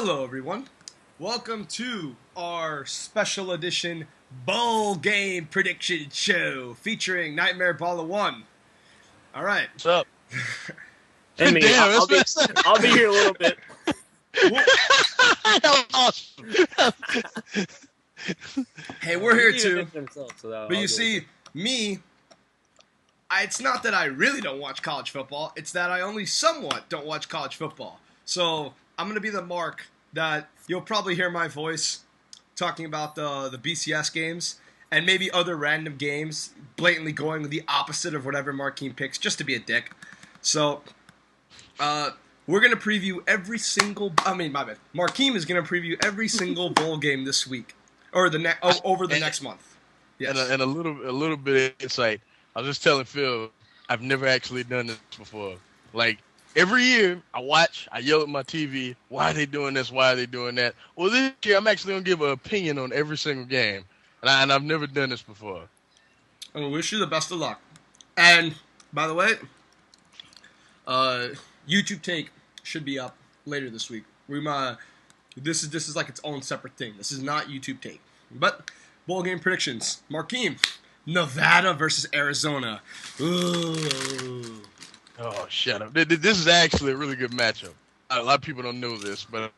Hello, everyone. Welcome to our special edition bowl game prediction show featuring Nightmare Ball of One. All right. What's up? And me, Damn, I'll be here a little bit. That was awesome. Hey, we're here He too. didn't mention himself, so But I'll you go see, with me, it's not that I really don't watch college football. It's that I only somewhat don't watch college football. So I'm going to be the mark that you'll probably hear my voice talking about the BCS games and maybe other random games, blatantly going the opposite of whatever Markeem picks just to be a dick. So we're going to preview every single, my bad. Markeem is going to preview every single bowl game this week or over the next month. Yes. And a little bit of insight. I was just telling Phil, I've never actually done this before. Like, every year, I yell at my TV, why are they doing this, why are they doing that? Well, this year, I'm actually going to give an opinion on every single game. And I've never done this before. I wish you the best of luck. And, by the way, YouTube Take should be up later this week. This is like its own separate thing. This is not YouTube Take. But, bowl game predictions. Markeem, Nevada versus Arizona. Ooh. Oh, shut up. This is actually a really good matchup. A lot of people don't know this, but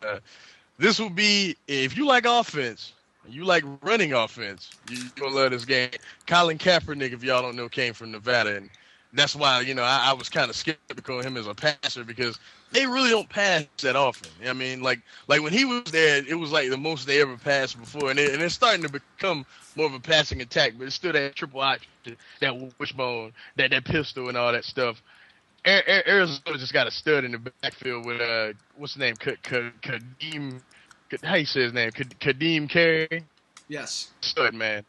this will be, if you like offense, you like running offense, you're going to love this game. Colin Kaepernick, if y'all don't know, came from Nevada, and that's why, I was kind of skeptical of him as a passer because they really don't pass that often. I mean, like when he was there, it was like the most they ever passed before, and it's starting to become more of a passing attack, but it's still that triple option, that wishbone, that pistol, and all that stuff. Arizona just got a stud in the backfield with what's his name? Kadeem. How you say his name? Kadeem Carey. Yes. Stud, man.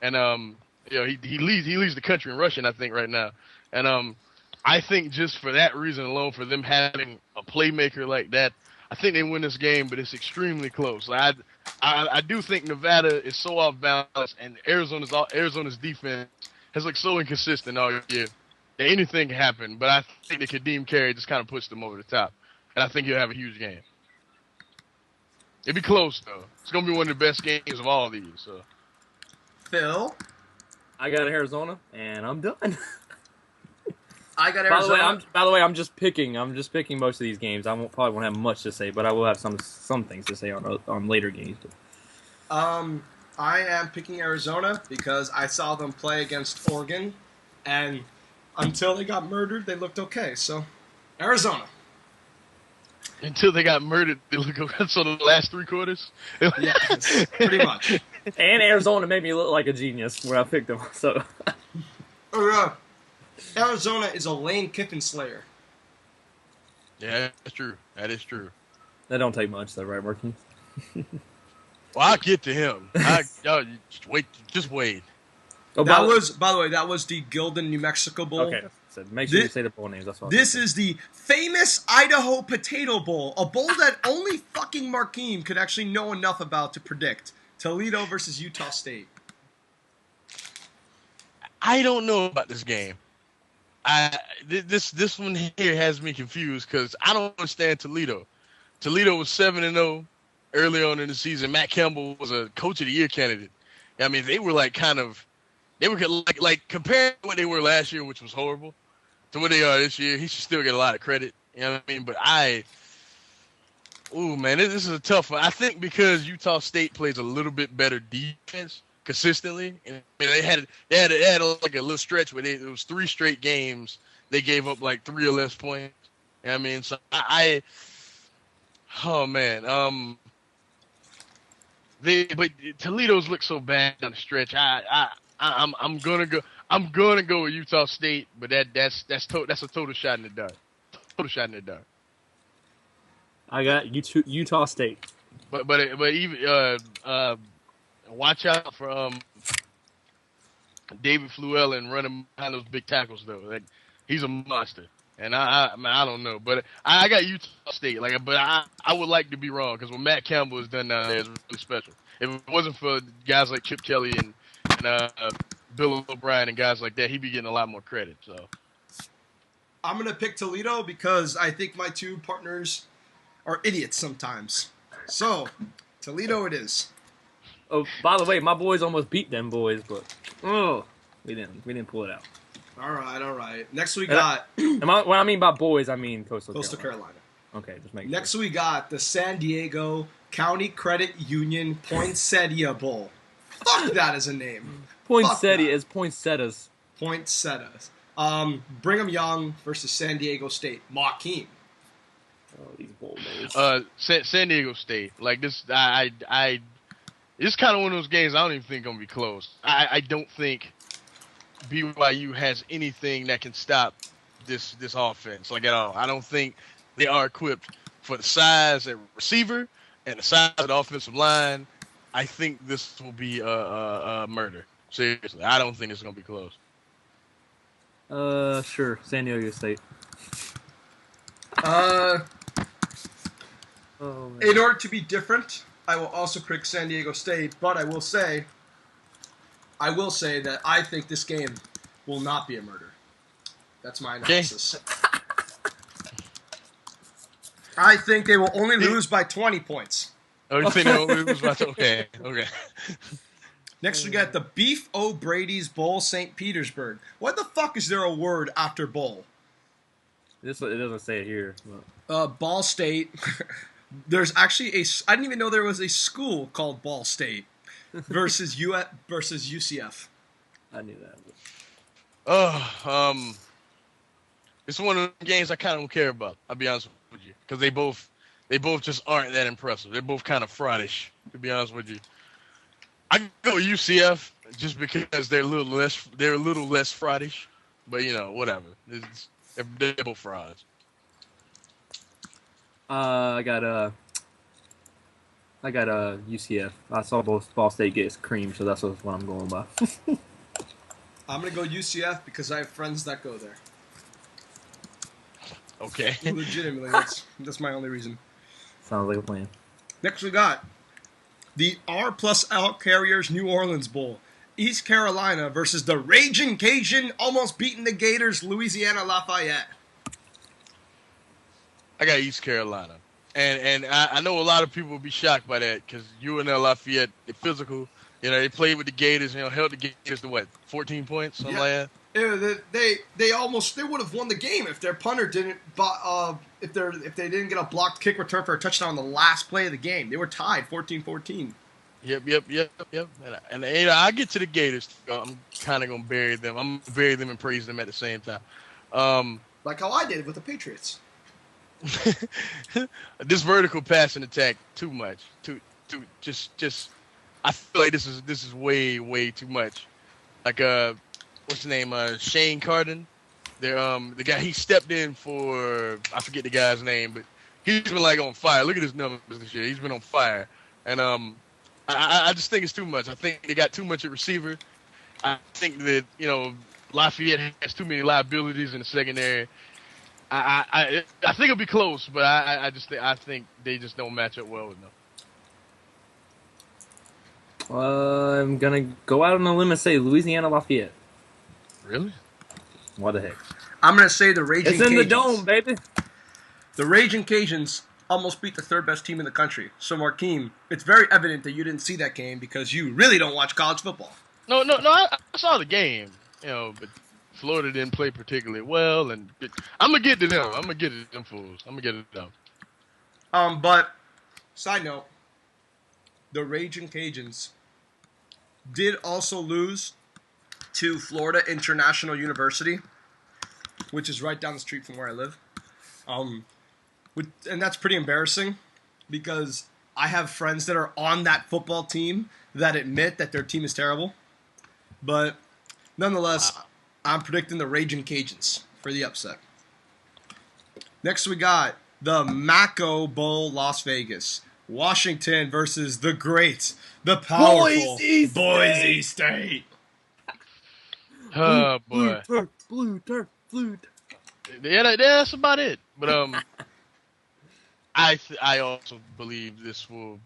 And he leads the country in rushing, I think, right now. And I think just for that reason alone, for them having a playmaker like that, I think they win this game, but it's extremely close. I do think Nevada is so off balance, and Arizona's defense has looked so inconsistent all year. Anything can happen, but I think that Kadeem Carey just kind of pushed them over the top. And I think he'll have a huge game. It'll be close, though. It's going to be one of the best games of all these. So. Phil? I got Arizona, and I'm done. I got Arizona. By the way, I'm just picking most of these games. Probably won't have much to say, but I will have some things to say on later games. I am picking Arizona because I saw them play against Oregon, and until they got murdered, they looked okay. So, Arizona. Until they got murdered, they look okay. So the last three quarters? Yes, pretty much. And Arizona made me look like a genius when I picked them. So, Arizona is a Lane Kiffin slayer. Yeah, that's true. That is true. That don't take much, though, right, Markeem? Well, I'll get to him. Just wait. Oh, By the way, that was the Gildan, New Mexico Bowl. Okay, so make sure you say the bowl names. That's what This is the famous Idaho Potato Bowl, a bowl that only fucking Markeem could actually know enough about to predict. Toledo versus Utah State. I don't know about this game. This one here has me confused because I don't understand Toledo. Toledo was 7-0 early on in the season. Matt Campbell was a Coach of the Year candidate. I mean, they were they were like compared to what they were last year, which was horrible, to what they are this year. He should still get a lot of credit. You know what I mean? But this is a tough one. I think because Utah State plays a little bit better defense consistently. And they had like a little stretch where it was 3 straight games they gave up like 3 or less points. You know what I mean? So but Toledo's look so bad on the stretch. I'm gonna go with Utah State, but that's a total shot in the dark. Total shot in the dark. I got Utah State. But even watch out for David Fluellen running behind those big tackles though. Like, he's a monster. And I don't know, but I got Utah State. But I would like to be wrong because what Matt Campbell has done down there is really special. If it wasn't for guys like Chip Kelly and Bill O'Brien and guys like that, he'd be getting a lot more credit. So I'm gonna pick Toledo because I think my two partners are idiots sometimes. So, Toledo it is. Oh, by the way, my boys almost beat them boys, but we didn't pull it out. All right. Next we got When I mean by boys, I mean Coastal Carolina. Okay, just make Next sure. we got the San Diego County Credit Union Poinsettia Bowl. Fuck that as a name. Poinsettia is poinsettias. Poinsettias. Brigham Young versus San Diego State. Markeem. Oh, these bowl days. San Diego State. Like this, it's kind of one of those games I don't even think gonna be close. I don't think BYU has anything that can stop this offense, like at all. I don't think they are equipped for the size at receiver and the size of the offensive line. I think this will be a murder. Seriously, I don't think it's gonna be close. Sure, San Diego State. In order to be different, I will also pick San Diego State, but I will say that I think this game will not be a murder. That's my analysis. Okay. I think they will only lose by 20 points. Oh, you think they will lose by 20? Okay. Next, we got the Beef O'Brady's Bowl, St. Petersburg. Why the fuck is there a word after bowl? It doesn't say it here. Ball State. There's actually I didn't even know there was a school called Ball State versus UCF. I knew that. It's one of the games I kind of don't care about. I'll be honest with you, because they both just aren't that impressive. They're both kind of fraudish, to be honest with you. I can go UCF just because they're a little less fraudish, but whatever. They're both frauds. I got UCF. I saw both Ball State get cream, so that's what I'm going by. I'm gonna go UCF because I have friends that go there. Okay. Legitimately, that's my only reason. Sounds like a plan. Next we got the R+L Carriers New Orleans Bowl. East Carolina versus the Raging Cajun, almost beating the Gators, Louisiana Lafayette. I got East Carolina. And I know a lot of people will be shocked by that because UNL Lafayette, they're physical. They played with the Gators, held the Gators to 14 points, something like that? Yeah, they would have won the game if their punter didn't if they didn't get a blocked kick return for a touchdown on the last play of the game. They were tied 14-14. Yep. And I get to the Gators. I'm kind of gonna bury them. I'm gonna bury them and praise them at the same time. Like how I did with the Patriots. This vertical passing attack too much. Just I feel like this is way too much. Like what's his name? Shane Carden. The guy he stepped in for, I forget the guy's name, but he's been like on fire. Look at his numbers this year. He's been on fire. And I just think it's too much. I think they got too much at receiver. I think that, Lafayette has too many liabilities in the secondary. I think it'll be close, but I think they just don't match up well with them. I'm gonna go out on a limb and say Louisiana Lafayette. Really? What the heck? I'm gonna say the Raging Cajuns. It's in the dome, baby. The Raging Cajuns almost beat the third best team in the country. So Markeem, it's very evident that you didn't see that game because you really don't watch college football. No, I saw the game, but Florida didn't play particularly well, and I'm gonna get to them. I'm gonna get to them fools. I'm gonna get to them. But side note, the Raging Cajuns did also lose to Florida International University, which is right down the street from where I live. And that's pretty embarrassing because I have friends that are on that football team that admit that their team is terrible. But nonetheless, wow. I'm predicting the Raging Cajuns for the upset. Next we got the Maco Bowl, Las Vegas. Washington versus the great, the powerful Boise State. Oh, boy. Blue turf. Yeah, that's about it. But I also believe this will.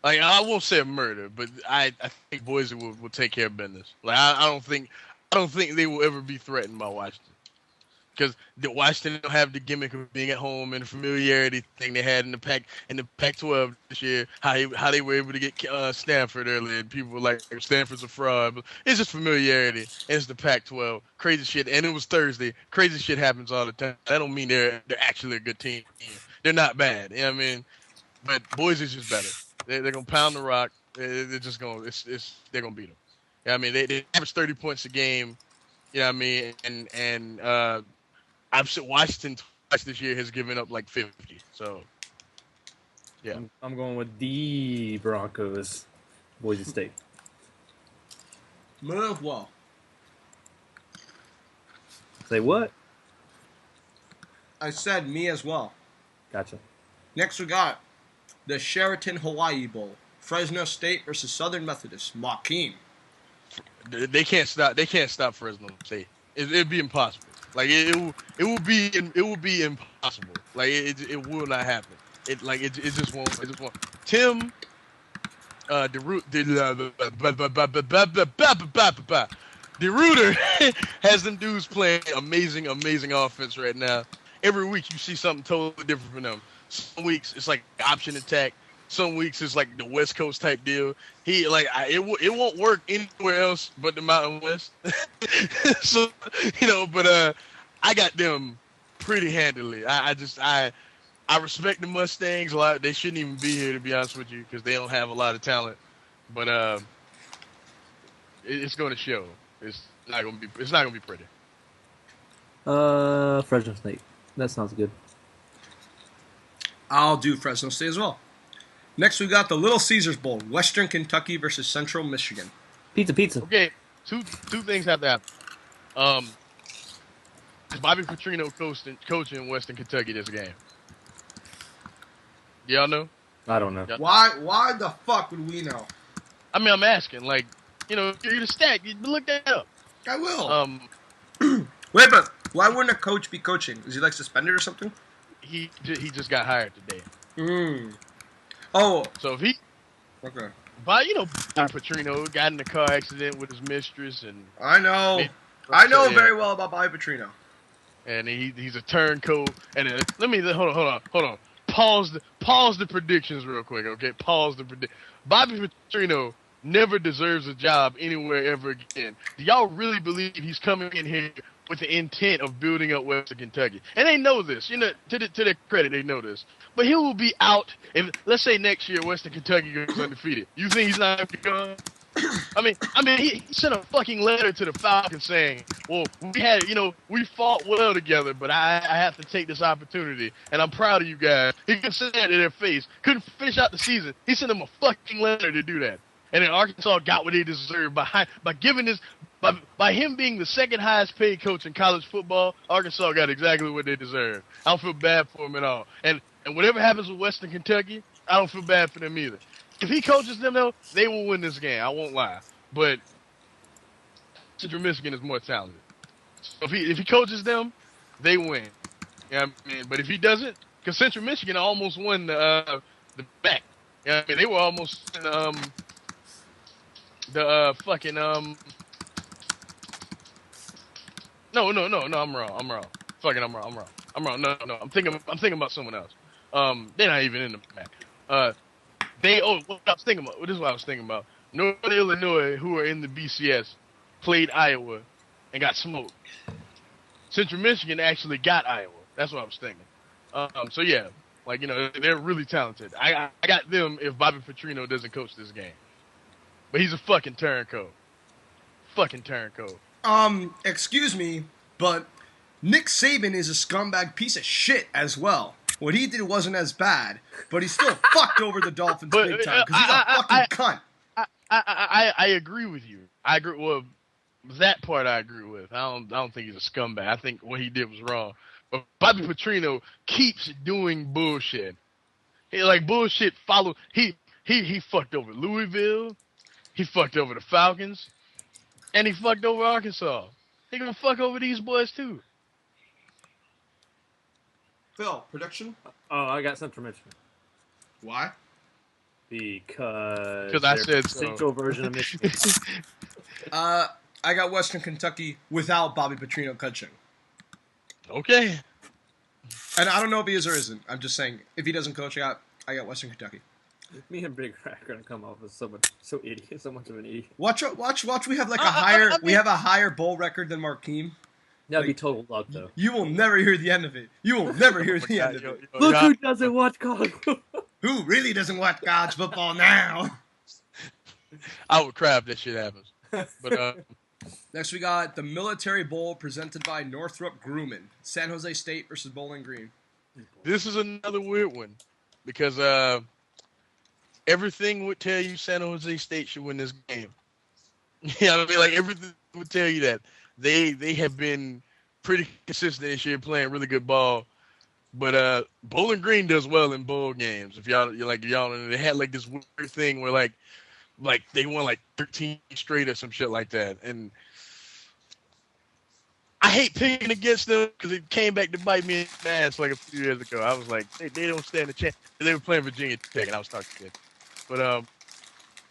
Like, I won't say a murder, but I think Boise will take care of business. Like I don't think they will ever be threatened by Washington. because the Washington don't have the gimmick of being at home and the familiarity thing they had in the Pac-12 this year. How they were able to get Stanford early, and people were like Stanford's a fraud. But it's just familiarity. And it's the Pac-12, crazy shit, and it was Thursday. Crazy shit happens all the time. That don't mean they're actually a good team. They're not bad. You know what I mean? But Boise's just better. They're gonna pound the rock. They're just gonna they're gonna beat them. You know what I mean? They average 30 points a game. You know what I mean? And I've seen Washington twice this year has given up like 50. So, yeah. I'm going with the Broncos, Boise State. Me as well. Say what? I said me as well. Gotcha. Next we got the Sheraton Hawaii Bowl. Fresno State versus Southern Methodist. Markeem. They can't stop Fresno State. It'd be impossible. Like it will be impossible. Like it will not happen. It just won't. It just won't. Tim, DeRuiter has them dudes playing amazing offense right now. Every week you see something totally different from them. Some weeks it's like option attack. Some weeks it's like the West Coast type deal. It won't work anywhere else but the Mountain West. So but I got them pretty handily. I respect the Mustangs a lot. They shouldn't even be here, to be honest with you, because they don't have a lot of talent. But it's going to show. It's not going to be pretty. Fresno State. That sounds good. I'll do Fresno State as well. Next we got the Little Caesars Bowl. Western Kentucky versus Central Michigan. Pizza. Okay, two things have to happen. Is Bobby Petrino coaching Western Kentucky this game? Y'all know? I don't know. Why the fuck would we know? I mean, I'm asking. Like, you're the stat. You look that up. I will. Wait, but why wouldn't a coach be coaching? Is he like suspended or something? He just got hired today. Oh. So if he... Okay. But, Petrino got in a car accident with his mistress and... I know very well about Bobby Petrino. And he's a turncoat. And hold on. Pause the predictions real quick, okay? Pause the prediction. Bobby Petrino never deserves a job anywhere ever again. Do y'all really believe he's coming in here with the intent of building up Western Kentucky? And they know this. To their credit, they know this. But he will be out if, let's say, next year Western Kentucky goes undefeated. You think he's not going? I mean, he sent a fucking letter to the Falcons saying, "Well, we fought well together, but I have to take this opportunity, and I'm proud of you guys." He could say that in their face. Couldn't finish out the season. He sent them a fucking letter to do that, and then Arkansas got what they deserved by him being the second highest paid coach in college football. Arkansas got exactly what they deserved. I don't feel bad for him at all, and whatever happens with Western Kentucky, I don't feel bad for them either. If he coaches them, though, they will win this game. I won't lie. But Central Michigan is more talented. So if he coaches them, they win. You know what I mean? But if he doesn't, because Central Michigan almost won the back. You know what I mean? They were almost in No, I'm wrong. I'm wrong. No, I'm thinking about someone else. They're not even in the back. This is what I was thinking about. Northern Illinois, who are in the BCS, played Iowa and got smoked. Central Michigan actually got Iowa. That's what I was thinking. So yeah, they're really talented. I got them if Bobby Petrino doesn't coach this game. But he's a fucking turncoat. Excuse me, but Nick Saban is a scumbag piece of shit as well. What he did wasn't as bad, but he still fucked over the Dolphins big time because he's a fucking cunt. I agree with you. I agree. Well, that part I agree with. I don't think he's a scumbag. I think what he did was wrong. But Bobby Petrino keeps doing bullshit. Bullshit follow. He fucked over Louisville. He fucked over the Falcons, and he fucked over Arkansas. He gonna fuck over these boys too. Phil, prediction? Oh, I got Central Michigan. Why? Because I said so. Central version of Michigan. I got Western Kentucky without Bobby Petrino coaching. Okay. And I don't know if he is or isn't. I'm just saying, if he doesn't coach, I got Western Kentucky. Me and Big Rat are gonna come off as so much of an idiot. Watch. We have like I mean, we have a higher bowl record than Markeem. That'd be total luck, though. You will never hear the end of it. You will never hear the end of it. Look who doesn't watch college football. Who really doesn't watch college football now? I would cry if that shit happens. But Next, we got the Military Bowl presented by Northrop Grumman. San Jose State versus Bowling Green. this is another weird one because everything would tell you San Jose State should win this game. Yeah, I mean, like everything would tell you that they have been pretty consistent this year, playing really good ball. But Bowling Green does well in bowl games. If y'all they had like this weird thing where like they won like 13 straight or some shit like that, and I hate picking against them because it came back to bite me in the ass like a few years ago. I was like, they don't stand a chance. They were playing Virginia Tech, and I was talking shit. But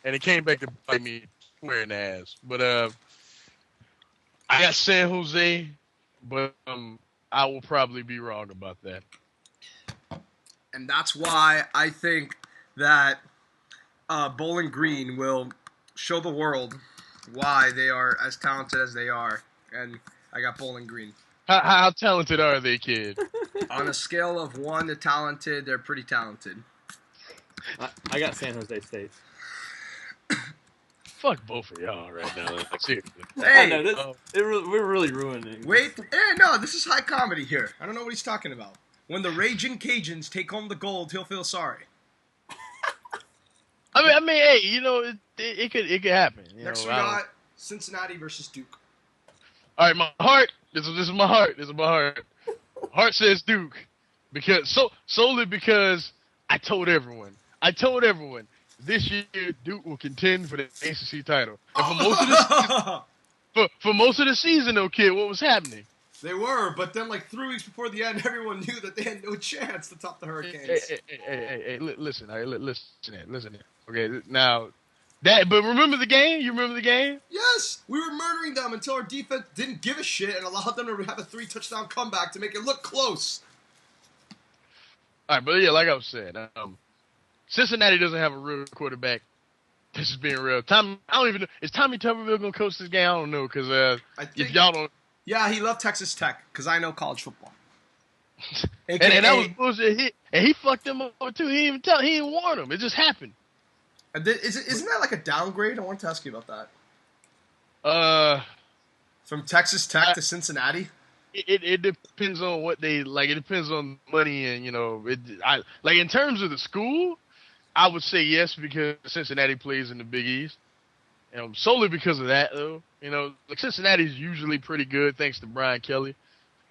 and it came back to bite me square in the ass. But I got San Jose, but I will probably be wrong about that. And that's why I think that Bowling Green will show the world why they are as talented as they are. And I got Bowling Green. How talented are they, kid? On a scale of 1 to talented, they're pretty talented. I got San Jose State. Fuck both of y'all right now. Like, seriously. Hey, I know, we're really ruining. wait. No, this is high comedy here. I don't know what he's talking about. When the Raging Cajuns take home the gold, he'll feel sorry. I mean, hey, you know, it could happen. Next we got Cincinnati versus Duke. All right, my heart. This is my heart. Heart says Duke, solely because I told everyone this year Duke will contend for the ACC title. And for most of the season, though, kid, what was happening? They were, but then like 3 weeks before the end, everyone knew that they had no chance to top the Hurricanes. Hey, listen, all right, listen here. Okay, now but remember the game? You remember the game? Yes, we were murdering them until our defense didn't give a shit and allowed them to have a 3-touchdown comeback to make it look close. All right, but yeah, like I was saying, Cincinnati doesn't have a real quarterback. This is being real. I don't even know. Is Tommy Tuberville going to coach this game? I don't know, because if y'all don't. Yeah, he left Texas Tech, because I know college football. and that was bullshit. He fucked them over, too. He didn't warn them. It just happened. Isn't that like a downgrade? I wanted to ask you about that. From Texas Tech to Cincinnati? It depends on what they like. It depends on money and, you know, in terms of the school, I would say yes because Cincinnati plays in the Big East. Solely because of that, though. You know, like Cincinnati's usually pretty good thanks to Brian Kelly.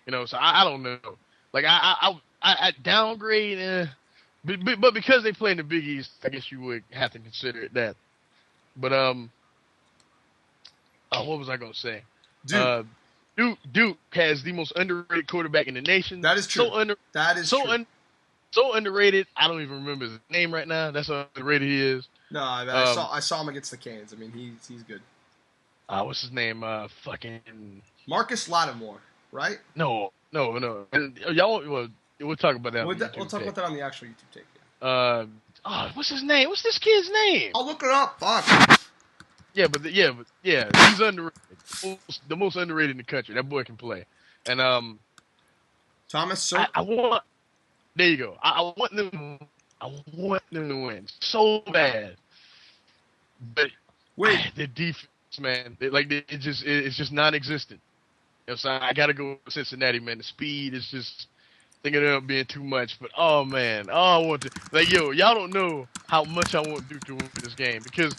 You know, so I don't know. Like I downgrade, but because they play in the Big East, I guess you would have to consider it that. But what was I gonna say? Duke has the most underrated quarterback in the nation. That is true. So underrated. I don't even remember his name right now. That's how underrated he is. No, I saw him against the Canes. I mean, he's good. What's his name? Fucking Marcus Lattimore, right? No. And y'all, we'll talk about that. We'll talk about that on the actual YouTube tape. Yeah. What's his name? What's this kid's name? I'll look it up. Fuck. Yeah, he's underrated. The most underrated in the country. That boy can play. And Thomas Sirk. I want. There you go. I want them to win so bad. But wait, the defense, man, it's just non-existent. So I got to go with Cincinnati, man. The speed is just thinking it up being too much. But oh man, I want to y'all don't know how much I want Duke to win this game because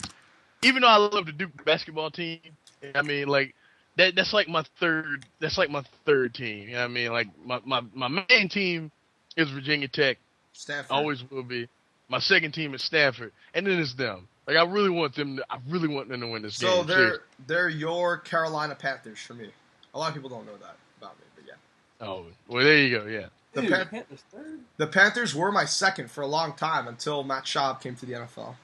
even though I love the Duke basketball team, I mean like that's like my third team. You know what I mean? Like my main team is Virginia Tech. Stanford. Always will be. My second team is Stanford, and then it's them. Like I really want them to win this game. So they're your Carolina Panthers for me. A lot of people don't know that about me, but yeah. Oh, well, there you go. Yeah. The Panthers were my second for a long time until Matt Schaub came to the NFL.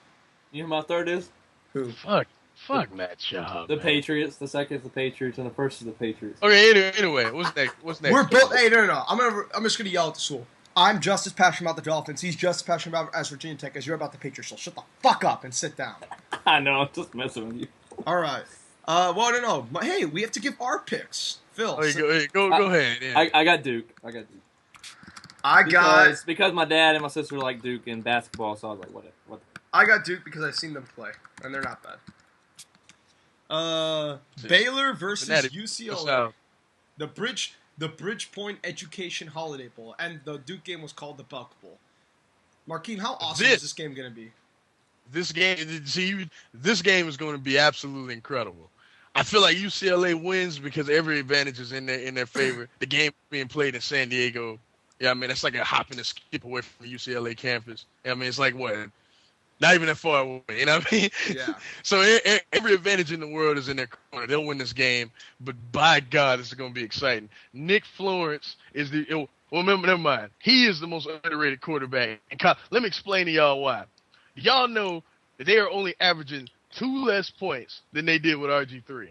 You know who my third is? Who? Fuck. Fuck Matt Schaub. The man. Patriots. The second is the Patriots, and the first is the Patriots. Okay. Anyway, what's next? We're both. Hey, no. I'm just gonna yell at the school. I'm just as passionate about the Dolphins. He's just as passionate about as Virginia Tech as you're about the Patriots. So shut the fuck up and sit down. I know. I'm just messing with you. All right. Well, no. Hey, we have to give our picks. Phil. Go ahead. Yeah. I got Duke. Because my dad and my sister like Duke in basketball, so I was like, what? I got Duke because I've seen them play, and they're not bad. Baylor versus UCLA. The Bridgepoint Education Holiday Bowl, and the Duke game was called the Buck Bowl. Markeem, how awesome is this game going to be? This game is going to be absolutely incredible. I feel like UCLA wins because every advantage is in their favor. The game being played in San Diego. Yeah, I mean, it's like a hop and a skip away from the UCLA campus. I mean, it's like, what? Not even that far away, you know what I mean? Yeah. So every advantage in the world is in their corner. They'll win this game, but by God, this is going to be exciting. Nick Florence is never mind. He is the most underrated quarterback. Let me explain to y'all why. Y'all know that they are only averaging 2 less points than they did with RG3.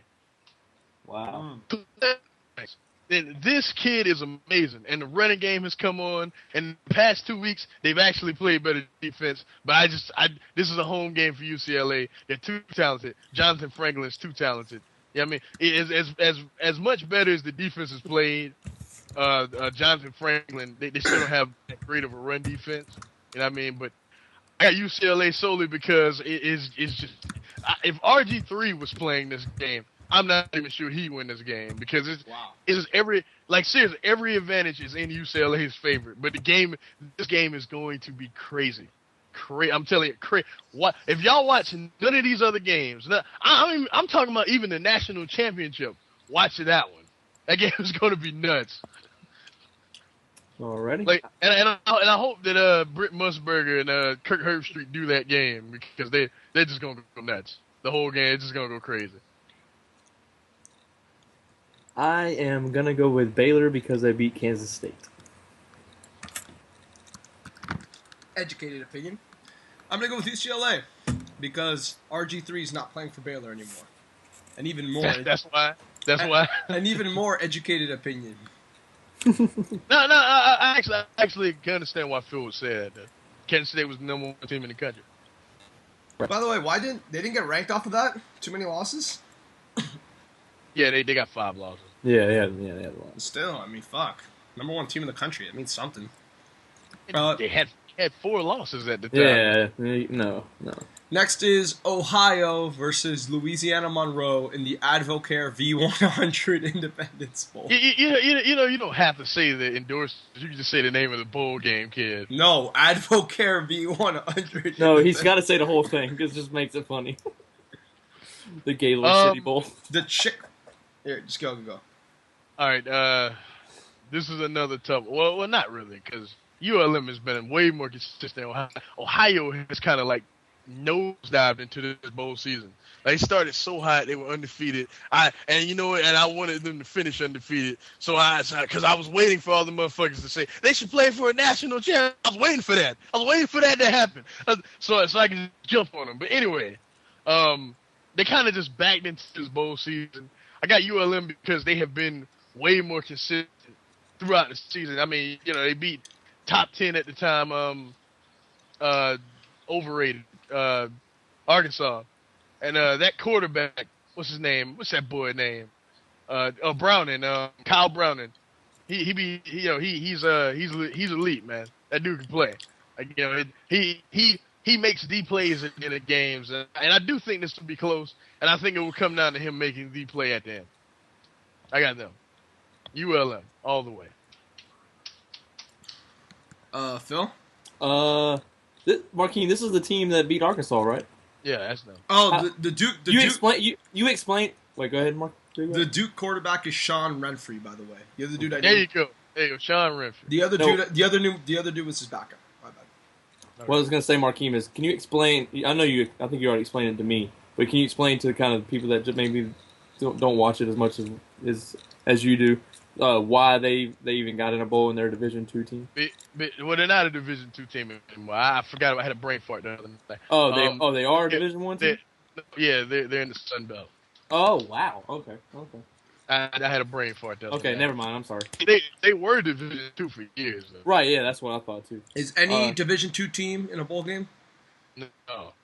Wow. 2 less points. And this kid is amazing, and the running game has come on. And the past 2 weeks, they've actually played better defense. But this is a home game for UCLA. They're too talented. Jonathan Franklin's too talented. Yeah, I mean, as much better as the defense has played, Jonathan Franklin, they still don't have that great of a run defense. You know what I mean? But I got UCLA solely because it's just if RG3 was playing this game, I'm not even sure he'd win this game because seriously, every advantage is in UCLA's favor. But this game is going to be crazy. I'm telling you, crazy. What if y'all watch none of these other games? I'm talking about even the national championship. Watch that one. That game is going to be nuts. Alrighty. And I hope that Britt Musburger and Kirk Herbstreit do that game because they're just going to go nuts. The whole game is just going to go crazy. I am going to go with Baylor because they beat Kansas State. Educated opinion. I'm going to go with UCLA because RG3 is not playing for Baylor anymore. And even more. That's why. An even more educated opinion. I actually can understand why Phil would say that. Kansas State was the number 1 team in the country. By the way, they didn't get ranked off of that? Too many losses? Yeah, they got 5 losses. Yeah, they had a lot. Still, I mean, fuck. Number 1 team in the country. It means something. They had 4 losses at the time. Yeah, no. Next is Ohio versus Louisiana Monroe in the Advocare V100 Independence Bowl. You don't have to say the endorsers. You can just say the name of the bowl game, kid. No, Advocare V100. No, he's got to say the whole thing because it just makes it funny. The Gaylord City Bowl. Here, just go. All right, this is another tough. Well, not really, because ULM has been way more consistent than Ohio. Ohio has kind of like nosedived into this bowl season. They started so hot, they were undefeated. And I wanted them to finish undefeated. Because I was waiting for all the motherfuckers to say they should play for a national championship. I was waiting for that. To happen. So I can jump on them. But anyway, they kind of just backed into this bowl season. I got ULM because they have been way more consistent throughout the season. I mean, they beat top 10 at the time, overrated Arkansas. And that quarterback, what's his name? What's that boy name? Browning, Kyle Browning. He's elite, man. That dude can play. He makes D plays in the games, and I do think this will be close. And I think it will come down to him making D play at the end. I got them. ULM all the way. Phil? Markeem, this is the team that beat Arkansas, right? Yeah, that's them. Oh, the Duke. You explain. Wait, go ahead, Mark. The Duke quarterback is Sean Renfree, by the way. The other dude I There you go, Sean Renfrew. The other dude was his backup. My bad. What I was gonna say, Markeem, is can you explain? I think you already explained it to me, but can you explain to kind of people that just maybe don't watch it as much as you do, why they even got in a bowl in their Division II team? Well, they're not a Division II team anymore. I forgot. I had a brain fart the other day. They are a Division I team. Yeah, they're in the Sun Belt. Oh wow. Okay. Okay. I had a brain fart. That's Okay. what Never mind. I'm sorry. they were Division II for years though. Right. Yeah. That's what I thought too. Is any Division II team in a bowl game? No.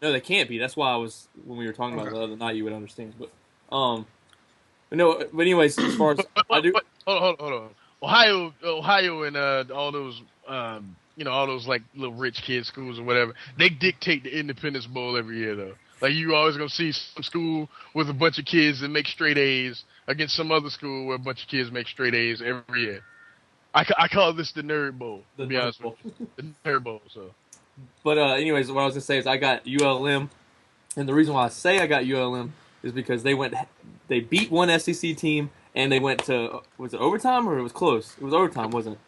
No, they can't be. That's why I was when we were talking about it Okay. the other night. You would understand. But no. But anyways, as far as I do. Hold on. Ohio, and all those, all those like little rich kid schools or whatever. They dictate the Independence Bowl every year, though. Like you always gonna see some school with a bunch of kids that make straight A's against some other school where a bunch of kids make straight A's every year. I call this the Nerd Bowl. To be honest with you, the Nerd Bowl. So. But anyways, what I was gonna say is I got ULM, and the reason why I say I got ULM is because they beat one SEC team. And they went to, was it overtime or it was close? It was overtime, wasn't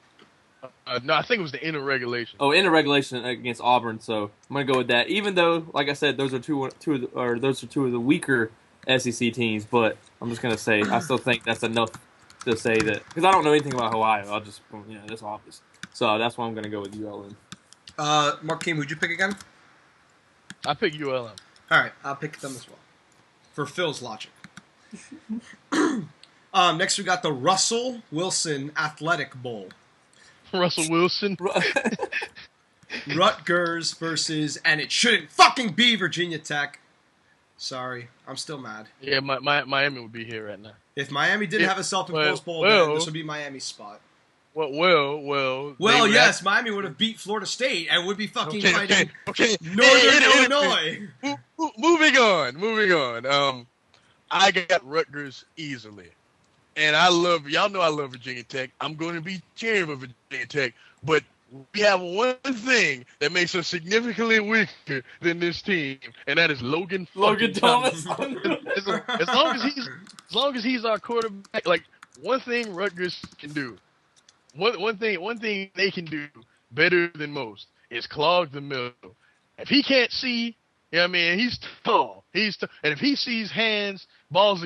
it? No, I think it was the end of regulation. Oh, end of regulation against Auburn. So I'm gonna go with that. Even though, like I said, those are two of the weaker SEC teams. But I'm just gonna say I still think that's enough to say that because I don't know anything about Ohio. I'll just that's obvious. So that's why I'm gonna go with ULM. Markeem, who'd you pick again? I picked ULM. All right, I'll pick them as well. For Phil's logic. Next, we got the Russell Wilson Athletic Bowl. Russell Wilson. Rutgers versus, and it shouldn't fucking be Virginia Tech. Sorry, I'm still mad. Yeah, Miami would be here right now. If Miami didn't have a self-imposed bowl, then this would be Miami's spot. Well. Yes, Miami would have beat Florida State and would be fucking fighting Northern Illinois. Moving on. I got Rutgers easily. And y'all know I love Virginia Tech. I'm going to be cheering for Virginia Tech. But we have one thing that makes us significantly weaker than this team, and that is Logan Thomas. as long as he's our quarterback, like one thing Rutgers can do, one thing they can do better than most is clog the middle. If he can't see, he's tall. And if he sees hands, balls,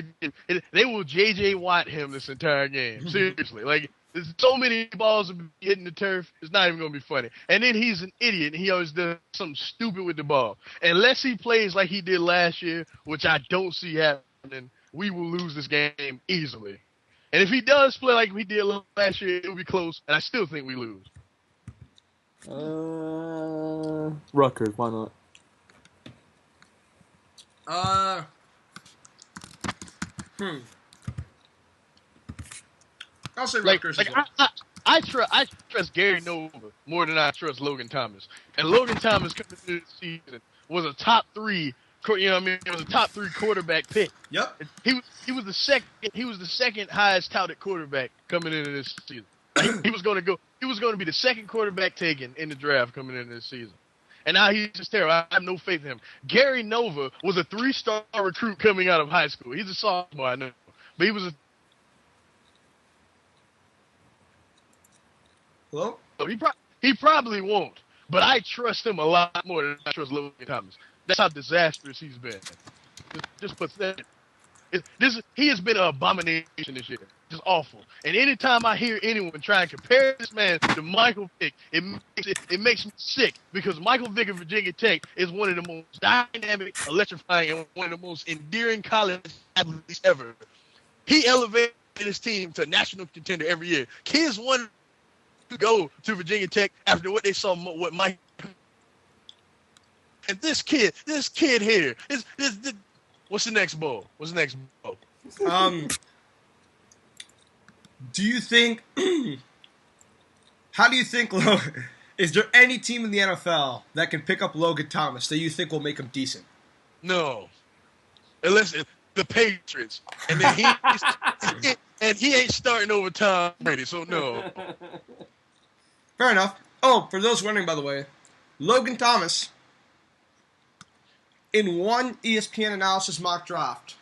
they will J.J. Watt him this entire game. Seriously. Like, there's so many balls hitting the turf, it's not even going to be funny. And then he's an idiot, and he always does something stupid with the ball. Unless he plays like he did last year, which I don't see happening, we will lose this game easily. And if he does play like we did last year, it'll be close, and I still think we lose. Rutgers, why not? I'll say Rutgers. I trust Gary Nova more than I trust Logan Thomas. And Logan Thomas coming into this season was a top 3. It was a top 3 quarterback pick. Yep. He was the second highest touted quarterback coming into this season. He was going to be the second quarterback taken in the draft coming into this season. And now he's just terrible. I have no faith in him. Gary Nova was a 3-star recruit coming out of high school. He's a sophomore, I know. But he was a... Hello? He probably won't. But I trust him a lot more than I trust Logan Thomas. That's how disastrous he's been. Just pathetic. He has been an abomination this year. Just awful. And anytime I hear anyone try and compare this man to Michael Vick, it makes me sick because Michael Vick of Virginia Tech is one of the most dynamic, electrifying, and one of the most endearing college athletes ever. He elevated his team to a national contender every year. Kids want to go to Virginia Tech after what they saw what Mike. And this kid here is what's the next bowl? Do you think? How do you think? Is there any team in the NFL that can pick up Logan Thomas that you think will make him decent? No, unless the Patriots, and then he ain't starting over Tom Brady, so no. Fair enough. Oh, for those wondering, by the way, Logan Thomas, in one ESPN analysis mock draft,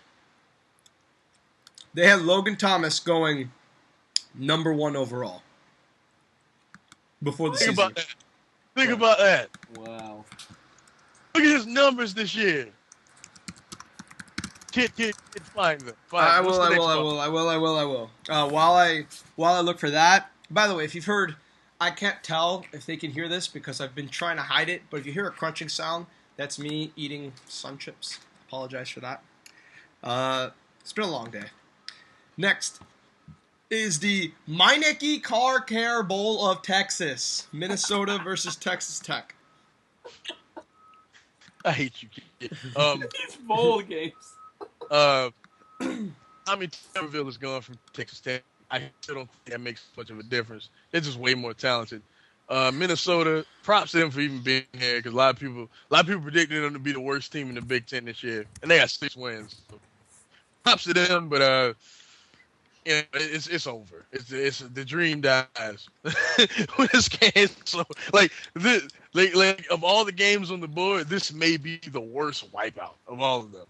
they had Logan Thomas going number 1 overall before the season. Think about that. Wow. Look at his numbers this year. Kid, find them. I will. While I look for that. By the way, if you've heard, I can't tell if they can hear this because I've been trying to hide it. But if you hear a crunching sound, that's me eating Sun Chips. Apologize for that. It's been a long day. Next is the Meineke Car Care Bowl of Texas. Minnesota versus Texas Tech. I hate you, kid. These bowl games. I mean, Tuberville is gone from Texas Tech. I still don't think that makes much of a difference. They're just way more talented. Minnesota, props to them for even being here because a lot of people predicted them to be the worst team in the Big Ten this year, and they got 6 wins. So, props to them, but it's over. It's the dream dies when this game. So like of all the games on the board, this may be the worst wipeout of all of them.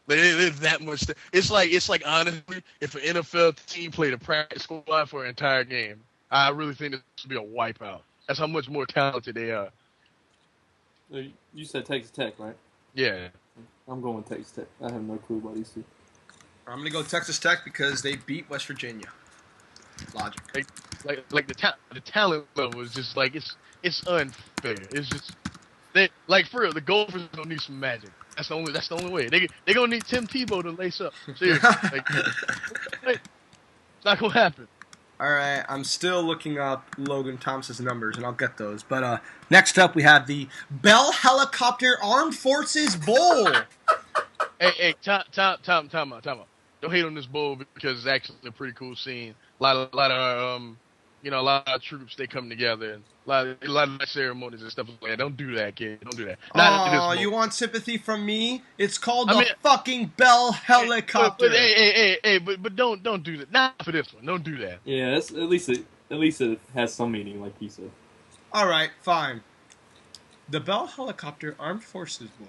There's that much. It's like honestly, if an NFL team played a practice squad for an entire game, I really think this would be a wipeout. That's how much more talented they are. You said Texas Tech, right? Yeah. I'm going with Texas Tech. I have no clue about these two. I'm going to go Texas Tech because they beat West Virginia. Logic. Like the talent level is just like it's unfair. It's just like for real, the Gophers gonna need some magic. That's the only way. They gonna need Tim Tebow to lace up. Seriously, it's not gonna happen. All right, I'm still looking up Logan Thompson's numbers, and I'll get those. But next up, we have the Bell Helicopter Armed Forces Bowl. Hey, time out. Don't hate on this bowl because it's actually a pretty cool scene. A lot of troops, they come together and a lot of ceremonies and stuff like that. Don't do that, kid. Don't do that. Oh, you want sympathy from me? It's called the fucking Bell Helicopter. But don't do that. Not for this one. Don't do that. Yeah, at least it has some meaning, like he said. All right, fine. The Bell Helicopter Armed Forces Bowl.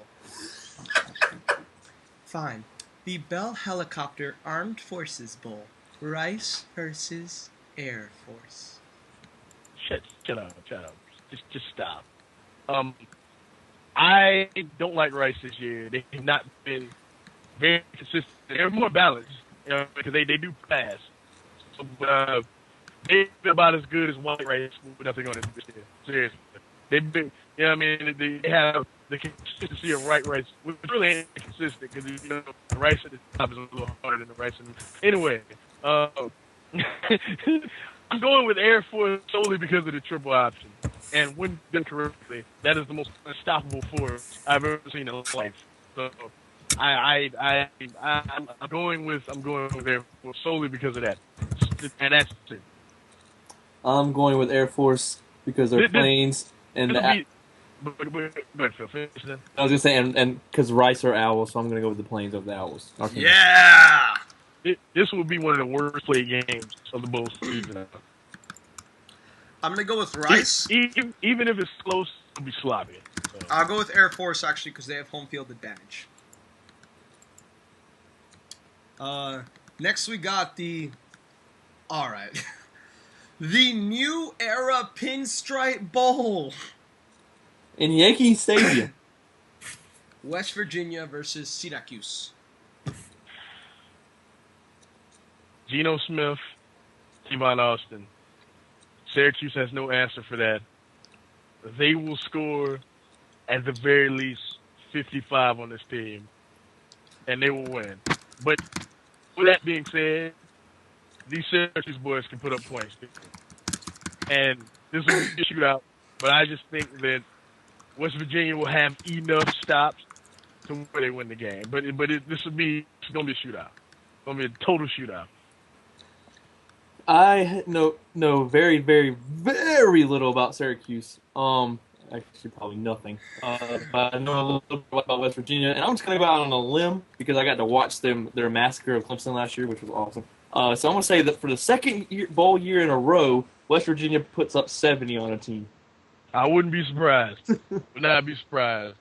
Fine. The Bell Helicopter Armed Forces Bowl. Rice versus Air Force. Shut up. Just stop. I don't like Rice this year. They have not been very consistent. They're more balanced, because they do pass. So, they're about as good as white Rice with nothing on it this year. Seriously. They've been, they have the consistency of white Rice, which really ain't consistent because, the Rice at the top is a little harder than the Rice. Anyway, I'm going with Air Force solely because of the triple option. And when done correctly, that is the most unstoppable force I've ever seen in life. So I'm going with Air Force solely because of that. And that's it. I'm going with Air Force because they're planes and I was gonna say and because Rice are owls, so I'm gonna go with the planes over the owls. Okay. Yeah. This will be one of the worst played games of the bowl season. I'm gonna go with Rice. Even if it's close, it'll be sloppy. So. I'll go with Air Force actually because they have home field advantage. Next we got the. All right. The New Era Pinstripe Bowl. In Yankee Stadium. West Virginia versus Syracuse. Geno Smith, Tavon Austin. Syracuse has no answer for that. They will score at the very least 55 on this team, and they will win. But with that being said, these Syracuse boys can put up points. And this will be a shootout, but I just think that West Virginia will have enough stops to where they win the game. But it's going to be a shootout. It's going to be a total shootout. I know very, very, very little about Syracuse. Actually, probably nothing. But I know a little bit about West Virginia, and I'm just going to go out on a limb because I got to watch their massacre of Clemson last year, which was awesome. So I'm going to say that for the second bowl year in a row, West Virginia puts up 70 on a team. I wouldn't be surprised. Would not be surprised.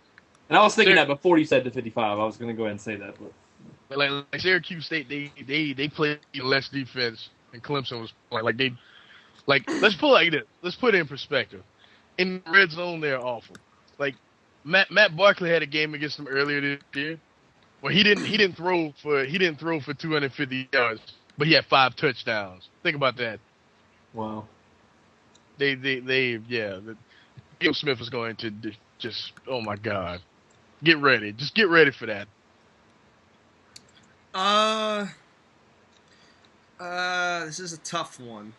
And I was thinking that before you said the 55. I was going to go ahead and say that. But like Syracuse State, they played less defense than Clemson was playing. Let's put it like this. Let's put it in perspective. In the red zone, they're awful. Like Matt Barkley had a game against them earlier this year. Well, he didn't throw for 250 yards, but he had 5 touchdowns. Think about that. Wow. Gil Smith is going to just, oh my God. Get ready. Just get ready for that. This is a tough one.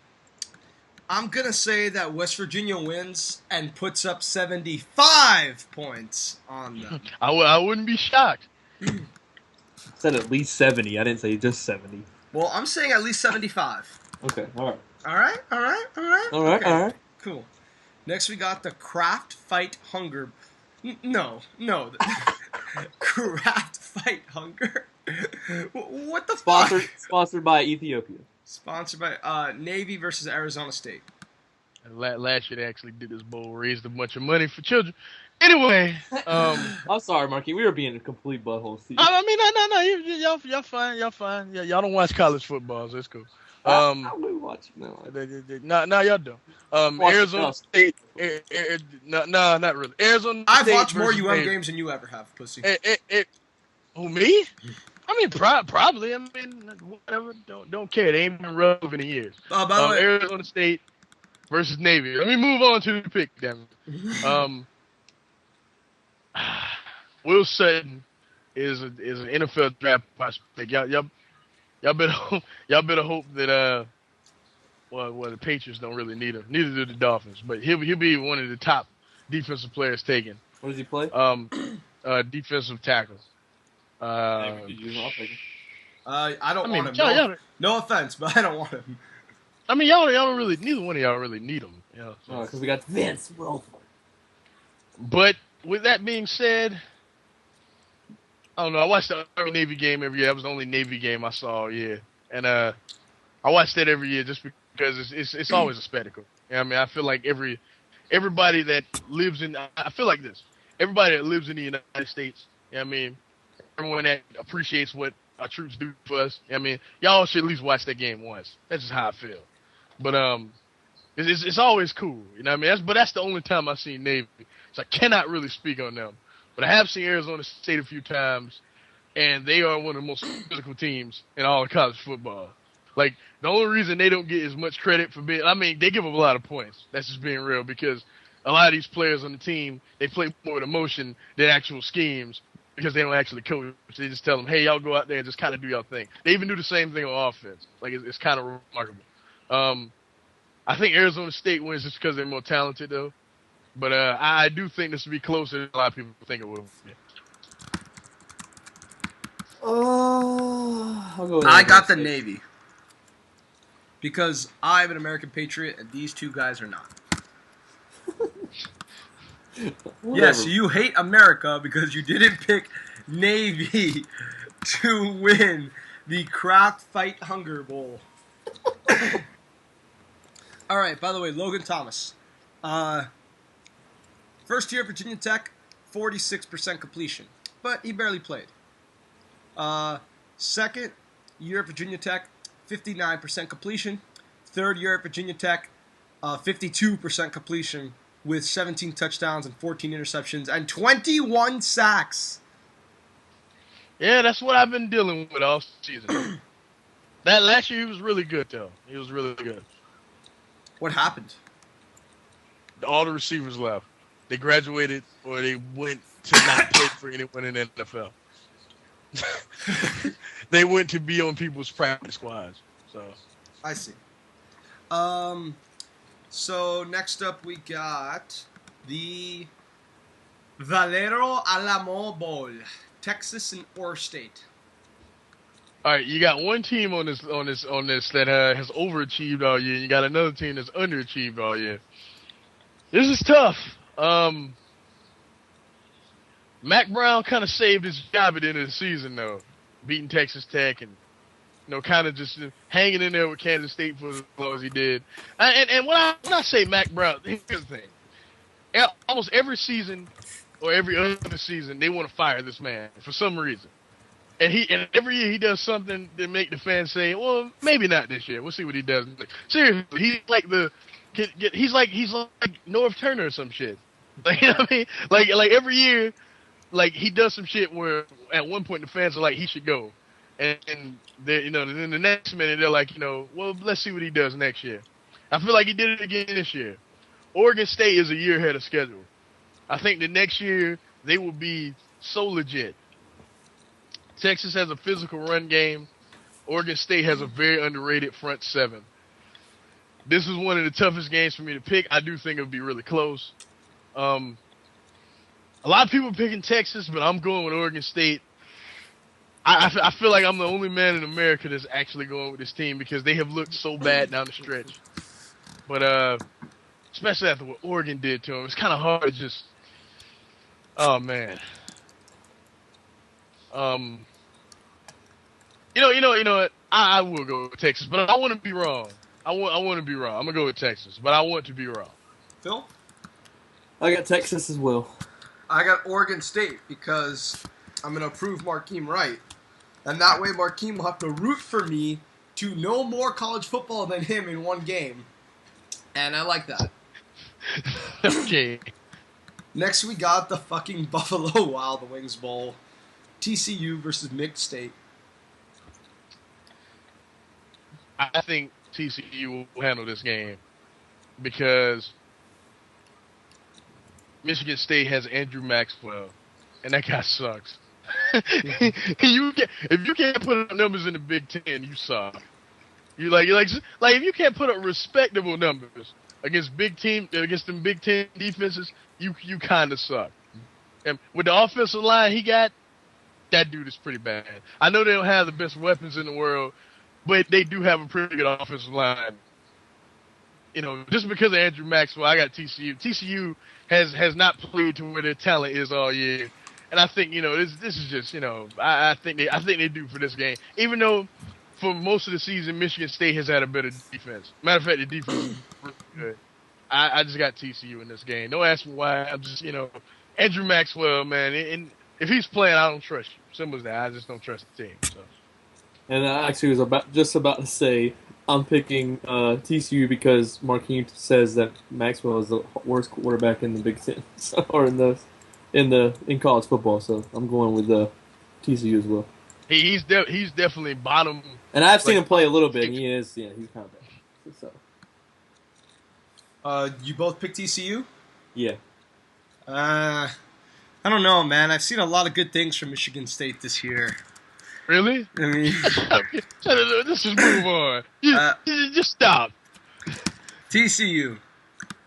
I'm gonna say that West Virginia wins and puts up 75 points on them. I wouldn't be shocked. I said at least 70. I didn't say just 70. Well, I'm saying at least 75. Okay, all right. All right. All right, Okay. all right. Cool. Next, we got the Craft Fight Hunger. No. Craft Fight Hunger. What the fuck? Sponsored by Ethiopia. Sponsored by Navy versus Arizona State. Last year they actually did this bowl, raised a bunch of money for children. Anyway, I'm sorry, Markeem. We were being a complete butthole. I mean, no, y'all fine. Yeah, y'all don't watch college football, so it's cool. I will watch. No, No, y'all don't. Arizona State. No, not really. Arizona State. I've watched more versus UM Navy. games than you ever have, pussy. Who, me? I mean, probably. I mean, whatever. Don't care. They ain't been relevant in years. By the way, Arizona State versus Navy. Let me move on to the pick, damn it. Will Sutton is an NFL draft prospect. Y'all better hope that the Patriots don't really need him. Neither do the Dolphins. But he'll be one of the top defensive players taken. what does he play? Defensive tackle. I don't want him. No offense, but I don't want him. I mean, y'all don't really. Neither one of y'all really need him. You know, so. Because we got Vince Wilfork. But with that being said, I don't know. I watched the Army Navy game every year. That was the only Navy game I saw all year, and I watched that every year just because it's always a spectacle. You know what I mean, I feel like everybody that lives in. I feel like this. Everybody that lives in the United States. You know what I mean, everyone that appreciates what our troops do for us. You know what I mean, y'all should at least watch that game once. That's just how I feel. But it's always cool. You know what I mean? That's the only time I've seen Navy. So I cannot really speak on them. But I have seen Arizona State a few times, and they are one of the most physical teams in all of college football. Like, the only reason they don't get as much credit for being – I mean, they give up a lot of points. That's just being real because a lot of these players on the team, they play more with emotion than actual schemes because they don't actually coach. They just tell them, hey, y'all go out there and just kind of do y'all thing. They even do the same thing on offense. Like, it's kind of remarkable. I think Arizona State wins just because they're more talented, though. But I do think this will be closer than a lot of people think it will. Yeah. I got the Navy. Because I'm an American patriot and these two guys are not. Yes, you hate America because you didn't pick Navy to win the Craft Fight Hunger Bowl. All right, by the way, Logan Thomas. First year at Virginia Tech, 46% completion, but he barely played. Second year at Virginia Tech, 59% completion. Third year at Virginia Tech, 52% completion with 17 touchdowns and 14 interceptions and 21 sacks. Yeah, that's what I've been dealing with all season. That last year he was really good, though. He was really good. What happened? All the receivers left. They graduated or they went to not play for anyone in the NFL. They went to be on people's practice squads. So I see. So next up we got the Valero Alamo Bowl, Texas and Ore State. All right, you got one team on this that has overachieved all year. And you got another team that's underachieved all year. This is tough. Mac Brown kind of saved his job at the end of the season, though, beating Texas Tech and kind of just hanging in there with Kansas State for as long as he did. And when I say Mac Brown, here's the thing: almost every season or every other season, they want to fire this man for some reason. And every year he does something to make the fans say, "Well, maybe not this year. We'll see what he does." Seriously, he's like North Turner or some shit. Like, you know what I mean? Like every year, like he does some shit where at one point the fans are like he should go, and then the next minute they're like, well, let's see what he does next year. I feel like he did it again this year. Oregon State is a year ahead of schedule. I think the next year they will be so legit. Texas has a physical run game. Oregon State has a very underrated front seven. This is one of the toughest games for me to pick. I do think it would be really close. A lot of people are picking Texas, but I'm going with Oregon State. I feel like I'm the only man in America that's actually going with this team because they have looked so bad down the stretch. But especially after what Oregon did to them, it's kind of hard to just. Oh man. You know what? I will go with Texas, but I want to be wrong. I want to be wrong. I'm gonna go with Texas, but I want to be wrong. Phil? I got Texas as well. I got Oregon State because I'm going to prove Markeem right. And that way Markeem will have to root for me to know more college football than him in one game. And I like that. Okay. Next we got the fucking Buffalo Wild Wings Bowl. TCU versus Mixed State. I think TCU will handle this game because Michigan State has Andrew Maxwell, and that guy sucks. If you can't put up numbers in the Big Ten, you suck. You like if you can't put up respectable numbers against them Big Ten defenses, you kind of suck. And with the offensive line he got, that dude is pretty bad. I know they don't have the best weapons in the world, but they do have a pretty good offensive line. You know, just because of Andrew Maxwell, I got TCU. TCU has not played to where their talent is all year, and I think this is just I think they do for this game. Even though for most of the season Michigan State has had a better defense. Matter of fact, the defense is really good. I just got TCU in this game. Don't ask me why. I'm just Andrew Maxwell, man. And if he's playing, I don't trust you. Simple as that. I just don't trust the team. So. And I actually was just about to say I'm picking TCU because Markeem says that Maxwell is the worst quarterback in the Big Ten, or in college football. So I'm going with TCU as well. He's definitely bottom. And I've seen him play a little bit. And he's kind of bad. So. You both pick TCU? Yeah. I don't know, man. I've seen a lot of good things from Michigan State this year. Really? I mean, let's just move on. Just stop. TCU.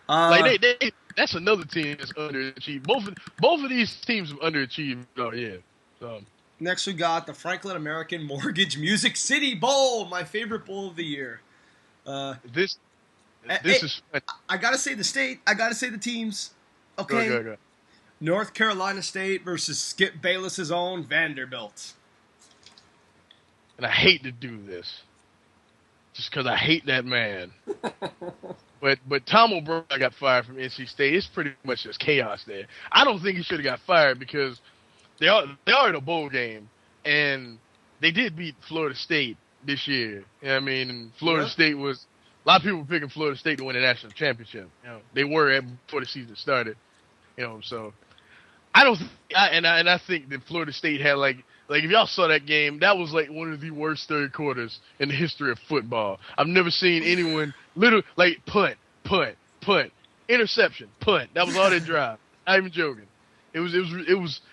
That's another team that's underachieved. Both of these teams have underachieved. Oh yeah. So. Next we got the Franklin American Mortgage Music City Bowl, my favorite bowl of the year. This is. I gotta say the state. I gotta say the teams. Okay. Go. North Carolina State versus Skip Bayless's own Vanderbilt. And I hate to do this, just because I hate that man. but Tom O'Brien got fired from NC State. It's pretty much just chaos there. I don't think he should have got fired because they are in a bowl game, and they did beat Florida State this year. You know what I mean? And Florida State was a lot of people were picking Florida State to win the national championship. They were before the season started. So I think that Florida State had like if y'all saw that game, that was like one of the worst third quarters in the history of football. I've never seen anyone punt, interception, punt. That was all they drive. Not even joking. It was,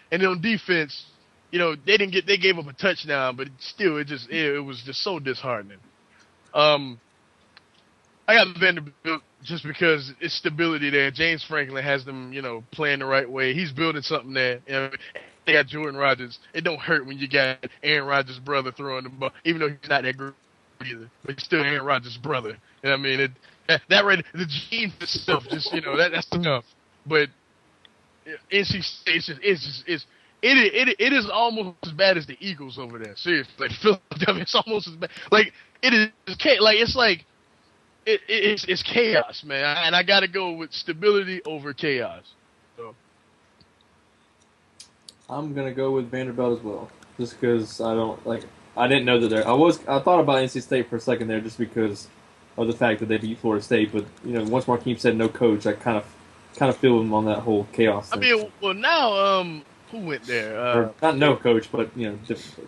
and then on defense, they gave up a touchdown, but still, it was just so disheartening. I got Vanderbilt just because it's stability there. James Franklin has them, playing the right way. He's building something there. They got Jordan Rodgers. It don't hurt when you got Aaron Rodgers' brother throwing the ball, even though he's not that good either. But he's still Aaron Rodgers' brother. You know what I mean? That right, the gene itself, just that's enough. But NC State it is almost as bad as the Eagles over there. Seriously, like Philadelphia, it's almost as bad. Like it is, it's chaos, man. And I got to go with stability over chaos. So. I'm gonna go with Vanderbilt as well, just because I didn't know that I thought about NC State for a second there, just because of the fact that they beat Florida State. But once Markeem said no coach, I kind of feel him on that whole chaos thing. I mean, well now who went there? Not no coach, but different coach.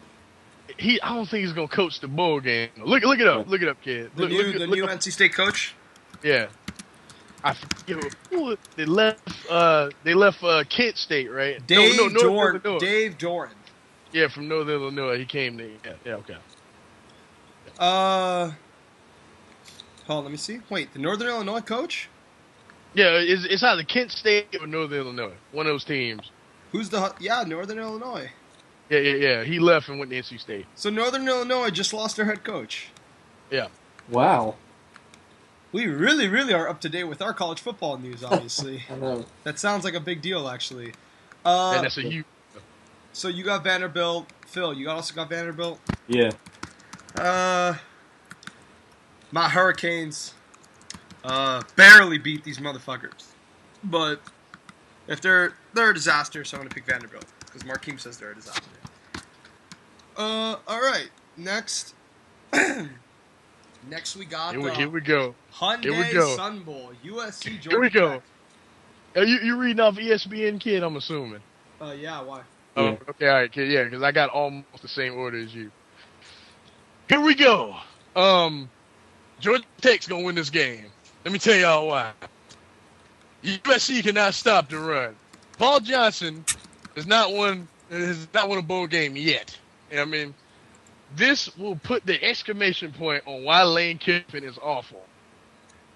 I don't think he's gonna coach the bowl game. Look it up, kid. The new NC State coach. Yeah. I forget who they left. They left Kent State, right? No, Dave Northern Doran. Illinois. Dave Doran. Yeah, from Northern Illinois. He came there. Yeah, okay. Hold on, let me see. Wait, the Northern Illinois coach? Yeah, it's either Kent State or Northern Illinois. One of those teams. Who's Northern Illinois. Yeah. He left and went to NC State. So Northern Illinois just lost their head coach. Yeah. Wow. We really, really are up to date with our college football news, obviously. I know. That sounds like a big deal, actually. And that's a huge. So you got Vanderbilt. Phil, you also got Vanderbilt? Yeah. My Hurricanes barely beat these motherfuckers. But if they're a disaster, so I'm going to pick Vanderbilt. Because Markeem says they're a disaster. Alright. Next. Next we got Here we go. Hyundai Sun Bowl. USC Georgia Here we go. Tech. You reading off ESPN, kid? I'm assuming. Yeah, why? Oh, Yeah. okay, all right, kid. Yeah, because I got almost the same order as you. Here we go. Georgia Tech's gonna win this game. Let me tell y'all why. USC cannot stop the run. Paul Johnson has not won a bowl game yet. And I mean, this will put the exclamation point on why Lane Kiffin is awful.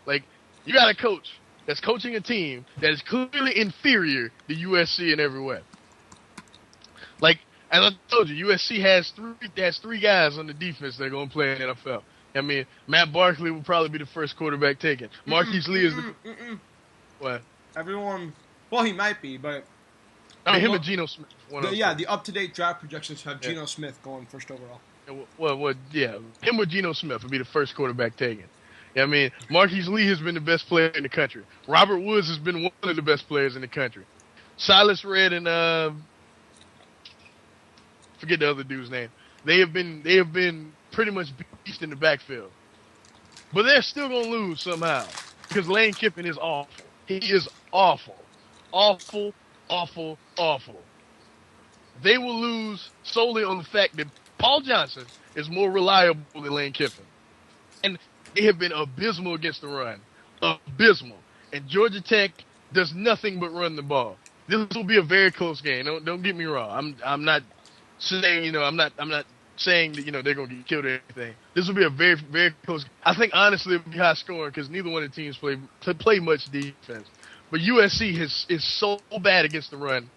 Like, you got a coach that's coaching a team that is clearly inferior to USC in every way. Like, as I told you, USC has three guys on the defense that are going to play in the NFL. I mean, Matt Barkley will probably be the first quarterback taken. Marquise Lee is the... What? Everyone... Well, he might be, but... I mean, him and Geno Smith. The up-to-date draft projections have Geno Smith going first overall. Well, yeah. Him with Geno Smith would be the first quarterback taken. I mean, Marquise Lee has been the best player in the country. Robert Woods has been one of the best players in the country. Silas Red and... forget the other dude's name. They have been pretty much beast in the backfield. But they're still going to lose somehow. Because Lane Kiffin is awful. He is awful. Awful, awful, awful. They will lose solely on the fact that Paul Johnson is more reliable than Lane Kiffin. And they have been abysmal against the run. Abysmal. And Georgia Tech does nothing but run the ball. This will be a very close game. Don't get me wrong. I'm not saying, I'm not saying that, they're going to get killed or anything. This will be a very, very close. I think, honestly, it will be high scoring because neither one of the teams play much defense. But USC is so bad against the run.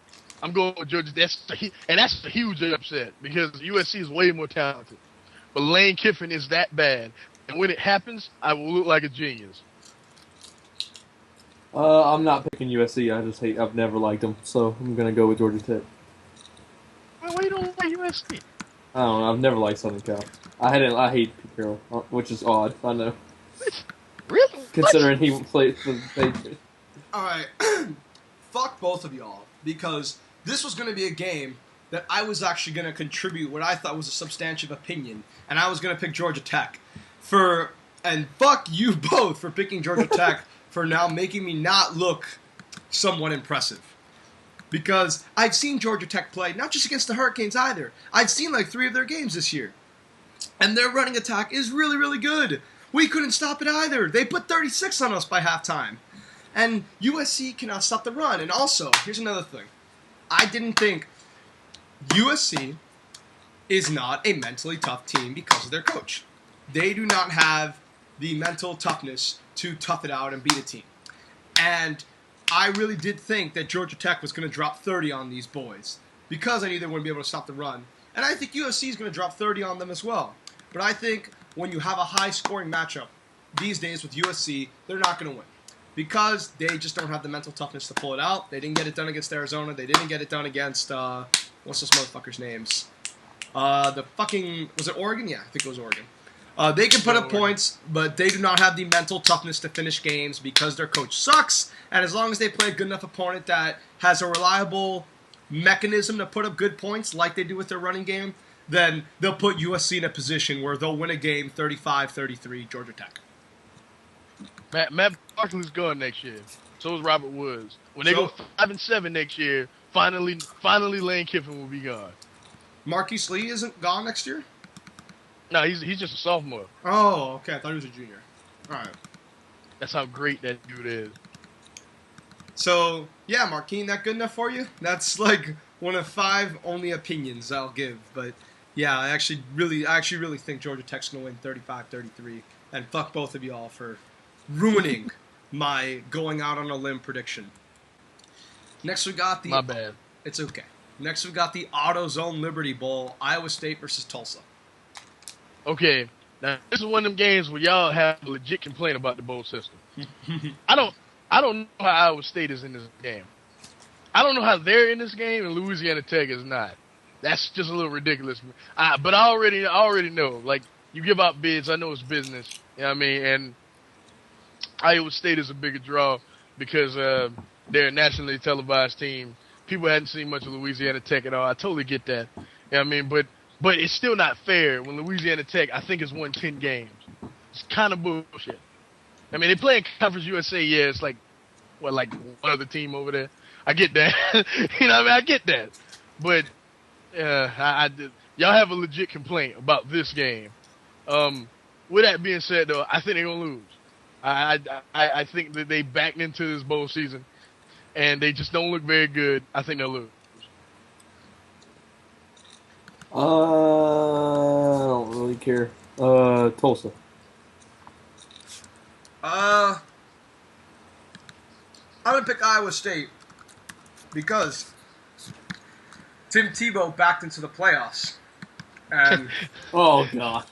I'm going with Georgia. That's a huge upset because USC is way more talented. But Lane Kiffin is that bad. And when it happens, I will look like a genius. I'm not picking USC. I've never liked them. So I'm going to go with Georgia Tech. Why you don't like USC? I don't know. I've never liked Southern Cal. I hate Pete Carroll, which is odd. I know. Really? Considering he played for the Patriots. Alright. Fuck both of y'all. Because this was going to be a game that I was actually going to contribute what I thought was a substantive opinion. And I was going to pick Georgia Tech. And fuck you both for picking Georgia Tech for now making me not look somewhat impressive. Because I've seen Georgia Tech play, not just against the Hurricanes either. I've seen like 3 of their games this year. And their running attack is really, really good. We couldn't stop it either. They put 36 on us by halftime. And USC cannot stop the run. And also, here's another thing. I didn't think USC is not a mentally tough team because of their coach. They do not have the mental toughness to tough it out and beat a team. And I really did think that Georgia Tech was going to drop 30 on these boys because I knew they wouldn't be able to stop the run. And I think USC is going to drop 30 on them as well. But I think when you have a high-scoring matchup these days with USC, they're not going to win because they just don't have the mental toughness to pull it out. They didn't get it done against Arizona. They didn't get it done against, what's this motherfucker's names? Was it Oregon? Yeah, I think it was Oregon. They can put up points, but they do not have the mental toughness to finish games because their coach sucks. And as long as they play a good enough opponent that has a reliable mechanism to put up good points like they do with their running game, then they'll put USC in a position where they'll win a game 35-33 Georgia Tech. Matt Barkley's gone next year. So is Robert Woods. When they go 5-7 next year, finally Lane Kiffin will be gone. Marquise Lee isn't gone next year? No, he's just a sophomore. Oh, okay. I thought he was a junior. All right. That's how great that dude is. So, yeah, Markeem, that good enough for you? That's like one of 5 only opinions I'll give. But, yeah, I actually really think Georgia Tech's going to win 35-33. And fuck both of y'all for ruining my going out on a limb prediction. Next we got the... My bad. It's okay. Next we got the AutoZone Liberty Bowl, Iowa State versus Tulsa. Okay, now this is one of them games where y'all have a legit complaint about the bowl system. I don't know how Iowa State is in this game. I don't know how they're in this game and Louisiana Tech is not. That's just a little ridiculous. But I already know. Like, you give out bids, I know it's business. You know what I mean? And Iowa State is a bigger draw because they're a nationally televised team. People hadn't seen much of Louisiana Tech at all. I totally get that. You know what I mean? But it's still not fair when Louisiana Tech, I think, has won 10 games. It's kind of bullshit. I mean, they play in Conference USA, yeah, it's like one other team over there. I get that. You know what I mean? I get that. But y'all have a legit complaint about this game. With that being said, though, I think they're going to lose. I think that they backed into this bowl season, and they just don't look very good. I think they'll lose. I don't really care. Tulsa. I'm going to pick Iowa State because Tim Tebow backed into the playoffs and Oh, God.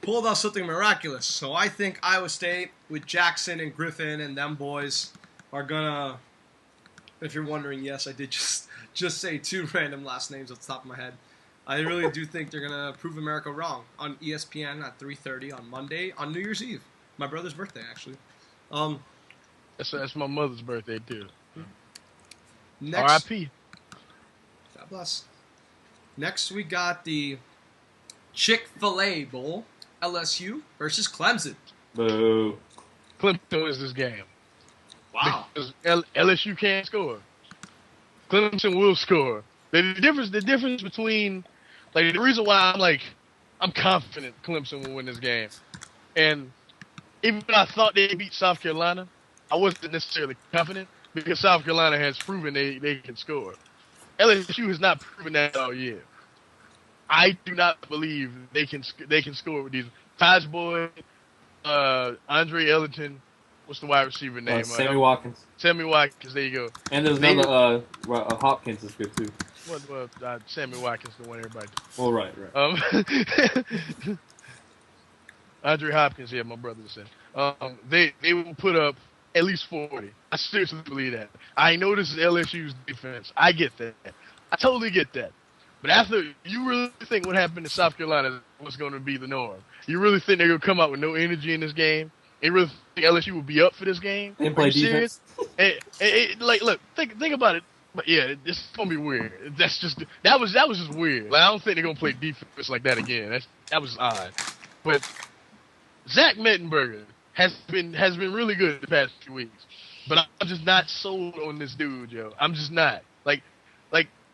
pulled off something miraculous. So I think Iowa State with Jackson and Griffin and them boys are going to, if you're wondering, yes, I did just say 2 random last names off the top of my head. I really do think they're going to prove America wrong on ESPN at 3:30 on Monday on New Year's Eve. My brother's birthday, actually. That's my mother's birthday, too. Next, R.I.P. God bless. Next, we got the Chick-fil-A Bowl, LSU versus Clemson. Boo. Clemson wins this game. Wow. Because LSU can't score. Clemson will score. The difference between, like, the reason why I'm confident Clemson will win this game. And even when I thought they beat South Carolina, I wasn't necessarily confident because South Carolina has proven they can score. LSU has not proven that all year. I do not believe they can score with these Taj Boyd, Andre Ellington. What's the wide receiver name? Sammy Watkins. Sammy Watkins. There you go. And there's another Hopkins is good too. Well, Sammy Watkins the one everybody. Well, right. Andre Hopkins, yeah, my brother said. They will put up at least 40. I seriously believe that. I know this is LSU's defense. I get that. I totally get that. But after, you really think what happened to South Carolina was going to be the norm? You really think they're going to come out with no energy in this game? You really think LSU will be up for this game? And play defense? Look, think about it. But yeah, this is gonna be weird. That was just weird. Like, I don't think they're gonna play defense like that again. That was odd. But Zach Mettenberger has been really good the past few weeks. But I'm just not sold on this dude, yo. I'm just not.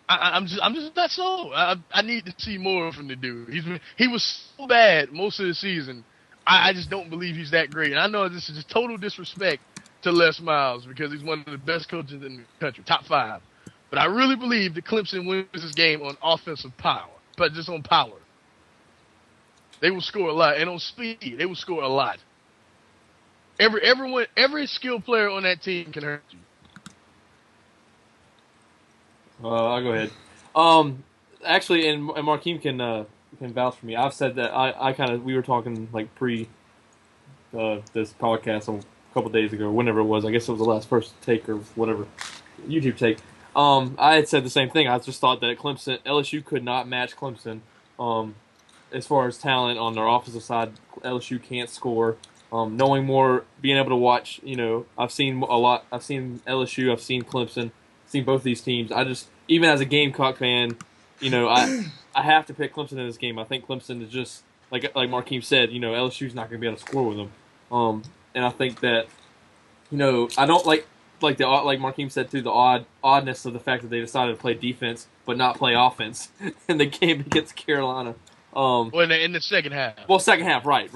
I'm just not sold. I need to see more from the dude. He was so bad most of the season. I just don't believe he's that great. And I know this is just total disrespect to Les Miles because he's one of the best coaches in the country, top 5. But I really believe that Clemson wins this game on offensive power, but just on power. They will score a lot, and on speed, they will score a lot. Every skilled player on that team can hurt you. I'll go ahead. Actually, and Markeem can vouch for me. I've said that we were talking like pre this podcast a couple days ago, whenever it was. I guess it was the last first take or whatever YouTube take. I had said the same thing. I just thought that LSU could not match Clemson. As far as talent on their offensive side, LSU can't score. Knowing more, being able to watch, I've seen a lot. I've seen LSU. I've seen Clemson. Seen both these teams. I just, even as a Gamecock fan, I have to pick Clemson in this game. I think Clemson is just like Markeem said. LSU's not going to be able to score with them. And I think that, I don't like Markeem said too, the oddness of the fact that they decided to play defense but not play offense in the game against Carolina. Well, in the second half. Well, second half, right.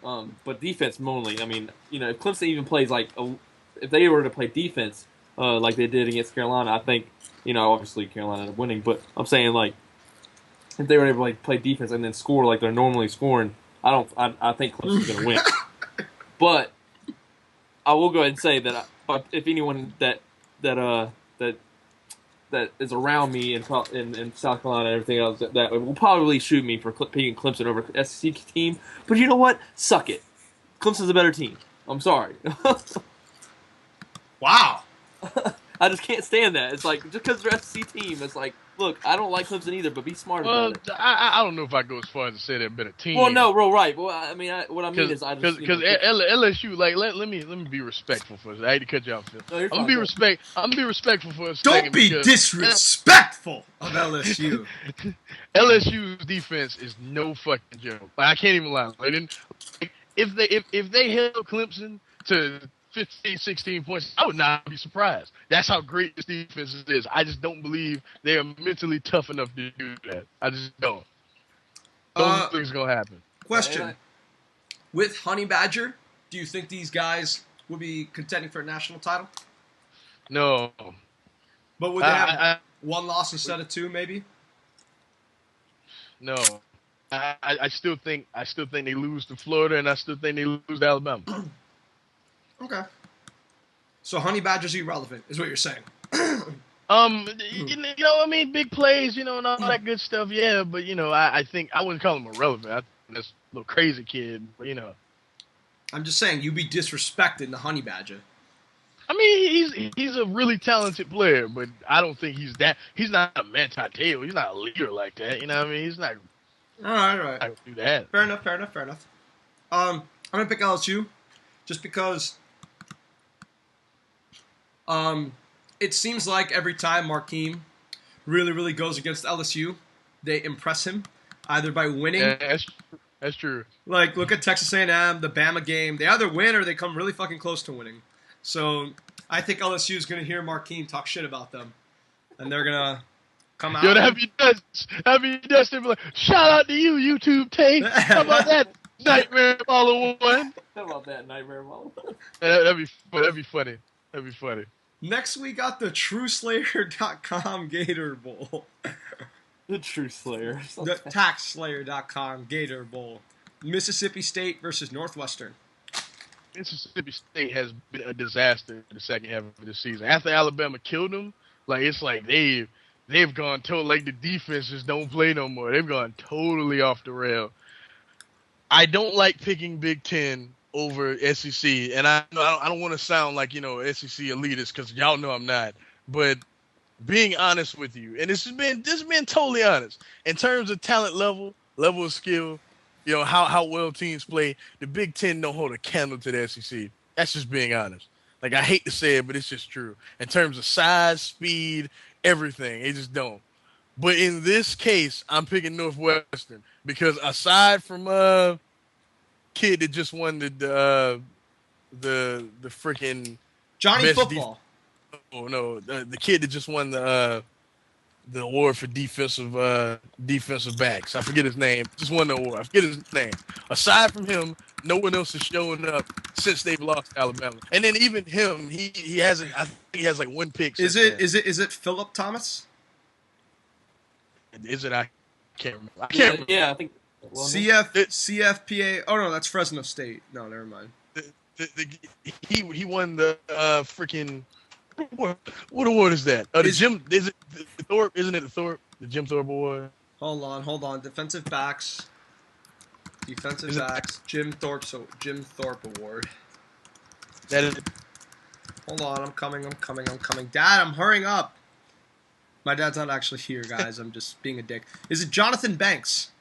But defense only. I mean, if Clemson even plays if they were to play defense like they did against Carolina, I think obviously Carolina ended up winning. But I'm saying if they were able to play defense and then score like they're normally scoring, I think Clemson's going to win. But I will go ahead and say that if anyone that is around me in South Carolina and everything else that will probably shoot me for picking Clemson over SEC team. But you know what? Suck it. Clemson's a better team. I'm sorry. Wow. I just can't stand that. It's like, just because they're SEC team, it's like, look, I don't like Clemson either, but be smart about it. I don't know if I go as far as to say they're a better team. Well, no, right. Well, I mean, what I mean is I just... Because LSU, let me be respectful for this. I hate to cut you off. No, I'm gonna be respectful for a Don't second. be disrespectful of LSU. LSU's defense is no fucking joke. I can't even lie. If they held Clemson to 15, 16 points, I would not be surprised. That's how great this defense is. I just don't believe they are mentally tough enough to do that. I just don't. Those things are going to happen. Question. With Honey Badger, do you think these guys will be contending for a national title? No. But would they have one loss instead of two, maybe? No. I still think they lose to Florida, and I still think they lose to Alabama. Okay. So Honey Badger's irrelevant, is what you're saying. Big plays, and all that good stuff, yeah, but, I think I wouldn't call him irrelevant. I think that's a little crazy kid, but, I'm just saying, you'd be disrespecting the Honey Badger. I mean, he's a really talented player, but I don't think he's not a Manti Te'o. He's not a leader like that, you know what I mean? He's not... All right. I don't do that. Fair enough. I'm going to pick LSU just because... it seems like every time Markeem really, really goes against LSU, they impress him either by winning. Yeah, that's true. Like, look at Texas A&M, the Bama game. They either win or they come really fucking close to winning. So I think LSU is going to hear Markeem talk shit about them, and they're going to come out. Yo, that'd be nuts. They'd be like, shout out to you, YouTube Tate. How about that nightmare follow one? How about that nightmare follow? That'd be funny. That'd be funny. Next, we got the TrueSlayer.com Gator Bowl. The True Slayer. The TaxSlayer.com Gator Bowl. Mississippi State versus Northwestern. Mississippi State has been a disaster in the second half of the season. After Alabama killed them, it's like they've gone the defense just don't play no more. They've gone totally off the rail. I don't like picking Big Ten over SEC, and I don't want to sound like, SEC elitist, because y'all know I'm not, but being honest with you, and this has been totally honest, in terms of talent level of skill, how well teams play, the Big Ten don't hold a candle to the SEC. That's just being honest. Like, I hate to say it, but it's just true. In terms of size, speed, everything, they just don't. But in this case, I'm picking Northwestern, because aside from kid that just won the freaking Johnny Football. The kid that just won the award for defensive backs. I forget his name. Just won the award. I forget his name. Aside from him, no one else is showing up since they've lost to Alabama. And then even him, he hasn't. I think he has like one pick. Is it Philip Thomas? Is it? I can't remember. I can't remember. Yeah, I think. Well, CFPA. Oh no, that's Fresno State. No, never mind. He won the freaking. What award is that? Isn't it the Thorpe? Isn't it the Thorpe? The Jim Thorpe Award. Hold on. Defensive backs. Jim Thorpe Award. That is. Hold on, I'm coming. Dad, I'm hurrying up. My dad's not actually here, guys. I'm just being a dick. Is it Jonathan Banks?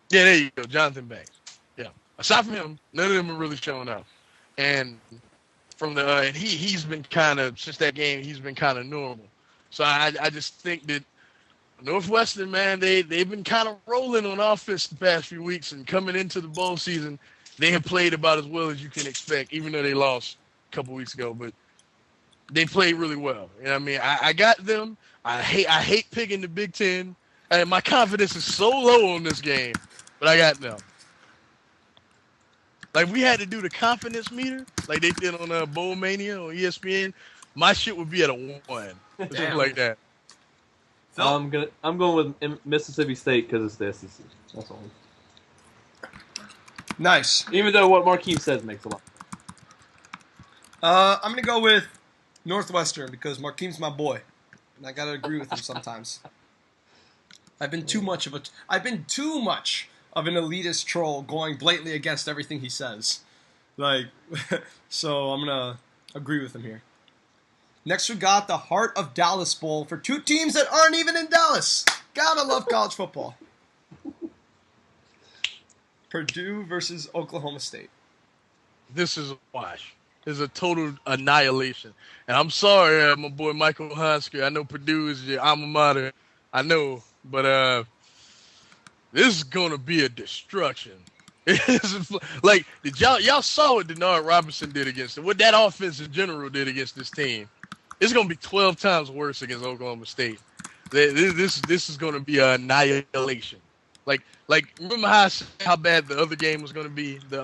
Yeah, there you go, Jonathan Banks. Yeah. Aside from him, none of them are really showing up. And from and he's been kind of, since that game, he's been kind of normal. So I just think that Northwestern, man, they've been kind of rolling on offense the past few weeks, and coming into the bowl season, they have played about as well as you can expect, even though they lost a couple weeks ago. But they played really well. And I mean, I got them. I hate picking the Big Ten. And my confidence is so low on this game, but I got them. like we had to do the confidence meter, like they did on BowlMania on ESPN, my shit would be at a 1, or something like that. Phil? I'm going with Mississippi State because it's the SEC. That's all. Nice. Even though what Markeem says makes a lot. I'm gonna go with Northwestern because Markeem's my boy, and I gotta agree with him sometimes. I've been too much of an elitist troll, going blatantly against everything he says. Like, so I'm gonna agree with him here. Next, we got the Heart of Dallas Bowl for two teams that aren't even in Dallas. Gotta love college football. Purdue versus Oklahoma State. This is a wash. This is a total annihilation. And I'm sorry, my boy Michael Hanske. I know Purdue is your alma mater. I know. But this is going to be a destruction. Like, y'all saw what Denard Robinson did against it. What that offense in general did against this team. It's going to be 12 times worse against Oklahoma State. This is going to be an annihilation. Like remember how bad the other game was going to be? The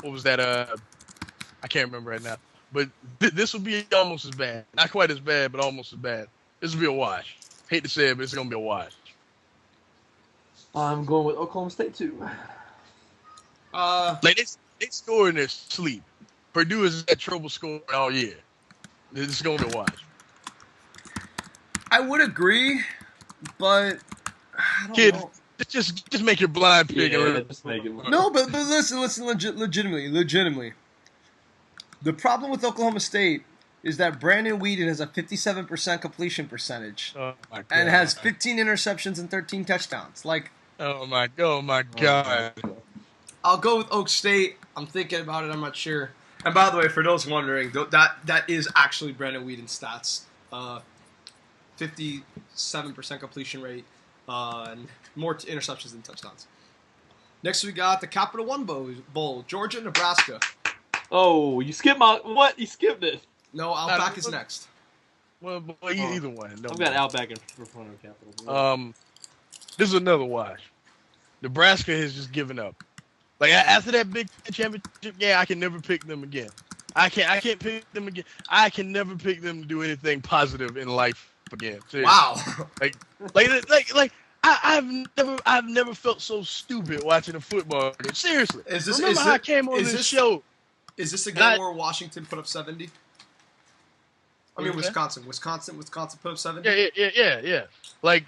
what was that? I can't remember right now. But this will be almost as bad. Not quite as bad, but almost as bad. This will be a wash. Hate to say it, but it's going to be a wash. I'm going with Oklahoma State too. Like they score in their sleep. Purdue has had trouble scoring all year. This is going to be a wash. I would agree, but I don't know. Just make your blind pick. Yeah, just make it. No, but listen, legitimately. The problem with Oklahoma State is that Brandon Whedon has a 57% completion percentage and has 15 interceptions and 13 touchdowns. Like, oh my God. I'll go with Oak State. I'm thinking about it. I'm not sure. And by the way, for those wondering, that is actually Brandon Whedon's stats. 57% completion rate, and more interceptions than touchdowns. Next, we got the Capital One Bowl, Georgia, Nebraska. Oh, you skipped what? You skipped it. No, Outback is next. Well, either one. I've got Outback in front of Capital. This is another wash. Nebraska has just given up. Like after that Big Ten championship game, I can never pick them again. I can't pick them again. I can never pick them to do anything positive in life again. Seriously. Wow. like I've never felt so stupid watching a football game. Seriously. Remember how I came on this show? Is this a game where Washington put up 70? I mean, Wisconsin put up 70. Yeah. Like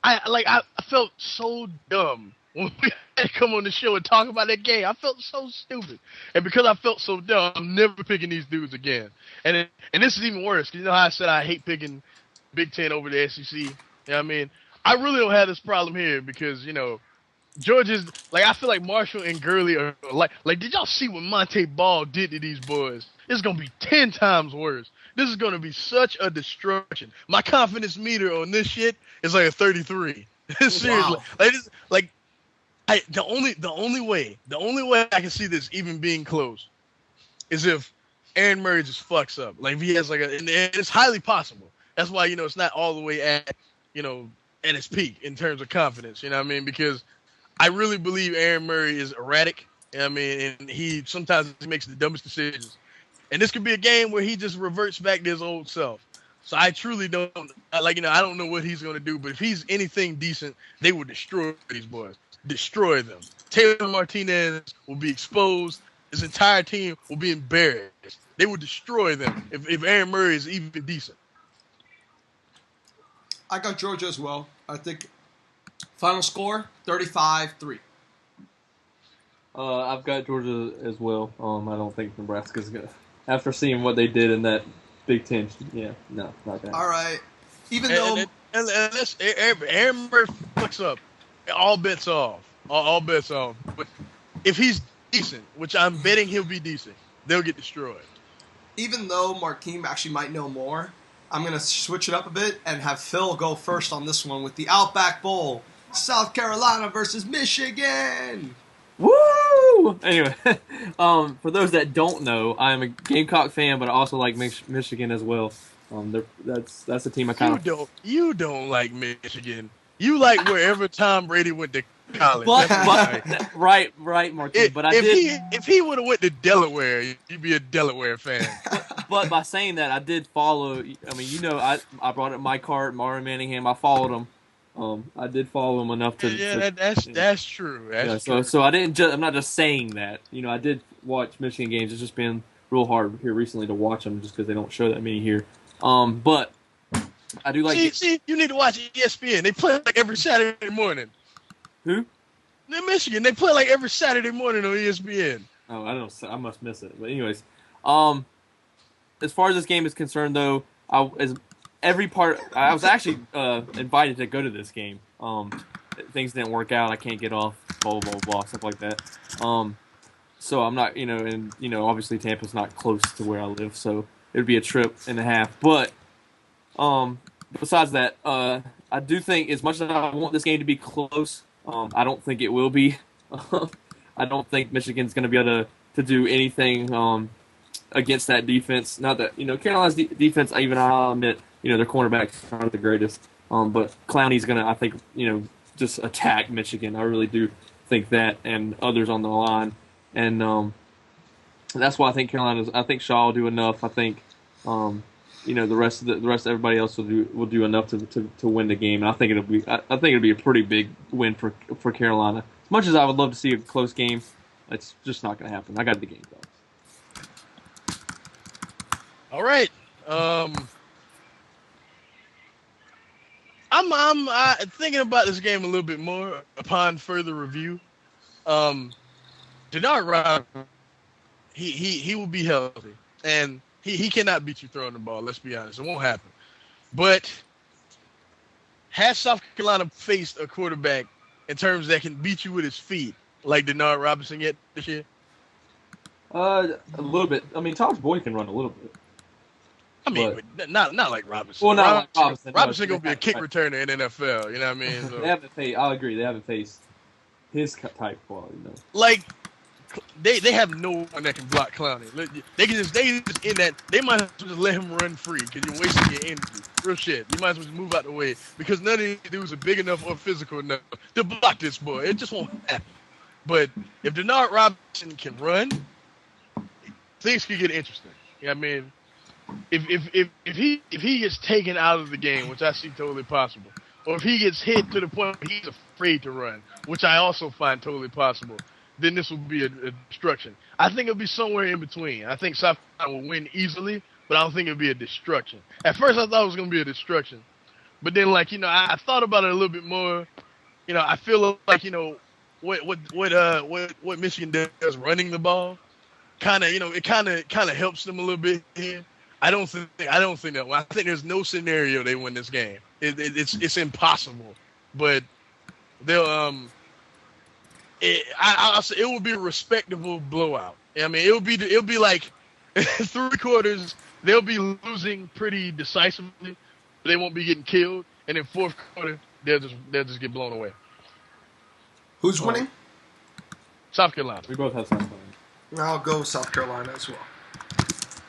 I felt so dumb when we had to come on the show and talk about that game. I felt so stupid, and because I felt so dumb, I'm never picking these dudes again. And this is even worse. 'Cause you know how I said I hate picking Big Ten over the SEC. You know what I mean? I really don't have this problem here because Georgia's like I feel like Marshall and Gurley are like did y'all see what Monte Ball did to these boys? It's gonna be 10 times worse. This is gonna be such a destruction. My confidence meter on this shit is like a 33. Seriously, Wow. The only way I can see this even being close is if Aaron Murray just fucks up. Like if he has and it's highly possible. That's why it's not all the way at its peak in terms of confidence. You know what I mean? Because I really believe Aaron Murray is erratic. You know what I mean? And he sometimes makes the dumbest decisions. And this could be a game where he just reverts back to his old self. So I truly don't I don't know what he's going to do, but if he's anything decent, they will destroy these boys. Destroy them. Taylor Martinez will be exposed. His entire team will be embarrassed. They will destroy them if Aaron Murray is even decent. I got Georgia as well. I think final score 35-3. I've got Georgia as well. I don't think Nebraska's gonna. After seeing what they did in that Big Ten, not that. All right. Even though Aaron Murray fucks up, all bets off. All bets off. But if he's decent, which I'm betting he'll be decent, they'll get destroyed. Even though Markeem actually might know more, I'm going to switch it up a bit and have Phil go first on this one with the Outback Bowl. South Carolina versus Michigan. Woo! Anyway, for those that don't know, I'm a Gamecock fan, but I also like Michigan as well. That's a team I kind of. You don't like Michigan. You like wherever Tom Brady went to college. Right, Markeem. But if he would have went to Delaware, you'd be a Delaware fan. But by saying that, I did follow. I mean, I brought up Mike Hart, Mario Manningham. I followed him. I did follow him enough to. That's true. That's true. So I didn't. I'm not just saying that. I did watch Michigan games. It's just been real hard here recently to watch them, just because they don't show that many here. But I do like. See, you need to watch ESPN. They play like every Saturday morning. Who? In Michigan, they play like every Saturday morning on ESPN. Oh, I don't. I must miss it. But anyways, as far as this game is concerned, though, I was actually invited to go to this game. Things didn't work out. I can't get off. Blah blah blah, stuff like that. So I'm not, and obviously Tampa's not close to where I live, so it would be a trip and a half. But besides that, I do think, as much as I want this game to be close, I don't think it will be. I don't think Michigan's going to be able to do anything against that defense. Not that Carolina's defense, even I'll admit, their cornerbacks aren't the greatest. But Clowney's going to, I think, just attack Michigan. I really do think that, and others on the line. And that's why I think I think Shaw will do enough. I think the rest of everybody else will do enough to win the game. And I think it'll be a pretty big win for Carolina. As much as I would love to see a close game, it's just not going to happen. I got the game though. All right. I'm thinking about this game a little bit more upon further review. Denard Robinson, he will be healthy, and he cannot beat you throwing the ball. Let's be honest, it won't happen. But has South Carolina faced a quarterback in terms that can beat you with his feet like Denard Robinson yet this year? A little bit. I mean, Taj Boyd can run a little bit. I mean, but not like Robinson. Well, not like Robinson. Robinson gonna be a kick returner in NFL. You know what I mean? So. They haven't faced. I'll agree. They haven't faced his type quality. No. Like they have no one that can block Clowney. They just in that. They might as well just let him run free because you're wasting your energy. Real shit. You might as well just move out the way because none of these dudes are big enough or physical enough to block this boy. It just won't happen. But if Denard Robinson can run, things could get interesting. You know what I mean? If he gets taken out of the game, which I see totally possible, or if he gets hit to the point where he's afraid to run, which I also find totally possible, then this will be a destruction. I think it'll be somewhere in between. I think South Carolina will win easily, but I don't think it'll be a destruction. At first, I thought it was going to be a destruction, but then I thought about it a little bit more. I feel like what Michigan does running the ball, it kind of helps them a little bit here. I don't think that. Well, I think there's no scenario they win this game. It's impossible, but they'll I'll say it will be a respectable blowout. I mean, it'll be like 3 quarters they'll be losing pretty decisively, but they won't be getting killed, and in 4th quarter they'll just get blown away. Who's winning? South Carolina. We both have South Carolina. I'll go South Carolina as well.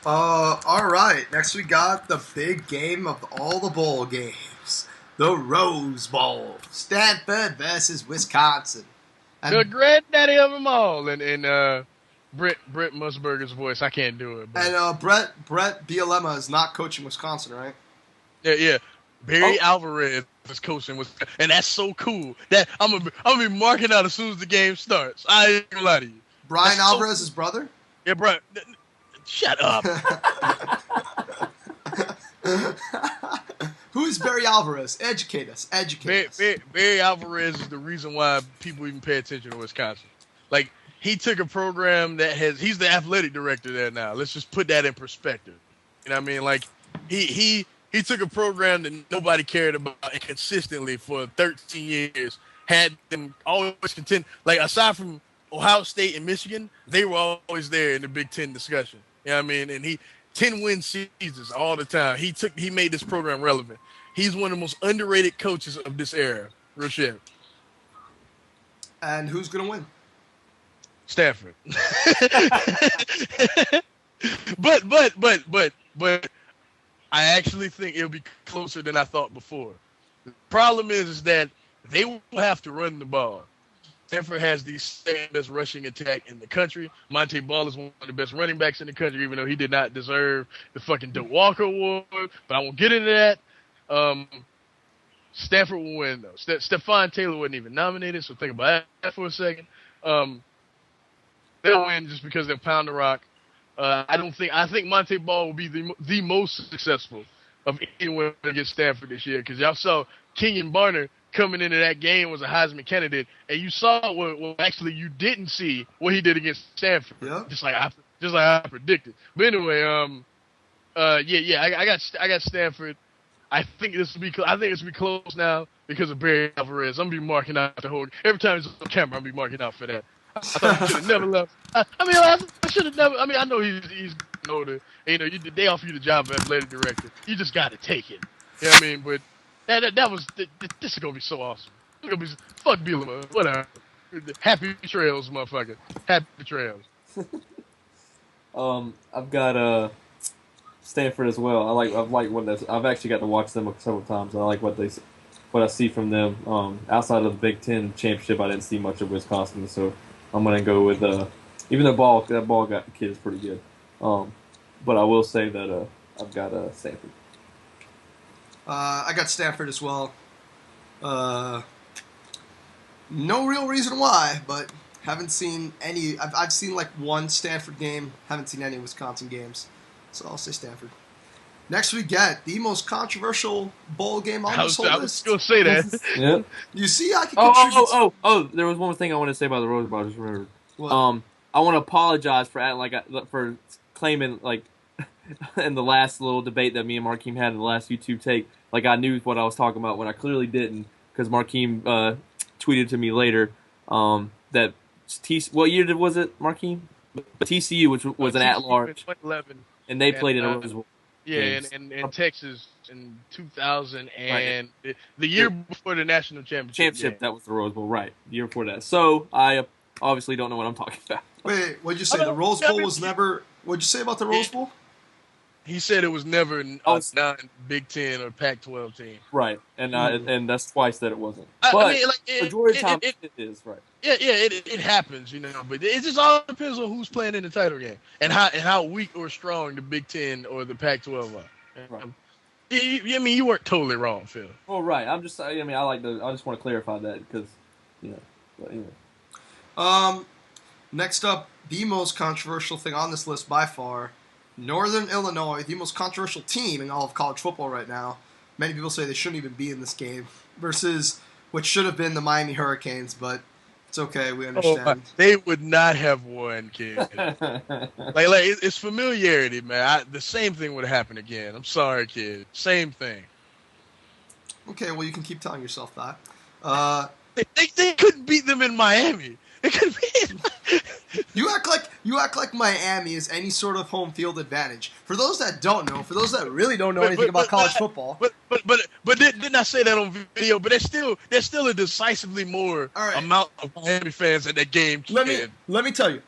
All right. Next we got the big game of all the bowl games, the Rose Bowl. Stanford versus Wisconsin. And the granddaddy of them all, and Brett Musburger's voice. I can't do it. But. And Brett Bielema is not coaching Wisconsin, right? Yeah. Barry Alvarez is coaching Wisconsin, and that's so cool. That I'm gonna be marking out as soon as the game starts. I ain't gonna lie to you. Brian Alvarez's brother? Yeah, bro. Shut up. Who is Barry Alvarez? Educate us. Barry Alvarez is the reason why people even pay attention to Wisconsin. Like, he took a program he's the athletic director there now. Let's just put that in perspective. You know what I mean? Like, he took a program that nobody cared about and consistently for 13 years had them always contend. Like, aside from Ohio State and Michigan, they were always there in the Big Ten discussion. You know what I mean? And 10-win seasons all the time. He made this program relevant. He's one of the most underrated coaches of this era. Real shit. And who's going to win? Stanford. but I actually think it'll be closer than I thought before. The problem is that they will have to run the ball. Stanford has the second best rushing attack in the country. Monte Ball is one of the best running backs in the country, even though he did not deserve the fucking Doak Walker Award. But I won't get into that. Stanford will win, though. Stephon Taylor wasn't even nominated, so think about that for a second. They'll win just because they'll pound the rock. I think Monte Ball will be the most successful of anyone against Stanford this year, because y'all saw Kenyon Barner coming into that game was a Heisman candidate, and you saw what actually you didn't see what he did against Stanford. Yeah. Just like I predicted. But anyway, I got Stanford. I think this will be close now because of Barry Alvarez. I'm gonna be marking out the whole. Every time he's on camera, I'm gonna be marking out for that. I thought he should have never left. I should have never. I know he's older. And, they offer you the job of athletic director. You just got to take it. You know what I mean? But this is gonna be so awesome. It's gonna be fuck Bielema, whatever. Happy trails, motherfucker. Happy trails. I've got Stanford as well. I've actually got to watch them several times. I like what I see from them. Outside of the Big Ten championship, I didn't see much of Wisconsin, so I'm gonna go with even the ball. That ball got the kids pretty good. But I will say that I've got Stanford. I got Stanford as well. No real reason why, but haven't seen any. I've seen like one Stanford game. Haven't seen any Wisconsin games. So I'll say Stanford. Next we get the most controversial bowl game on this whole list. I was going to say that. Yeah. You see, I can contribute. Oh! There was one more thing I want to say about the Rose Bowl. I just remembered. What? I want to apologize for claiming in the last little debate that me and Markeem had in the last YouTube take, like I knew what I was talking about when I clearly didn't, because Markeem tweeted to me later that what year was it, Markeem? TCU, which was an at-large, 2011, and they played in a Rose Bowl. Yeah, in Texas in 2000 and the year before the national championship. That was the Rose Bowl, right? The year before that. So I obviously don't know what I'm talking about. Wait, what'd you say? The Rose Bowl was never. What'd you say about the Rose Bowl? He said it was never a non-Big Ten or Pac-12 team. Right, and that's twice that it wasn't. Majority time it is right. Yeah, it happens, but it just all depends on who's playing in the title game and how weak or strong the Big Ten or the Pac-12 are. Right. You weren't totally wrong, Phil. Well, right. I just want to clarify that because, But anyway. Next up, the most controversial thing on this list by far, Northern Illinois, the most controversial team in all of college football right now. Many people say they shouldn't even be in this game versus what should have been the Miami Hurricanes, but it's okay. We understand. They would not have won, kid. It's familiarity, man. The same thing would happen again. I'm sorry, kid. Same thing. Okay, well, you can keep telling yourself that. They couldn't beat them in Miami. It could be. You act like Miami is any sort of home field advantage. For those that don't know, for those that really don't know anything about college football, but didn't I say that on video? But there's still a decisively more amount of Miami fans at that game. Let me tell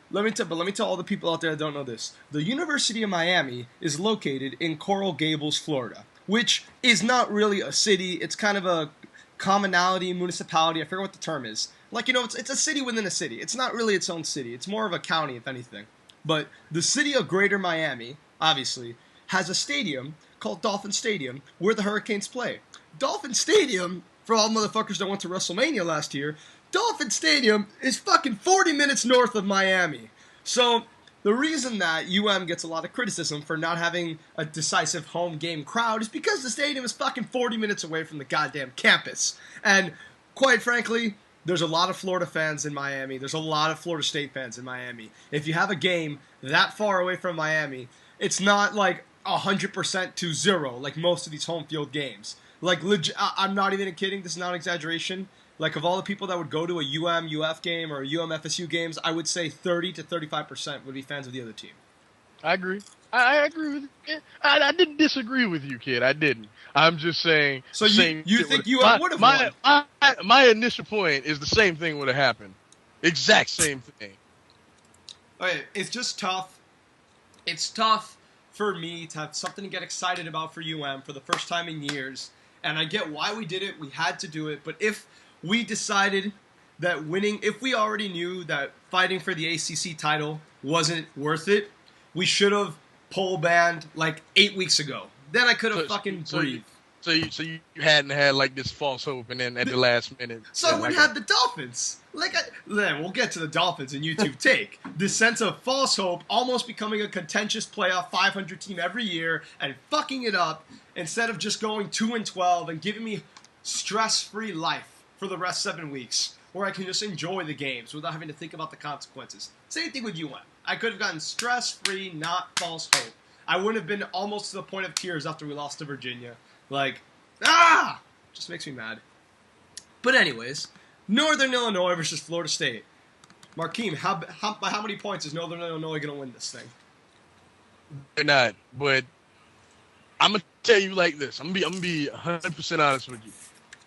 all the people out there that don't know this. The University of Miami is located in Coral Gables, Florida, which is not really a city. It's kind of a commonality, municipality. I forget what the term is. It's a city within a city. It's not really its own city. It's more of a county, if anything. But the city of Greater Miami, obviously, has a stadium called Dolphin Stadium where the Hurricanes play. Dolphin Stadium, for all motherfuckers that went to WrestleMania last year, Dolphin Stadium is fucking 40 minutes north of Miami. So the reason that UM gets a lot of criticism for not having a decisive home game crowd is because the stadium is fucking 40 minutes away from the goddamn campus. And quite frankly, there's a lot of Florida fans in Miami. There's a lot of Florida State fans in Miami. If you have a game that far away from Miami, it's not like 100% to 0 like most of these home field games. I'm not even kidding. This is not an exaggeration. Like, of all the people that would go to a UM-UF game or UM FSU games, I would say 30 to 35% would be fans of the other team. I agree. I agree with you. I didn't disagree with you, kid. I didn't. I'm just saying. So you think UM would have won? My initial point is the same thing would have happened. Exact same thing. Okay, it's just tough. It's tough for me to have something to get excited about for UM for the first time in years. And I get why we did it. We had to do it. But if we decided that winning, if we already knew that fighting for the ACC title wasn't worth it, we should have pole banned like 8 weeks ago. Then I could have breathed. So you hadn't had like this false hope, and then at the last minute. So I wouldn't have the Dolphins. Then we'll get to the Dolphins in YouTube take. This sense of false hope, almost becoming a contentious playoff 500 team every year and fucking it up instead of just going 2-12 and giving me stress-free life for the rest 7 weeks, where I can just enjoy the games without having to think about the consequences. Same thing with UM. I could have gotten stress-free, not false hope. I wouldn't have been almost to the point of tears after we lost to Virginia. Just makes me mad. But anyways, Northern Illinois versus Florida State. Markeem, by how many points is Northern Illinois going to win this thing? They're not, but I'm going to tell you like this. I'm going to be 100% honest with you.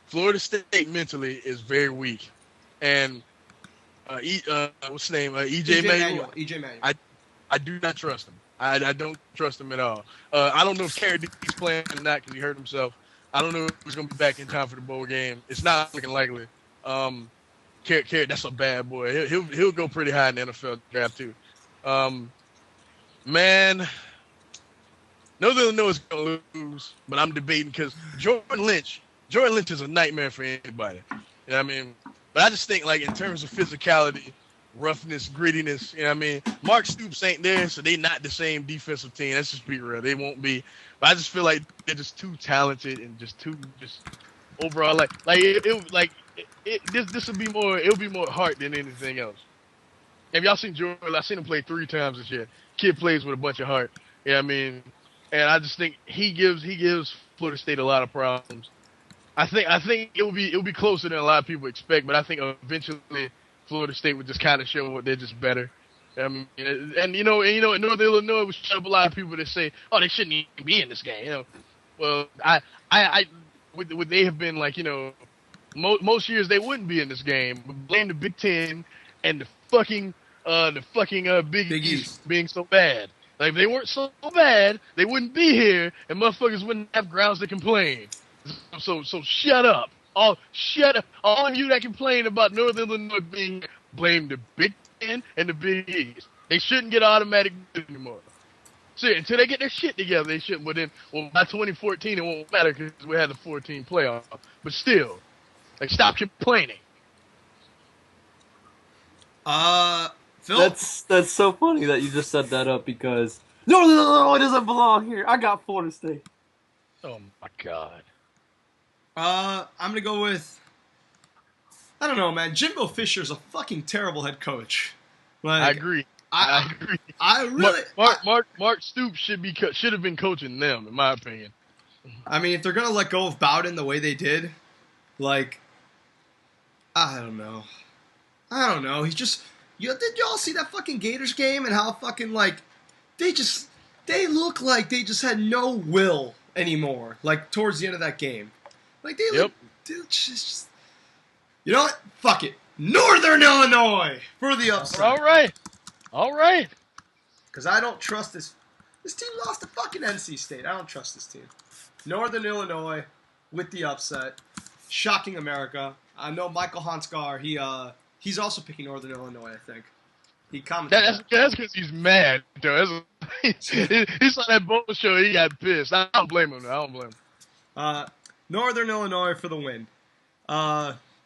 Florida State mentally is very weak. And what's his name? EJ Manuel. EJ Manuel. I do not trust him. I don't trust him at all. I don't know if Carradini's playing or not because he hurt himself. I don't know if he's going to be back in time for the bowl game. It's not looking likely. Carrot, that's a bad boy. He'll go pretty high in the NFL draft too. Man, Northern Illinois is going to lose, but I'm debating because Jordan Lynch is a nightmare for anybody. You know what I mean? But I just think, like, in terms of physicality, roughness, grittiness, you know what I mean? Mark Stoops ain't there, so they not the same defensive team. Let's just be real. They won't be. But I just feel like they're just too talented and just overall, this would be more, it'll be more heart than anything else. Have y'all seen Jordan? I've seen him play 3 times this year. Kid plays with a bunch of heart. You know what I mean? And I just think he gives Florida State a lot of problems. I think it'll be closer than a lot of people expect, but I think eventually Florida State would just kind of show what they're just better. I mean, and you know, in Northern Illinois, was shut up a lot of people that say, "Oh, they shouldn't even be in this game." You know, well, would they have been like, you know, most years they wouldn't be in this game. But blame the Big Ten and the fucking Big East being so bad. Like, if they weren't so bad, they wouldn't be here, and motherfuckers wouldn't have grounds to complain. So shut up. Shut up. All of you that complain about Northern Illinois being blame the Big Ten and the Big East. They shouldn't get automatic anymore. See, until they get their shit together, they shouldn't. But then, by 2014, it won't matter because we had the 14 playoff. But still, like, stop complaining. Phil? That's so funny that you just set that up because Northern Illinois doesn't belong here. I got Florida State. Oh my God. I'm gonna go with, I don't know, man. Jimbo Fisher's a fucking terrible head coach. Like, I agree. I agree. I really Mark Stoops should have been coaching them, in my opinion. I mean, if they're gonna let go of Bowden the way they did, like, I don't know. He's just. Did y'all see that fucking Gators game and how fucking, like, they look like they just had no will anymore, like, towards the end of that game. Like, just, you know what? Fuck it. Northern Illinois for the upset. All right. Because I don't trust this. This team lost to fucking NC State. I don't trust this team. Northern Illinois with the upset. Shocking America. I know Michael Hanskar, he's also picking Northern Illinois, I think. He commented. That's because he's mad, though. He saw that bowl show, he got pissed. I don't blame him. Northern Illinois for the win.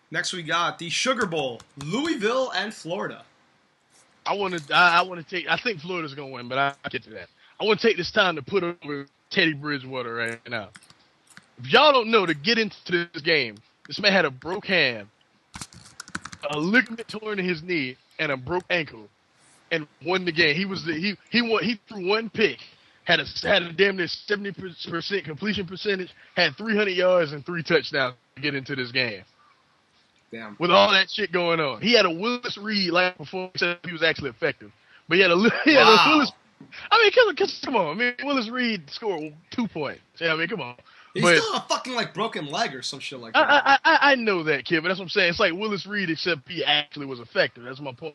Next we got the Sugar Bowl, Louisville and Florida. I think Florida's gonna win, but I'll get to that. I want to take this time to put over Teddy Bridgewater right now. If y'all don't know, to get into this game, this man had a broke hand, a ligament torn in his knee, and a broke ankle, and won the game. He threw one pick, had a damn near 70% completion percentage, had 300 yards and 3 touchdowns to get into this game. Damn. With all that shit going on, he had a Willis Reed like before he was actually effective, but he had a Willis. I mean, come on. I mean, Willis Reed scored 2 points. Yeah, I mean, come on. He's still a fucking, like, broken leg or some shit like that. I know that, kid, but that's what I'm saying. It's like Willis Reed, except he actually was effective. That's my point.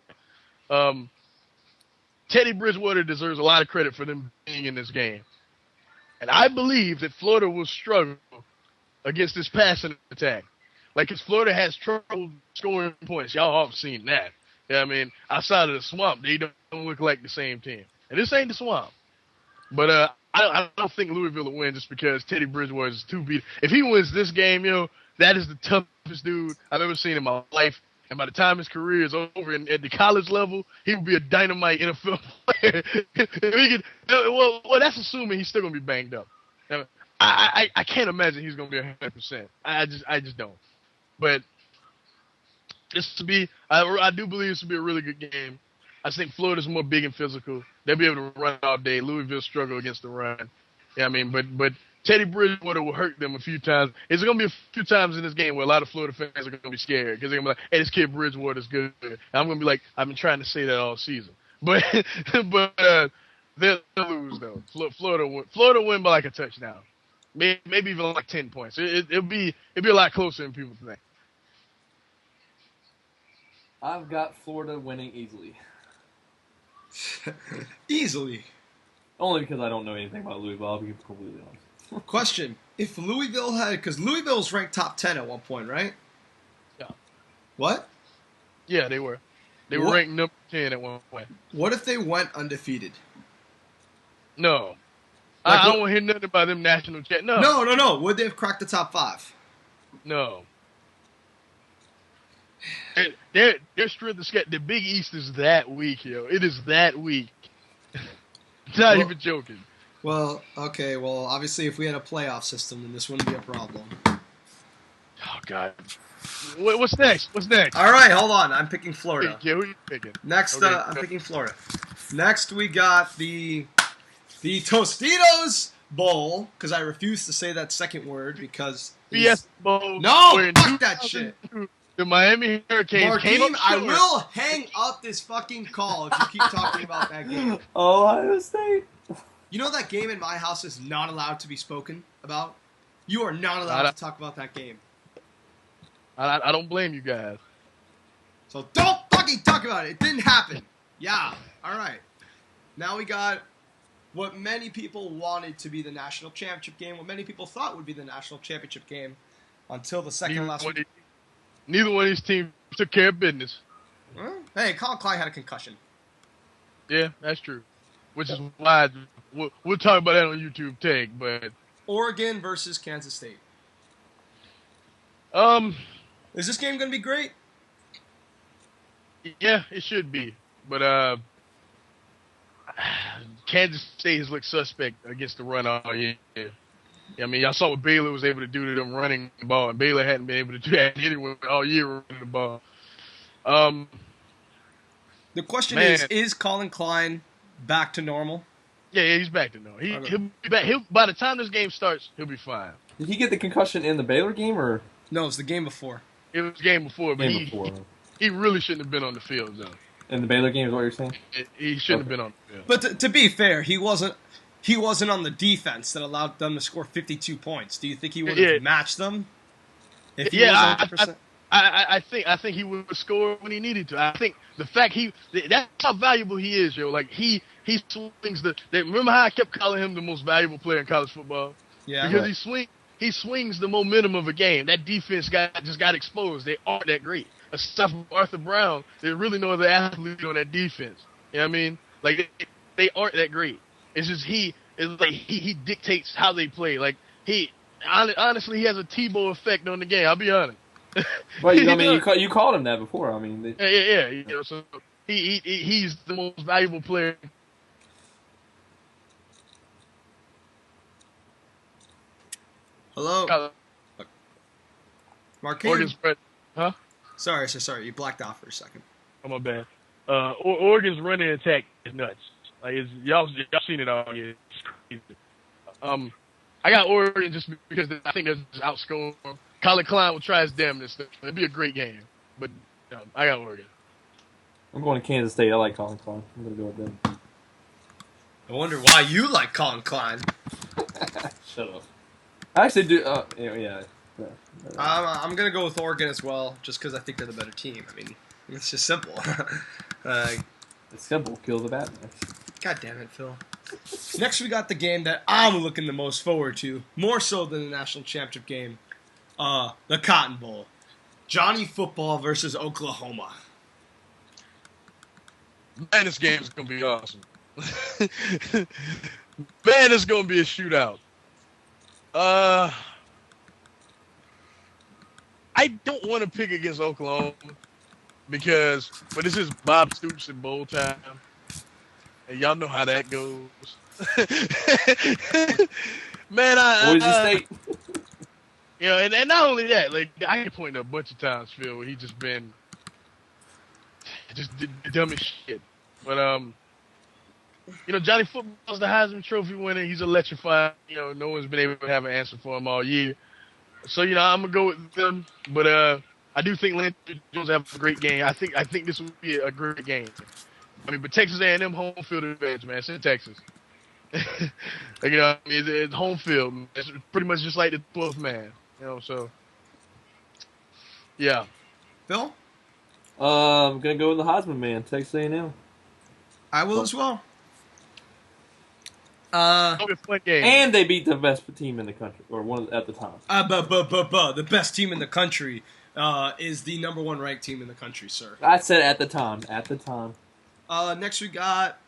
Teddy Bridgewater deserves a lot of credit for them being in this game. And I believe that Florida will struggle against this passing attack. Like, because Florida has trouble scoring points. Y'all all have seen that. Yeah, I mean, outside of the swamp, they don't look like the same team. And this ain't the swamp. But I don't think Louisville will win just because Teddy Bridgewater is too beat. If he wins this game, that is the toughest dude I've ever seen in my life. And by the time his career is over at the college level, he will be a dynamite NFL player. Well, that's assuming he's still going to be banged up. Now, I can't imagine he's going to be 100%. I just don't. But I do believe this will be a really good game. I think Florida's more big and physical. They'll be able to run all day. Louisville struggle against the run. Yeah, I mean, but Teddy Bridgewater will hurt them a few times. It's going to be a few times in this game where a lot of Florida fans are going to be scared because they're going to be like, hey, this kid Bridgewater's good. And I'm going to be like, I've been trying to say that all season. But they'll lose, though. Florida win by like a touchdown. Maybe even like 10 points. It'll be a lot closer than people think. I've got Florida winning easily. Easily. Only because I don't know anything about Louisville. I'll be completely honest. Question: if Louisville had, because Louisville's ranked top 10 at one point, right? Yeah. What? Yeah, they were. They were ranked number 10 at one point. What if they went undefeated? No. I don't want to hear nothing about them national champ. No. No. Would they have cracked the top 5? No. Their strength of schedule, the Big East is that weak, yo. It is that weak. Not even joking. Well, okay. Well, obviously, if we had a playoff system, then this wouldn't be a problem. Oh God. What's next? All right, hold on. I'm picking Florida. Yeah, who are you picking? Next, okay. I'm picking Florida. Next, we got the Tostitos Bowl, because I refuse to say that second word because BS Bowl. No, fuck that shit. The Miami Hurricanes came up Markeem, I will hang up this fucking call if you keep talking about that game. Ohio State. You know that game in my house is not allowed to be spoken about? You are not allowed to talk about that game. I don't blame you guys. So don't fucking talk about it. It didn't happen. Yeah. All right. Now we got what many people wanted to be the national championship game, what many people thought would be the national championship game until the second last week. Neither one of these teams took care of business. Hey, Colin Klein had a concussion. Yeah, that's true. Which is why we'll talk about that on YouTube Take, but Oregon versus Kansas State. Is this game going to be great? Yeah, it should be. But Kansas State has looked suspect against the run all year. I mean, y'all saw what Baylor was able to do to them running the ball, and Baylor hadn't been able to do that anyway all year running the ball. The question is Colin Klein back to normal? Yeah, he's back to normal. He'll be back. By the time this game starts, he'll be fine. Did he get the concussion in the Baylor game, or? No, it's the game before. It was the game before, but he really shouldn't have been on the field, though. In the Baylor game is what you're saying? He shouldn't have been on the field. But to be fair, he wasn't on the defense that allowed them to score 52 points. Do you think he would have matched them? If he was 100%? I think he would score when he needed to. I think the fact that's how valuable he is, yo. Like he swings remember how I kept calling him the most valuable player in college football? Yeah. Because he swings the momentum of a game. That defense just got exposed. They aren't that great. Aside from Arthur Brown, there's really no other athlete on that defense. You know what I mean? Like they aren't that great. It's just he dictates how they play. Like honestly, he has a Tebow effect on the game. I'll be honest. Well, I mean, you called him that before. I mean, yeah. You know, so he's the most valuable player. Hello, Markeem. Huh? Sorry. You blacked out for a second. Oh, my bad. Oregon's running attack is nuts. Like y'all seen it all year. It's crazy. I got Oregon just because I think they're just outscoring. Colin Klein will try his damnedest. It'll be a great game, but I got Oregon. I'm going to Kansas State. I like Colin Klein. I'm going to go with them. I wonder why you like Colin Klein. Shut up. I actually do. Yeah. I'm going to go with Oregon as well, just because I think they're the better team. I mean, it's just simple. It's simple. Kill the bad man. God damn it, Phil. Next, we got the game that I'm looking the most forward to, more so than the national championship game, the Cotton Bowl. Johnny Football versus Oklahoma. Man, this game is gonna be awesome. Man, it's gonna be a shootout. I don't want to pick against Oklahoma but this is Bob Stoops in bowl time, and y'all know how that goes. Man, Boise State. You know, and not only that, like I can point to a bunch of times, Phil, where he just been just the dumbest shit. But you know, Johnny Football's the Heisman Trophy winner. He's electrified. You know, no one's been able to have an answer for him all year. So, you know, I'm gonna go with them. But I do think Landry Jones have a great game. I think this will be a great game. I mean, but Texas A&M home field advantage, man. It's in Texas. Like, you know, it's home field. It's pretty much just like the 12th man. You know, so yeah. Phil? I'm gonna go with the Heisman man, Texas A&M. I will as well. It'll be a fun game. And they beat the best team in the country, or one at the time. The best team in the country is the number 1 ranked team in the country, sir. I said at the time. At the time. Next we got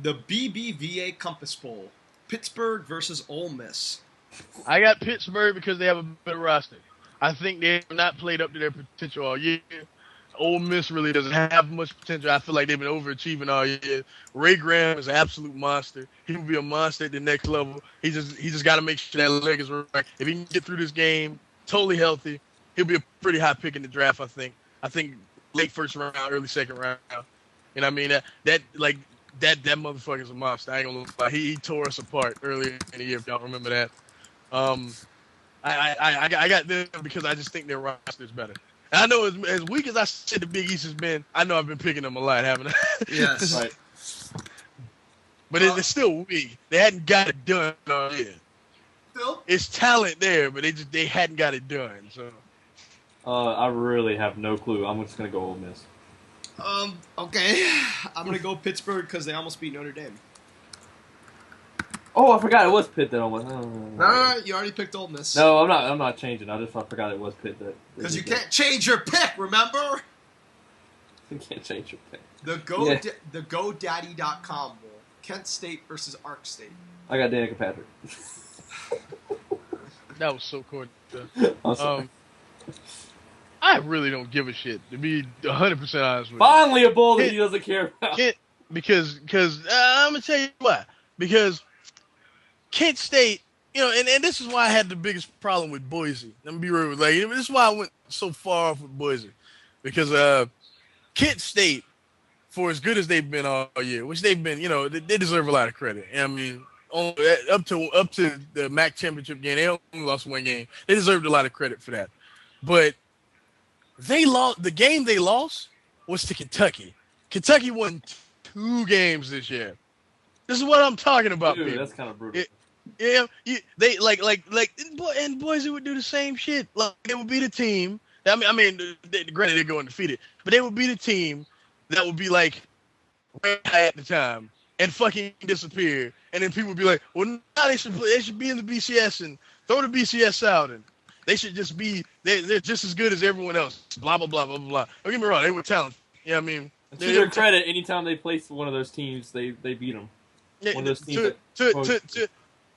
the BBVA Compass Bowl. Pittsburgh versus Ole Miss. I got Pittsburgh because they have a better roster. I think they have not played up to their potential all year. Ole Miss really doesn't have much potential. I feel like they've been overachieving all year. Ray Graham is an absolute monster. He will be a monster at the next level. He just got to make sure that leg is right. If he can get through this game totally healthy, he'll be a pretty high pick in the draft, I think. I think late first round, early second round. And I mean that motherfucker's a monster. I ain't gonna lie. He tore us apart earlier in the year, if y'all remember that. I got them because I just think their roster is better. And I know as weak as I said the Big East has been, I know I've been picking them a lot, haven't I? Yes. Right. But it's still weak. They hadn't got it done all year. Phil? It's talent there, but they hadn't got it done. So I really have no clue. I'm just gonna go Ole Miss. Okay. I'm gonna go Pittsburgh because they almost beat Notre Dame. Oh, I forgot it was Pitt that almost. Oh. No, you already picked Ole Miss. No, I'm not changing. I forgot it was Pitt that. Because you can't change your pick, remember? You can't change your pick. The GoDaddy.com Bowl. Kent State versus Ark State. I got Danica Patrick. that was so cool. I'm sorry. I really don't give a shit, to be 100% honest with you. Finally, a bowl that he doesn't care about. Because I'm going to tell you why. Because Kent State, you know, and this is why I had the biggest problem with Boise. Let me be real. Like, this is why I went so far off with Boise. Because Kent State, for as good as they've been all year, which they've been, you know, they deserve a lot of credit. I mean, up to the MAC championship game, they only lost one game. They deserved a lot of credit for that. But they lost. The game they lost was to Kentucky. Kentucky won 2 games this year. This is what I'm talking about. Dude, people. that's kind of brutal. They and Boise would do the same shit. Like, they would beat a team. Granted they're going undefeated, but they would beat a team that would be like right high at the time and fucking disappear. And then people would be like, well, now they should be in the BCS and throw the BCS out, and they should just be they're just as good as everyone else. Blah blah blah blah blah. Don't get me wrong, they were talented. Yeah, I mean, to their credit, anytime they place one of those teams, they beat them. Yeah, one of those teams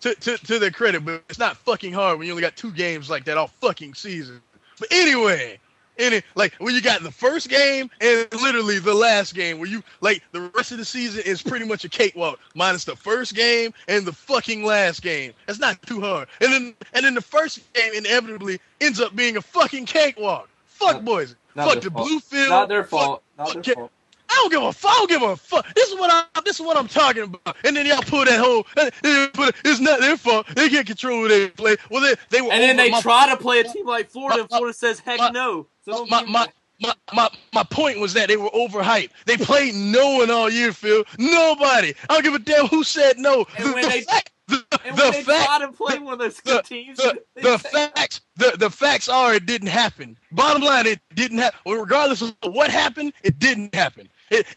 to their credit, but it's not fucking hard when you only got 2 games like that all fucking season. But anyway, like when you got the first game and literally the last game, where you like the rest of the season is pretty much a cakewalk, minus the first game and the fucking last game. That's not too hard. And then the first game inevitably ends up being a fucking cakewalk. Fuck Boise. Fuck the blue field. Not their fault. Not their fault. I don't give a fuck. I don't give a fuck. This is what I'm talking about. And then y'all pull that whole. It's not their fault. They can't control who they play. Well, they were. And then they try to play a team like Florida, and Florida says heck no. So my point was that they were overhyped. They played no one all year, Phil. Nobody. I don't give a damn who said no. And when they try to play one of those good teams, the facts are it didn't happen. Bottom line, it didn't happen. Well, regardless of what happened, it didn't happen.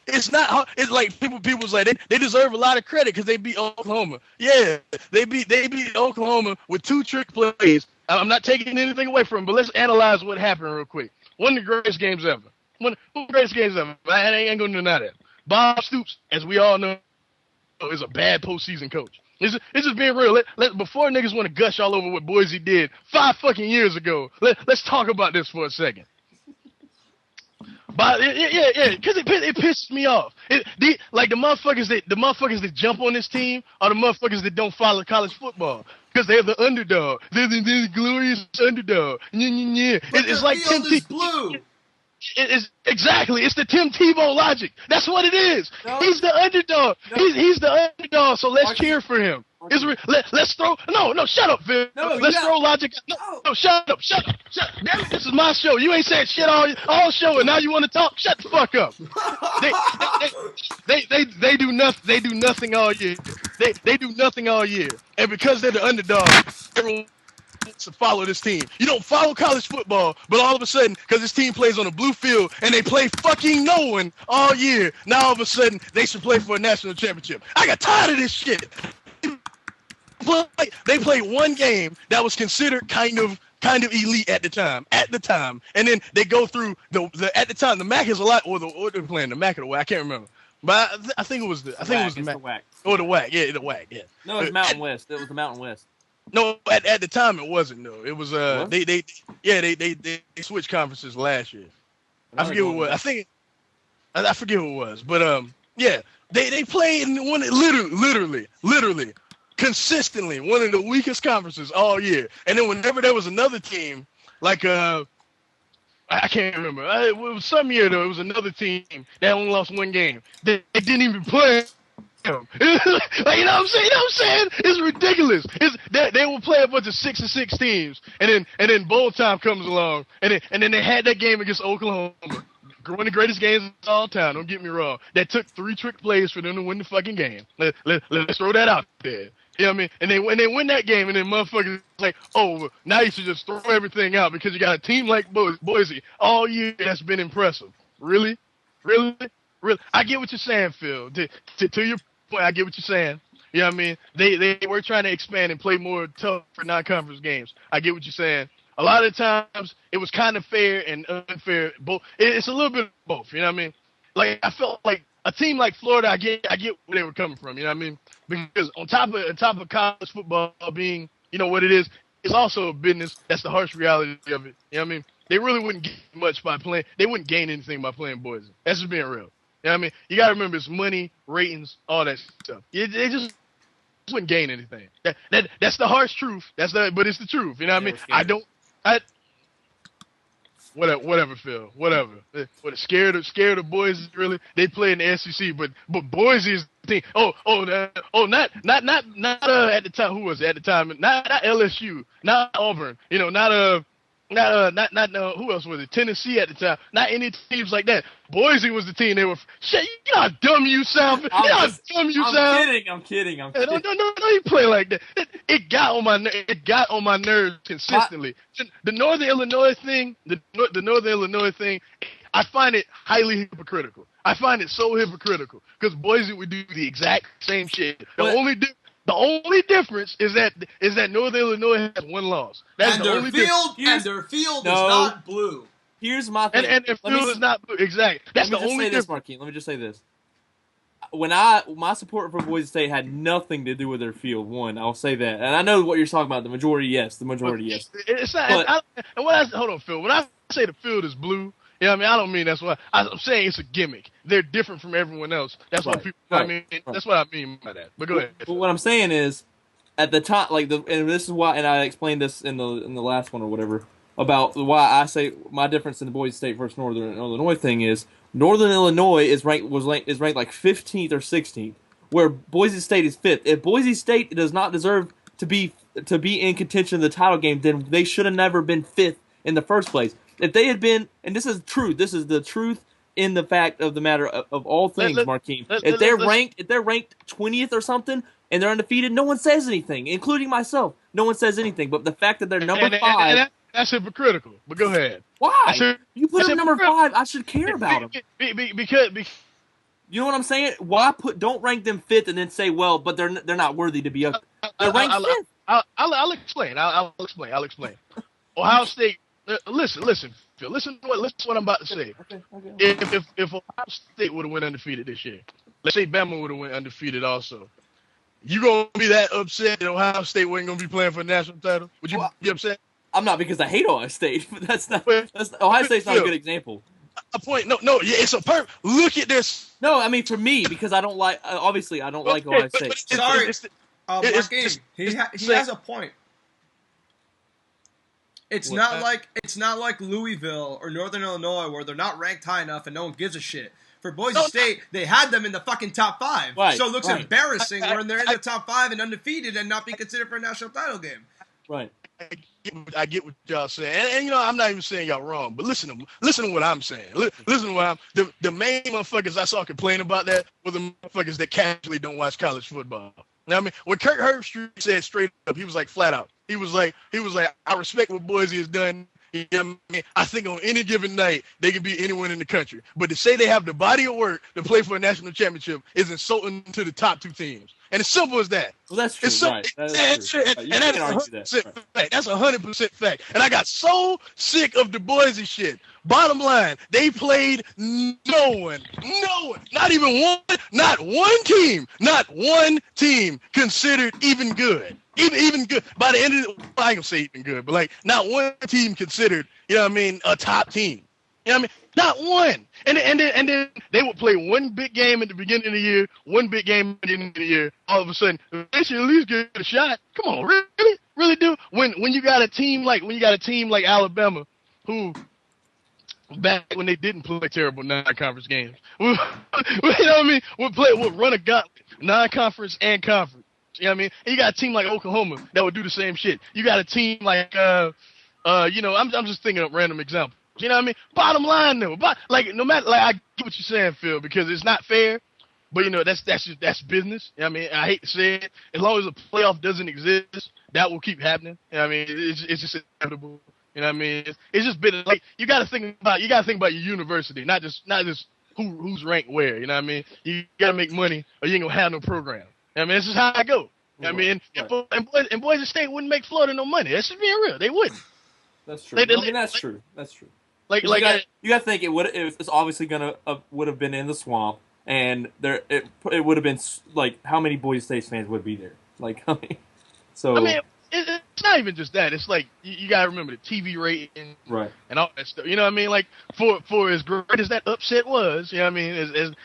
It's not hard. It's like people's like they deserve a lot of credit because they beat Oklahoma. Yeah, they beat Oklahoma with 2 trick plays I'm not taking anything away from him, but let's analyze what happened real quick. One of the greatest games ever. One of the greatest games ever. I ain't going to deny that. Bob Stoops, as we all know, is a bad postseason coach. It's just being real. Before niggas want to gush all over what Boise did 5 fucking years ago, let's talk about this for a second. But yeah, because it pisses me off. The motherfuckers that jump on this team are the motherfuckers that don't follow college football because they're the underdog. They're the glorious underdog. Yeah. It's like Tim blue. It's exactly. It's the Tim Tebow logic. That's what it is. No. He's the underdog. No. He's the underdog. So let's cheer for him. Let's throw. No, shut up, Phil. Let's throw logic. No, shut up. Damn it, this is my show. You ain't saying shit all show, and now you want to talk? Shut the fuck up. They do nothing. They do nothing all year. They do nothing all year, and because they're the underdog, everyone to follow this team. You don't follow college football, but all of a sudden, because this team plays on a blue field and they play fucking no one all year, now all of a sudden they should play for a national championship. I got tired of this shit. They played one game that was considered kind of elite at the time, and then they go through the at the time the MAC is a lot, or they're playing the MAC or the WAC, I can't remember. But I think it was the WAC. Or the WAC, yeah, the WAC, yeah. No, it's Mountain West. It was the Mountain West. No, at the time it wasn't though. It was they switched conferences last year. I forget what it was. I forget what it was. But yeah, they played in one literally consistently one of the weakest conferences all year. And then whenever there was another team like I can't remember. It was some year though. It was another team that only lost one game. They didn't even play. Like, you know what I'm saying? It's ridiculous. They will play a bunch of 6-6 teams, and then bowl time comes along, and then they had that game against Oklahoma, one of the greatest games of all time. Don't get me wrong. That took 3 trick plays for them to win the fucking game. Let's throw that out there. You know what I mean? And they win that game, and then motherfuckers like, oh, now you should just throw everything out because you got a team like Boise all year that's been impressive. Really? I get what you're saying, Phil. To your point, I get what you're saying. You know what I mean? They were trying to expand and play more tough for non-conference games. I get what you're saying. A lot of times it was kind of fair and unfair. Both. It's a little bit of both. You know what I mean? Like I felt like a team like Florida. I get where they were coming from. You know what I mean? Because on top of college football being what it is, it's also a business. That's the harsh reality of it. You know what I mean? They really wouldn't get much by playing. They wouldn't gain anything by playing Boise. That's just being real. You know what I mean? You got to remember it's money, ratings, all that stuff. They just wouldn't gain anything. That's the harsh truth. But it's the truth. You know what I mean? Whatever, Phil. Whatever. What scared of Boise? Really? They play in the SEC, but Boise is the team. Not at the time. Who was it at the time? Not LSU. Not Auburn. Not who else was it? Tennessee at the time. Not any teams like that. Boise was the team. They were shit. You know how dumb you sound. You know how dumb you sound. I'm kidding. No, you play like that. It got on my nerves consistently. The Northern Illinois thing. The Northern Illinois thing. I find it highly hypocritical. I find it so hypocritical because Boise would do the exact same shit. The only difference is that Northern Illinois has one loss. That's the only difference. And their field is not blue. Here's my thing. And their field is not blue. Exactly. That's the only difference. Markeem, let me just say this. My support for Boise State had nothing to do with their field. One, I'll say that. And I know what you're talking about. The majority, yes. It's not. Hold on, Phil. When I say the field is blue, you know what I mean? I don't mean that's why. I'm saying it's a gimmick. They're different from everyone else. That's what people. Right. I mean, that's what I mean by that. But go ahead. But what I'm saying is, at the time, and this is why, and I explained this in the last one or whatever about why I say my difference in the Boise State versus Northern Illinois thing is Northern Illinois is ranked like 15th or 16th, where Boise State is 5th. If Boise State does not deserve to be in contention of the title game, then they should have never been 5th in the first place. If they had been, and this is the truth in the fact of the matter of all things, Markeem. If they're ranked 20th or something and they're undefeated, no one says anything, including myself. No one says anything. But the fact that they're number 5, that's hypocritical. But go ahead. Why? You put them number 5. I should care about them. Because you know what I'm saying? Why don't rank them 5th and then say, well, but they're not worthy to be up. They're ranked 5th. I'll explain. I'll explain. Ohio State. Listen, Phil. Listen to what I'm about to say. Okay. If Ohio State would have went undefeated this year, let's say Bama would have went undefeated also, you gonna be that upset that Ohio State wasn't gonna be playing for a national title? Would you be upset? I'm not, because I hate Ohio State, but that's Wait, Ohio State's not a Phil, good example. A point. No. Yeah, it's a perp. Look at this. No, I mean for me, because I don't like. Obviously, I don't like Ohio State. Sorry, Markeem, he has a point. It's not like Louisville or Northern Illinois where they're not ranked high enough and no one gives a shit. For Boise State, they had them in the fucking top 5. Right, So it looks embarrassing when they're in the top 5 and undefeated and not be considered for a national title game. Right. I get what y'all saying, and I'm not even saying y'all wrong, but listen to what I'm saying. Listen to what the main motherfuckers I saw complain about that were the motherfuckers that casually don't watch college football. Now, I mean, when Kirk Herbstreit said straight up, he was like flat out. He was like, I respect what Boise has done. You know what I mean? I think on any given night they can beat anyone in the country. But to say they have the body of work to play for a national championship is insulting to the top 2 teams. And as simple as that. Well, that's true. Right. That's true. And that's 100% fact. That's 100% fact. And I got so sick of the Boise shit. Bottom line, they played no one, not even one team considered even good. Even good. By the end of the, I ain't gonna say even good, but like not one team considered, you know what I mean, a top team. You know what I mean? Not one. And then they would play one big game at the beginning of the year, one big game at the end of the year. All of a sudden, they should at least get a shot. Come on, really do. When you got a team like Alabama, who back when they didn't play terrible non-conference games, you know what I mean? Would run a gauntlet, non-conference and conference. You know what I mean? And you got a team like Oklahoma that would do the same shit. You got a team like I'm just thinking of random examples. You know what I mean? Bottom line though, no matter, I get what you're saying, Phil, because it's not fair. But that's business. You know what I mean? I hate to say it. As long as a playoff doesn't exist, that will keep happening. You know what I mean? It's just inevitable. You know what I mean? It's just been like you got to think about your university, not just who's ranked where. You know what I mean? You got to make money, or you ain't gonna have no program. You know what I mean? This is how I go. You know what I mean? And Boise State wouldn't make Florida no money. That's just being real. They wouldn't. That's true. That's true. That's true. You got to think it's obviously would have been in the swamp, and it would have been like how many Boise State fans would be there? Like I mean, it's not even just that. It's like you got to remember the TV rating, right, and all that stuff. You know what I mean? Like for as great as that upset was, you know what I mean?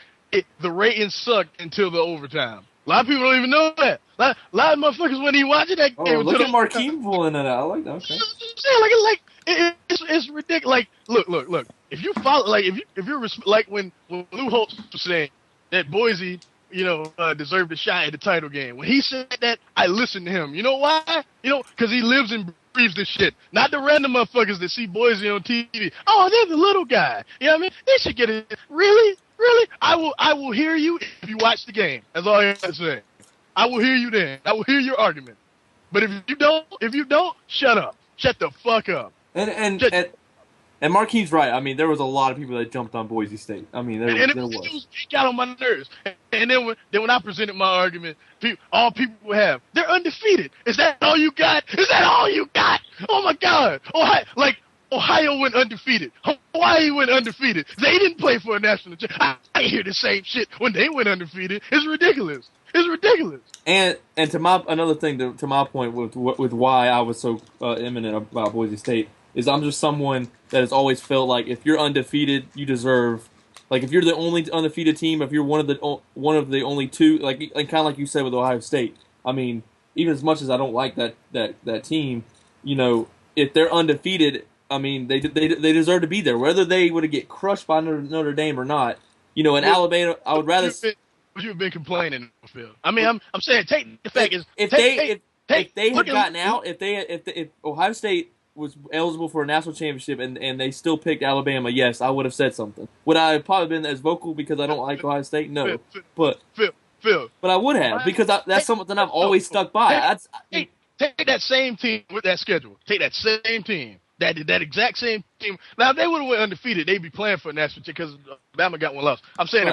The ratings sucked until the overtime. A lot of people don't even know that. A lot of motherfuckers wouldn't even watch that game. Look at Markeem pulling it out. I like that. Okay. It's ridiculous. Like, look. If you follow, like, if you're like when Lou Holtz was saying that Boise, deserved a shot at the title game. When he said that, I listened to him. You know why? Because he lives and breathes this shit. Not the random motherfuckers that see Boise on TV. Oh, they're the little guy. You know what I mean? They should get it. Really? I will hear you if you watch the game. That's all I have to say. I will hear you then. I will hear your argument. But if you don't, shut up. Shut the fuck up. And Markeem's right. I mean, there was a lot of people that jumped on Boise State. I mean, there was. It got on my nerves. And then when I presented my argument, all people would have, they're undefeated. Is that all you got? Oh my God. Ohio went undefeated. Hawaii went undefeated. They didn't play for a national championship. I hear the same shit when they went undefeated. It's ridiculous. And to another thing to my point with why I was so eminent about Boise State is I'm just someone that has always felt like if you're undefeated, you deserve, like if you're the only undefeated team, if you're one of the only two, like kind of like you said with Ohio State. I mean, even as much as I don't like that team, if they're undefeated, I mean they deserve to be there, whether they would get crushed by Notre Dame or not. In Alabama, I would rather. You've been complaining, Phil. I mean, I'm saying take the fact is if they had gotten out, if Ohio State was eligible for a national championship and they still picked Alabama, yes, I would have said something. Would I have probably been as vocal because I don't like Ohio State? No, but I would have because that's something I've always stuck by. Take that same team with that schedule. Take that same team. That exact same team. Now, if they would have went undefeated, they'd be playing for a national championship because Bama got one loss. I'm saying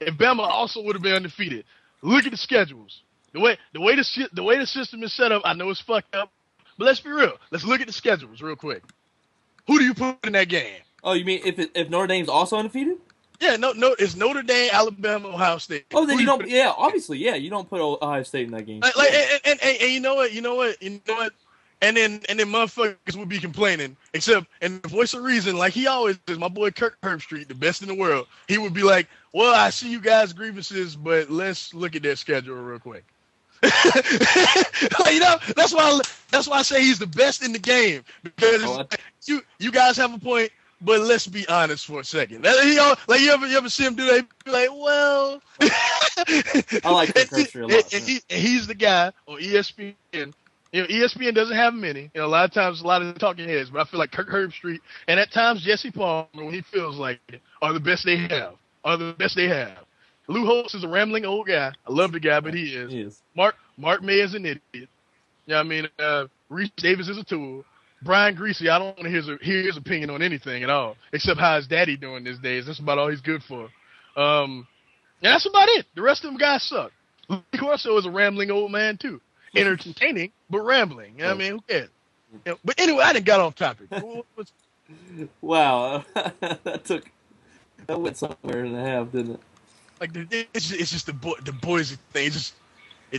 if Bama also would have been undefeated, look at the schedules. the system is set up, I know it's fucked up, but let's be real. Let's look at the schedules real quick. Who do you put in that game? Oh, you mean if Notre Dame's also undefeated? Yeah, no, it's Notre Dame, Alabama, Ohio State. Oh, then you don't. Yeah, obviously, yeah, you don't put Ohio State in that game. And you know what? And then motherfuckers would be complaining, except in the voice of reason, like he always is. My boy Kirk Herbstreit, the best in the world. He would be like, "Well, I see you guys' grievances, but let's look at their schedule real quick." That's why I say he's the best in the game, because you guys have a point, but let's be honest for a second. You ever see him do that? Be like, well, I like Kirk Herbstreit a lot. And he's the guy on ESPN. ESPN doesn't have many. A lot of times, a lot of the talking heads, but I feel like Kirk Herbstreit and at times Jesse Palmer, when he feels like it, are the best they have. Lou Holtz is a rambling old guy. I love the guy, but he is. He is. Mark May is an idiot. You know what I mean? Reese Davis is a tool. Brian Greasy, I don't want to hear his opinion on anything at all, except how his daddy doing these days. That's about all he's good for. And that's about it. The rest of them guys suck. Lee Corso is a rambling old man, too. Entertaining, but rambling. You know what I mean? Who cares? But anyway, I didn't got off topic. Wow. that went somewhere and a half, didn't it? Like, it's just the Boise thing.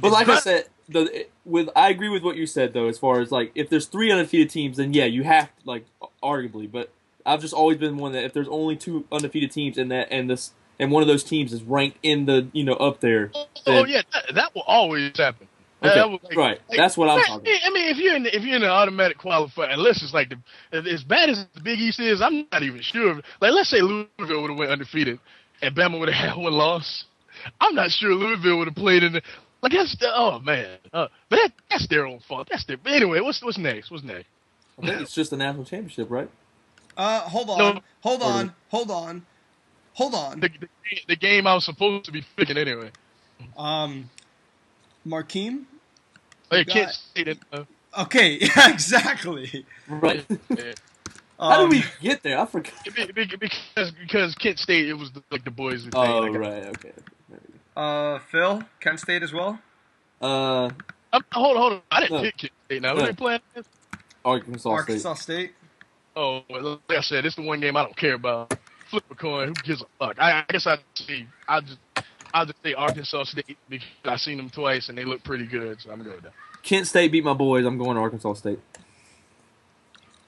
But like I said, I agree with what you said, though, as far as, like, if there's 3 undefeated teams, then, yeah, you have to, like, arguably. But I've just always been one that if there's only 2 undefeated teams and one of those teams is ranked in the, up there. Then, yeah, that will always happen. Okay, right. That's what I'm talking about. I mean, if you're in the automatic qualifier, unless it's like as bad as the Big East is, I'm not even sure. Like, let's say Louisville would have went undefeated and Bama would have had 1 loss. I'm not sure Louisville would have played in the. Like, oh man. But that's their own fault. But anyway, what's next? What's next? I think it's just the national championship, right? Hold on. The game I was supposed to be picking anyway. Markeem? Oh, you can't say that. Okay, yeah, exactly. Right. How did we get there? I forgot. Because Kent State, it was like the boys' thing. Oh, right. Okay. Phil, Kent State as well? Hold on. I didn't pick Kent State. Now, who they playing against? Arkansas State. Oh, well, like I said, it's the one game I don't care about. Flip a coin. Who gives a fuck? I guess I'll just say Arkansas State because I've seen them twice and they look pretty good, so I'm going with that. Kent State beat my boys. I'm going to Arkansas State.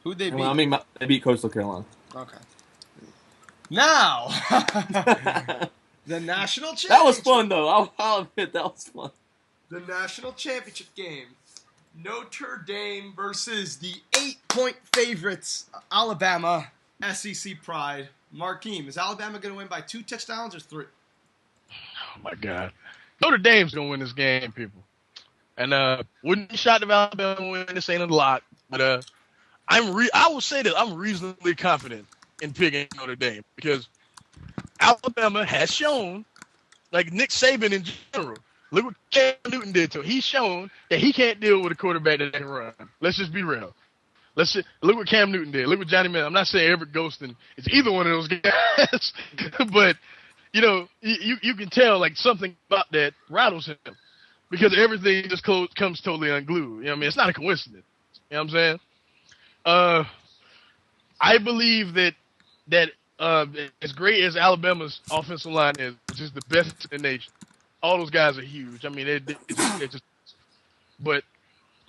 Who'd they beat? Well, they beat Coastal Carolina. Okay. Now, the national championship. That was fun, though. I'll admit that was fun. The national championship game. Notre Dame versus the 8-point favorites, Alabama, SEC pride. Markeem, is Alabama going to win by 2 touchdowns or 3? Oh, my God. Notre Dame's going to win this game, people. And wouldn't be shocked if Alabama win. This ain't a lot. But I will say that I'm reasonably confident in picking Notre Dame because Alabama has shown, like Nick Saban in general, look what Cam Newton did to him. He's shown that he can't deal with a quarterback that can run. Let's just be real. Look what Cam Newton did. Look what Johnny Manziel. I'm not saying Everett Golston is either one of those guys, but you can tell like something about that rattles him because everything just comes totally unglued. You know what I mean? It's not a coincidence. You know what I'm saying? I believe that as great as Alabama's offensive line is, which is the best in the nation, all those guys are huge. I mean, they're just. But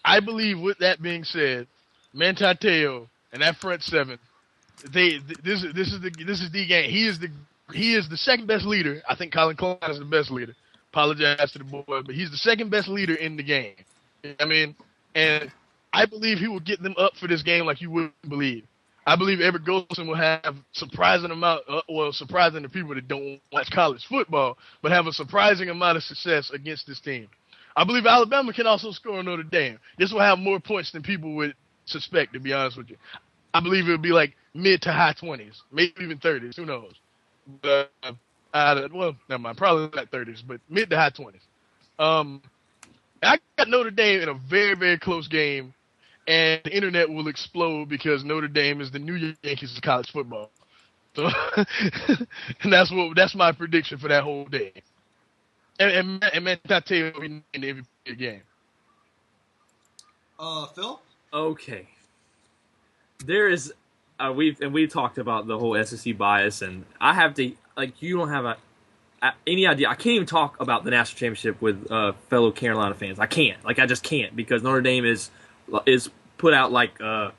I believe, with that being said, Manti Te'o and that front seven, this is the game. He is the second best leader. I think Colin Klein is the best leader. Apologize to the boy, but he's the second best leader in the game. I mean, and I believe he will get them up for this game like you wouldn't believe. I believe Everett Golson will have surprising to people that don't watch college football, but have a surprising amount of success against this team. I believe Alabama can also score on Notre Dame. This will have more points than people would suspect, to be honest with you. I believe it'll be like mid to high 20s, maybe even 30s. Who knows? But, well, never mind. Probably not 30s, but mid to high 20s. I got Notre Dame in a very, very close game, and the internet will explode because Notre Dame is the New York Yankees of college football. So, and that's my prediction for that whole day. And man, I tell you, we in the MVP game. Phil? Okay. There is, we've talked about the whole SEC bias, and I have to, like, you don't have any idea. I can't even talk about the national championship with fellow Carolina fans. I can't. Like, I just can't, because Notre Dame is put out like I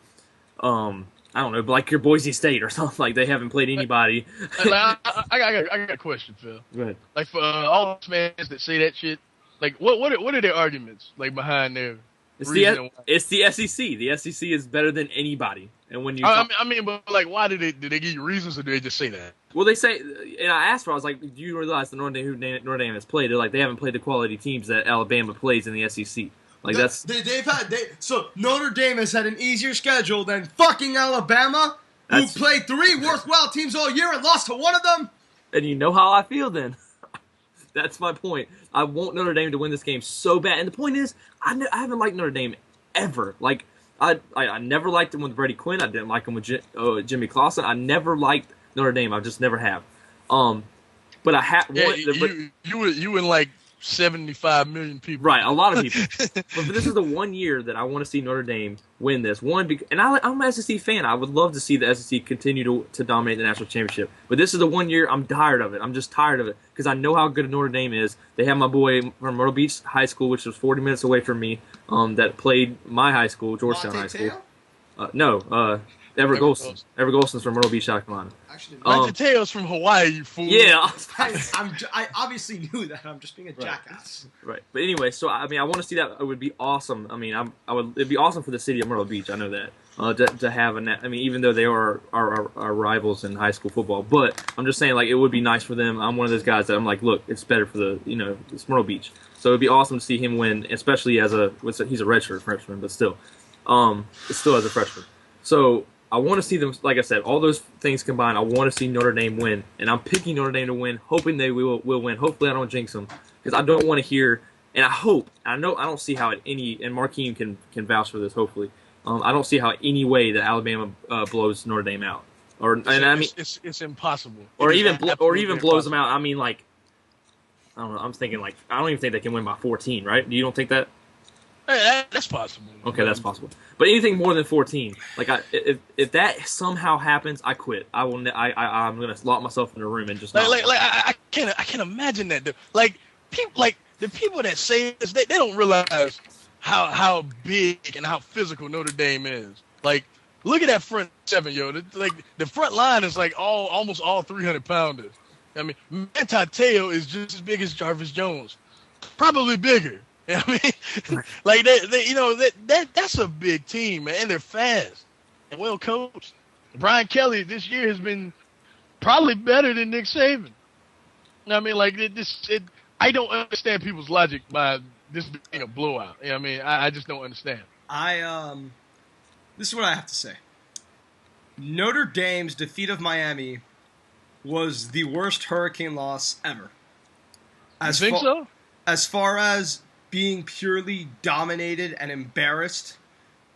don't know, like your Boise State or something. Like, they haven't played anybody. I got a question, Phil. Go ahead. Like, for all those fans that say that shit, like, what are their arguments, like, behind their reason? It's the SEC. The SEC is better than anybody. And when you, I mean, but like, why did they give you reasons, or did they just say that? well, they say, and I asked her, I was like, do you realize the Notre Dame has played? They're like, they haven't played the quality teams that Alabama plays in the SEC. Like, So Notre Dame has had an easier schedule than fucking Alabama, who played 3 worthwhile teams all year and lost to one of them. And you know how I feel then. That's my point. I want Notre Dame to win this game so bad. And the point is, I haven't liked Notre Dame ever. Like, I never liked them with Brady Quinn. I didn't like them with Jimmy Clausen. I never liked Notre Dame. I just never have. But I have. Yeah, you and like 75 million people. Right, a lot of people. But this is the one year that I want to see Notre Dame win this. And I'm an SEC fan. I would love to see the SEC continue to dominate the national championship. But this is the one year I'm tired of it. I'm just tired of it because I know how good Notre Dame is. They have my boy from Myrtle Beach High School, which was 40 minutes away from me, that played my high school, Georgetown High School. No, Everett Golson's. Everett Golson's from Myrtle Beach, South Carolina. Actually, Tails from Hawaii, you fool. Yeah. I obviously knew that. I'm just being a jackass. Right. But anyway, so, I mean, I want to see that. It would be awesome. I mean, it'd be awesome for the city of Myrtle Beach. I know that. To have I mean, even though they are our rivals in high school football. But I'm just saying, like, it would be nice for them. I'm one of those guys that I'm like, look, it's better for it's Myrtle Beach. So it'd be awesome to see him win, especially he's a redshirt freshman, but still. Still as a freshman. So I want to see them, like I said, all those things combined. I want to see Notre Dame win, and I'm picking Notre Dame to win, hoping they will win. Hopefully I don't jinx them, because I don't want to hear, and I don't see how and Markeem can vouch for this, hopefully. I don't see how any way that Alabama blows Notre Dame out. It's impossible. Or even blows them out. I mean, like, I don't know. I'm thinking, like, I don't even think they can win by 14, right? You don't think that? That's possible. Okay, that's possible. But anything more than 14, like, if that somehow happens, I quit. I'm gonna lock myself in a room and just I can't imagine that. Like, the people that say this, they don't realize how big and how physical Notre Dame is. Like, look at that front seven, yo. The front line is like almost all 300-pounders. I mean, Manti Te'o is just as big as Jarvis Jones, probably bigger. I mean, like, that's a big team, man, and they're fast and well coached. Brian Kelly this year has been probably better than Nick Saban. I mean, like, I don't understand people's logic by this being a blowout. I mean, I just don't understand. This is what I have to say. Notre Dame's defeat of Miami was the worst Hurricane loss ever. You think so? As far as being purely dominated and embarrassed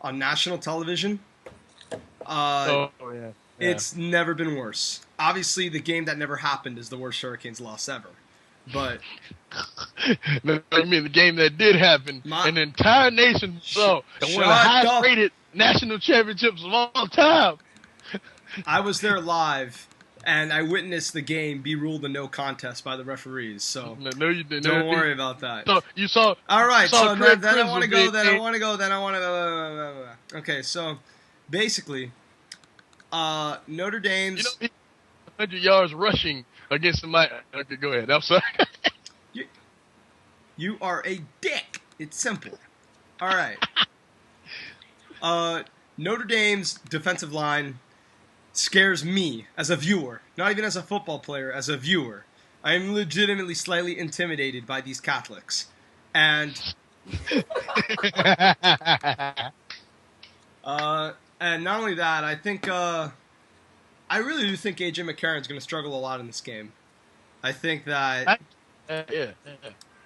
on national television, it's never been worse. Obviously, the game that never happened is the worst Hurricanes loss ever. But I mean, the game that did happen, an entire nation saw, and one of the highest rated national championships of all time. I was there live, and I witnessed the game be ruled a no contest by the referees. So no, you didn't. Don't worry about that. So you saw. All right. So then I want to go. Then I want to go. Then I want to. Okay. So basically, Notre Dame's 100 yards rushing against the Miami. Okay, go ahead. I'm sorry. You are a dick. It's simple. All right. Notre Dame's defensive line scares me as a viewer, not even as a football player, as a viewer. I am legitimately slightly intimidated by these Catholics. And and not only that, I think I really do think AJ McCarron's going to struggle a lot in this game. I think that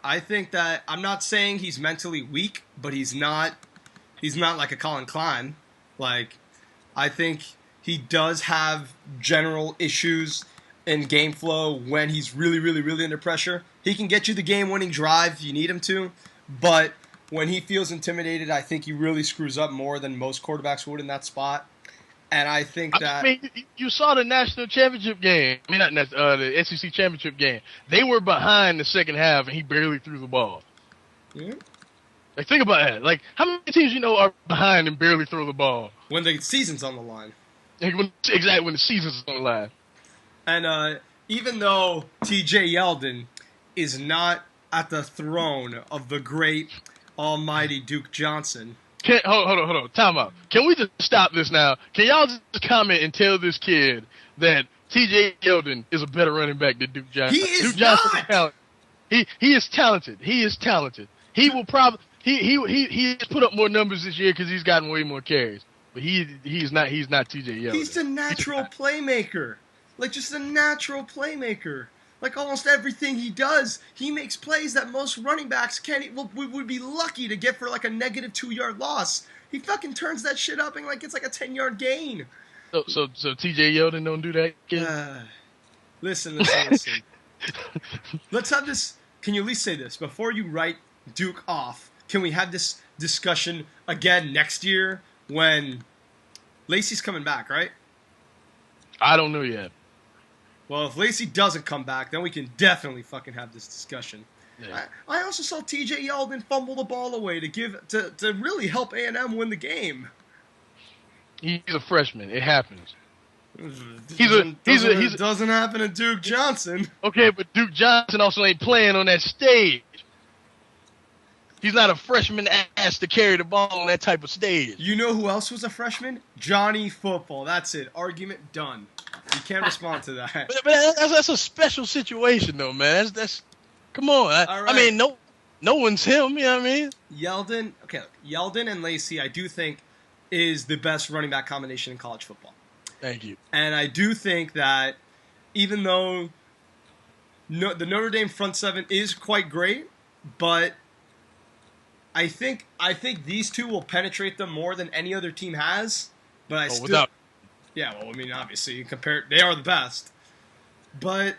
I think that I'm not saying he's mentally weak, but he's not like a Colin Klein. Like, I think he does have general issues in game flow when he's really, really, really under pressure. He can get you the game-winning drive if you need him to, but when he feels intimidated, I think he really screws up more than most quarterbacks would in that spot. And I think that... I mean, you saw the national championship game. I mean, not the SEC championship game. They were behind the second half, and he barely threw the ball. Yeah. Like, think about that. Like, how many teams you know are behind and barely throw the ball? When the season's on the line. Exactly, when the season's on the line. And even though TJ Yeldon is not at the throne of the great, almighty Duke Johnson... Hold on. Time out. Can we just stop this now? Can y'all just comment and tell this kid that TJ Yeldon is a better running back than Duke Johnson? He is Duke Johnson not! Is talented. He is talented. He is talented. He will probably he has put up more numbers this year because he's gotten way more carries. But he's not TJ Yeldon. He's a natural playmaker. Like, just a natural playmaker. Like, almost everything he does, he makes plays that most running backs can't. We would be lucky to get for, like, a negative 2-yard loss. He fucking turns that shit up and, like, it's like a 10-yard gain. So TJ Yeldon don't do that, kid? Listen. Let's have this. Can you at least say this? Before you write Duke off, can we have this discussion again next year when Lacey's coming back, right? I don't know yet. Well, if Lacey doesn't come back, then we can definitely fucking have this discussion. Yeah. I also saw TJ Yeldon fumble the ball away to really help A&M win the game. He's a freshman. It happens. It doesn't happen to Duke Johnson. Okay, but Duke Johnson also ain't playing on that stage. He's not a freshman asked to carry the ball on that type of stage. You know who else was a freshman? Johnny Football. That's it. Argument done. You can't respond to that. But that's a special situation, though, man. That's come on. Right. I mean, no one's him. You know what I mean? Yeldon and Lacey, I do think, is the best running back combination in college football. Thank you. And I do think that even though the Notre Dame front seven is quite great, but I think these two will penetrate them more than any other team has. But yeah, well, I mean, obviously, they are the best. But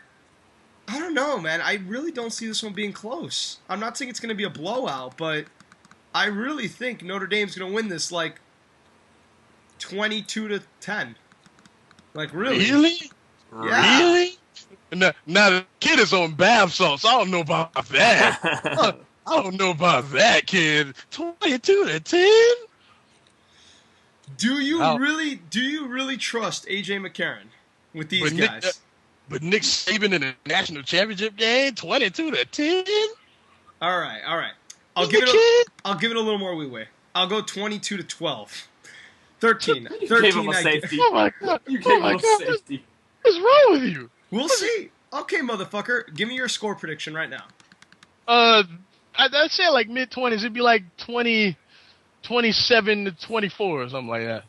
I don't know, man. I really don't see this one being close. I'm not saying it's going to be a blowout, but I really think Notre Dame's going to win this, like, 22-10. Like, really? Really? Yeah. Really? Now the kid is on bath salts. I don't know about that. I don't know about that, kid. 22-10? Do you really trust AJ McCarron with these guys? But Nick Saban in a national championship game, 22-10. All right. I'll give it a little more leeway. I'll go 22-12. 13. You gave him a safety. Oh my god! You gave him a safety. What's wrong with you? We'll see. Okay, motherfucker. Give me your score prediction right now. I'd say like mid-20s. It'd be like 27-24 or something like that.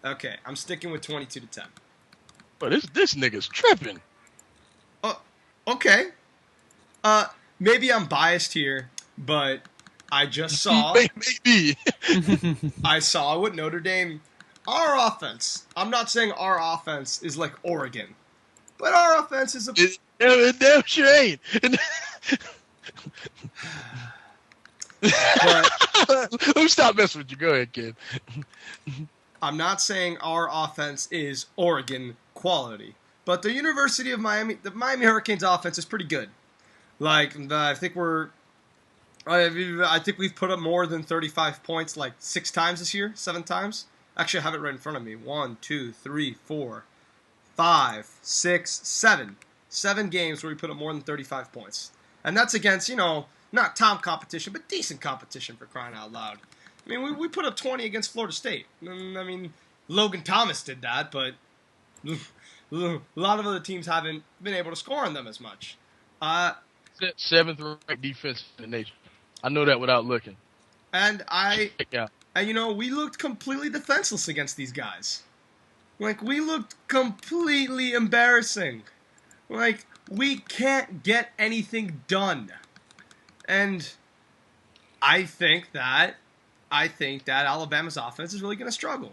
Okay, I'm sticking with 22-10. But this nigga's tripping. Oh, okay. Maybe I'm biased here, but I just saw. Maybe. I saw with Notre Dame. Our offense. I'm not saying our offense is like Oregon, but our offense is a. It damn sure ain't. Let me stop messing with you. Go ahead, kid. I'm not saying our offense is Oregon quality, but the University of Miami, the Miami Hurricanes offense is pretty good. Like, I think we've put up more than 35 points like 6 times this year, 7 times. Actually, I have it right in front of me. 1, 2, 3, 4, 5, 6, 7. 7 games where we put up more than 35 points. And that's against, not top competition, but decent competition, for crying out loud. I mean, we put up 20 against Florida State. I mean, Logan Thomas did that, but a lot of other teams haven't been able to score on them as much. 7th ranked defense in the nation. I know that without looking. And yeah. And we looked completely defenseless against these guys. Like, we looked completely embarrassing. Like, we can't get anything done. And I think that Alabama's offense is really going to struggle.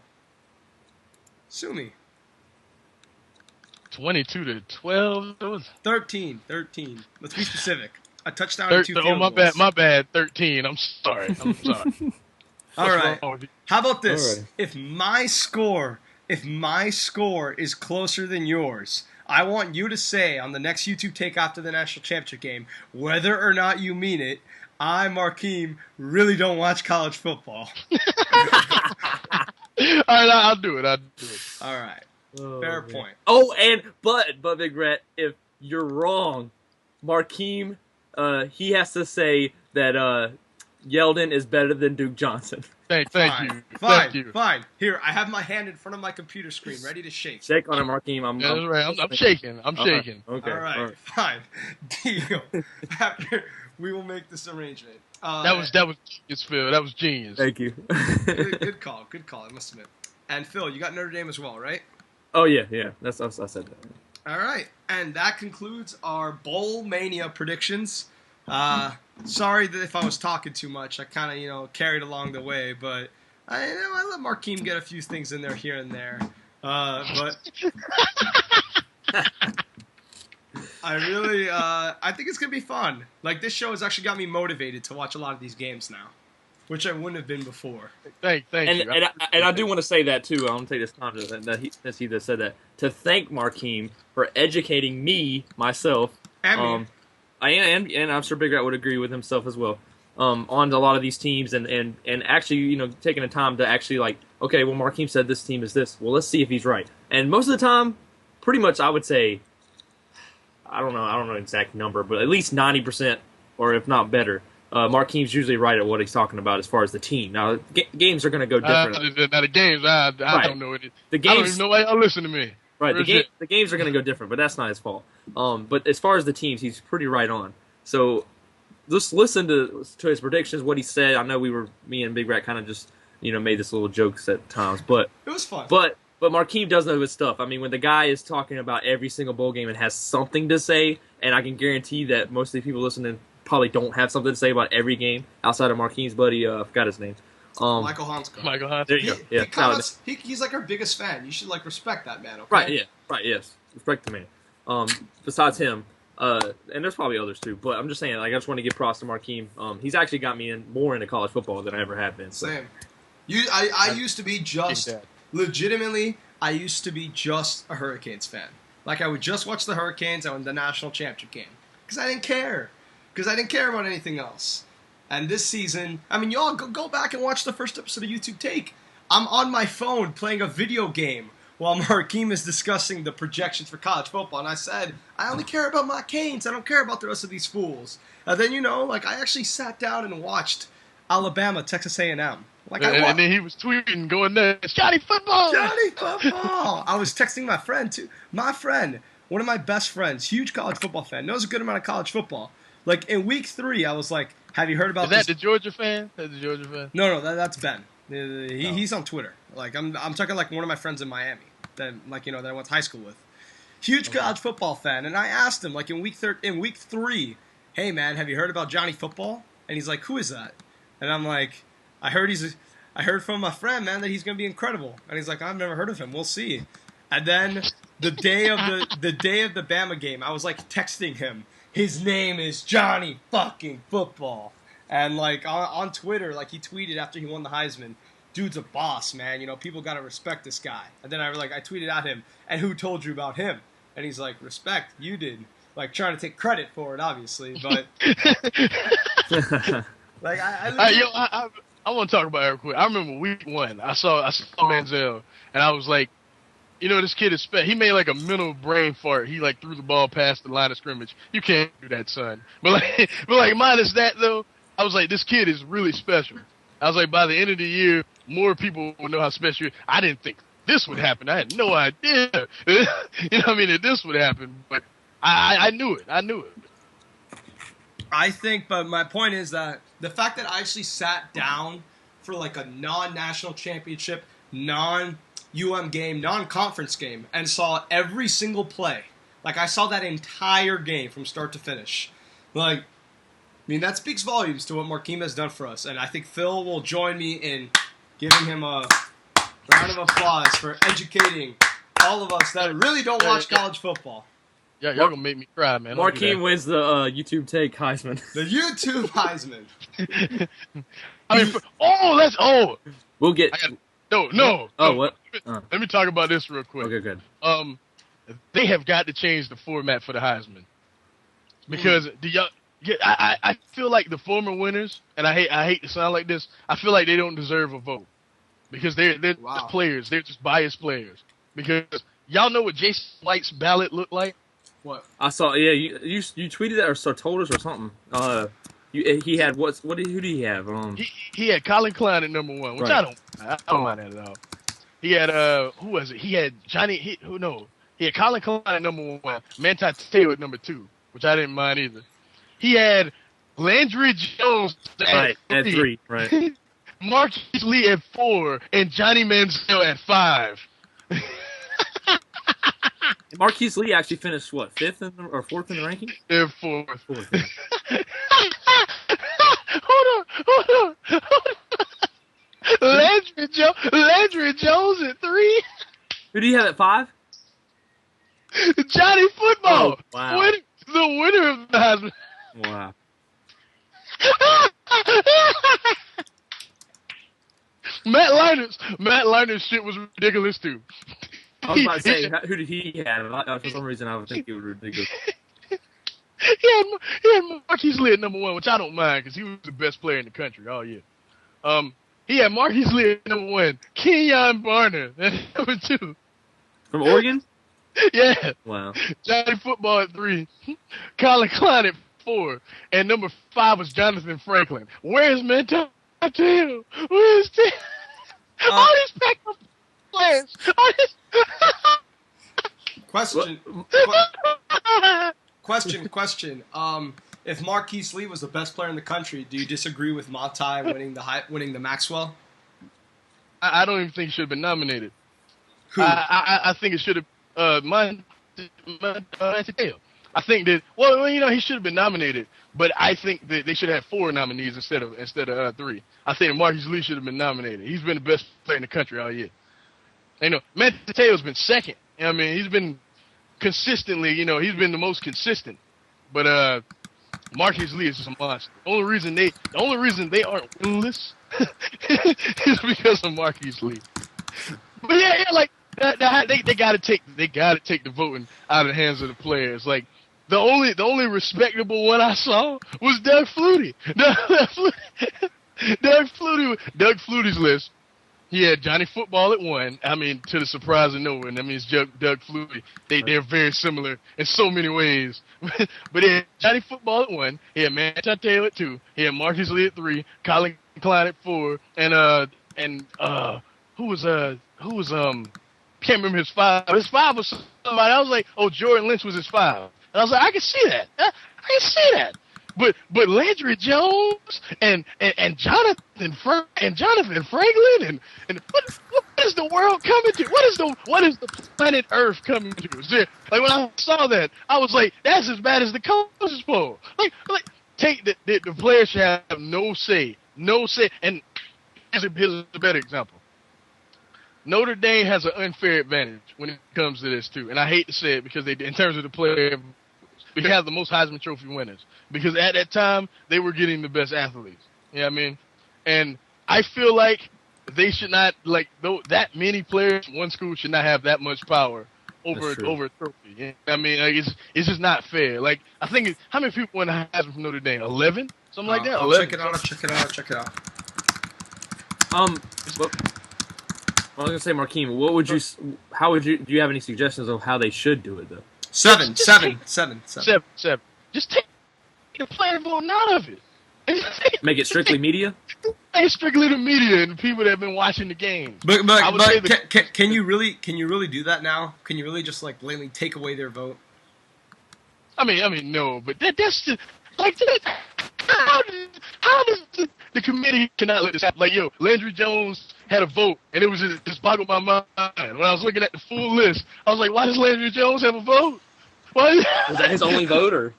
Sue me. 22-12. That was 13. Let's be specific. A touchdown and 2 field oh, my goals. bad. 13. I'm sorry. All right. wrong with you? How about this? Alrighty. If my score is closer than yours, I want you to say on the next YouTube take after the national championship game, whether or not you mean it, I, Markeem, really don't watch college football. All right, I'll do it. All right. Oh, Fair man. point. Oh, but Big Rat, if you're wrong, Markeem, he has to say that Yeldon is better than Duke Johnson. Thank you. Fine. Here, I have my hand in front of my computer screen, ready to shake. Shake on it, Markeem. Yeah, that's right. I'm shaking. I'm shaking. Okay. All right. Fine. Deal. After we will make this arrangement. That was genius, Phil. That was genius. Thank you. Good call. I must admit. And Phil, you got Notre Dame as well, right? Oh yeah. I said that. All right. And that concludes our Bowl Mania predictions. Sorry that if I was talking too much, I kind of carried along the way, but I let Markeem get a few things in there here and there. But I really I think it's gonna be fun. Like, this show has actually got me motivated to watch a lot of these games now, which I wouldn't have been before. Thank you. And I do want to say that too. I want to take this time that he just said that, to thank Markeem for educating me myself. And me. And I'm sure Big Rat would agree with himself as well, on a lot of these teams, and actually, taking the time to actually, like, okay, well, Markeem said this team is this. Well, let's see if he's right. And most of the time, pretty much, I would say, I don't know the exact number, but at least 90%, or if not better, Markeem's usually right at what he's talking about as far as the team. Now, games are going to go different. Now the games, I Right. don't know it. The I don't games, even know why y'all listen to me. right? Real shit. The games are going to go different, but that's not his fault. But as far as the teams, he's pretty right on. So just listen to his predictions, what he said. I know me and Big Rat kind of just made this little jokes at times, but It was fun. But Markeem does know his stuff. I mean, when the guy is talking about every single bowl game and has something to say, and I can guarantee that most of the people listening probably don't have something to say about every game outside of Markeem's buddy. I forgot his name. Michael Hansko. Michael Hunt. There you go. Yeah. He's like our biggest fan. You should respect that man. Okay? Right. Yeah. Right. Yes. Respect the man. Besides him, and there's probably others too, but I'm just saying, like, I just want to give props to Markeem. He's actually got me more into college football than I ever have been. So. Same. I used to be legitimately, I used to be just a Hurricanes fan. Like, I would just watch the Hurricanes and the national championship game. Because I didn't care. Because I didn't care about anything else. And this season, I mean, y'all go back and watch the first episode of YouTube Take. I'm on my phone playing a video game while Markeem is discussing the projections for college football. And I said, I only care about my Canes. I don't care about the rest of these fools. And then, I actually sat down and watched Alabama, Texas A&M. And then he was tweeting, going nuts. Johnny football! Johnny football! I was texting my friend, too. My friend, one of my best friends, huge college football fan, knows a good amount of college football. Like, in week 3, I was like, have you heard about this? Is that the Georgia fan? No, that's Ben. He's on Twitter. Like, I'm talking like one of my friends in Miami that I went to high school with. Huge college football fan. And I asked him, like, in week 3, hey, man, have you heard about Johnny football? And he's like, who is that? And I'm like, I heard from my friend, man, that he's going to be incredible. And he's like, I've never heard of him. We'll see. And then the day of the Bama game, I was like texting him, his name is Johnny fucking football. And like on Twitter, like, he tweeted after he won the Heisman, dude's a boss, man. People got to respect this guy. And then I tweeted at him, and who told you about him? And he's like, respect, you did. Like, trying to take credit for it, obviously, but like I want to talk about it real quick. I remember week 1. I saw Manziel, and I was like, this kid is he made like a mental brain fart. He like threw the ball past the line of scrimmage. You can't do that, son. But minus that though, I was like, this kid is really special. I was like, by the end of the year, more people will know how special. I didn't think this would happen. I had no idea. That this would happen. But I knew it. I think, but my point is that the fact that I actually sat down for like a non-national championship, non-UM game, non-conference game, and saw every single play. Like, I saw that entire game from start to finish. Like, that speaks volumes to what Markeem has done for us. And I think Phil will join me in giving him a round of applause for educating all of us that really don't watch college football. Yeah, y'all gonna make me cry, man. Markeem wins the YouTube take Heisman. The YouTube Heisman. We'll get. No. What? Let me talk about this real quick. Okay, good. They have got to change the format for the Heisman because I feel like the former winners, and I hate to sound like this, I feel like they don't deserve a vote because they're just players. They're just biased players. Because y'all know what Jason White's ballot looked like. What? I saw. Yeah, you tweeted that or told us or something. He had who did he have? He had Colin Klein at number 1, which Right. I don't mind that at all. He had who was it? He had He had Colin Klein at number 1, Manti Te'o at number 2, which I didn't mind either. He had Landry Jones at 3, right? Marquise Lee at 4, and Johnny Manziel at 5. Marquise Lee actually finished what, 5th or 4th in the ranking? They're 4th. Hold on. Landry Jones at 3. Who do you have at 5? Johnny Football. Oh, wow. The winner of the Heisman. Wow. Matt Leiner's shit was ridiculous too. I was about to say, who did he have? For some reason, I would think it was ridiculous. He had Marquise Lee at number 1, which I don't mind because he was the best player in the country all year. He had Marquise Lee at number 1, Kenyon Barner at number 2. From Oregon? Yeah. Wow. Johnny Football at 3, Colin Klein at 4, and number 5 was Jonathan Franklin. Where's Manti Te'o? Where's Te'o? All these backup players. Question. If Marquise Lee was the best player in the country, do you disagree with Manti winning the Maxwell? I don't even think he should have been nominated. Who? I think it should have Manti Te'o. I think that he should have been nominated, but I think that they should have 4 nominees instead of 3. I think Marquise Lee should have been nominated. He's been the best player in the country all year. Manti Te'o's been second. I mean, he's been consistently, he's been the most consistent. But Marquise Lee is just a monster. The only reason they aren't winless is because of Marquise Lee. But yeah, like they gotta take the voting out of the hands of the players. Like the only respectable one I saw was Doug Flutie. Doug Flutie's list. He had Johnny Football at 1. I mean, to the surprise of no one. I mean, it's Doug Flutie. They're very similar in so many ways. But he had Johnny Football at 1. He had Manti Te'o at 2. He had Marquise Lee at 3. Colin Klein at 4. And who was can't remember his 5. His 5 was somebody. I was like, Jordan Lynch was his 5. And I was like, I can see that. I can see that. But Landry Jones and Jonathan Franklin and what is the world coming to? What is the planet Earth coming to? Like when I saw that, I was like, that's as bad as the coaches poll. Like take the players should have no say. And here's a better example. Notre Dame has an unfair advantage when it comes to this too, and I hate to say it because in terms of the player. We have the most Heisman Trophy winners because at that time they were getting the best athletes. You know what I mean? And I feel like they should not that many players from one school should not have that much power over a trophy. You know what I mean? Like it's just not fair. Like I think how many people won the Heisman from Notre Dame? 11, something like that. 11. Check it out. I was gonna say, Markeem, do you have any suggestions of how they should do it though? Seven. Just take the player voting out of it. Make it strictly media? Make it strictly the media and the people that have been watching the game. But can you really do that now? Can you really just blatantly take away their vote? I mean, no, but that's just how does the committee cannot let this happen? Like, Landry Jones had a vote, and it was just boggled my mind. When I was looking at the full list, I was like, why does Landry Jones have a vote? Why? Was that his only vote, or?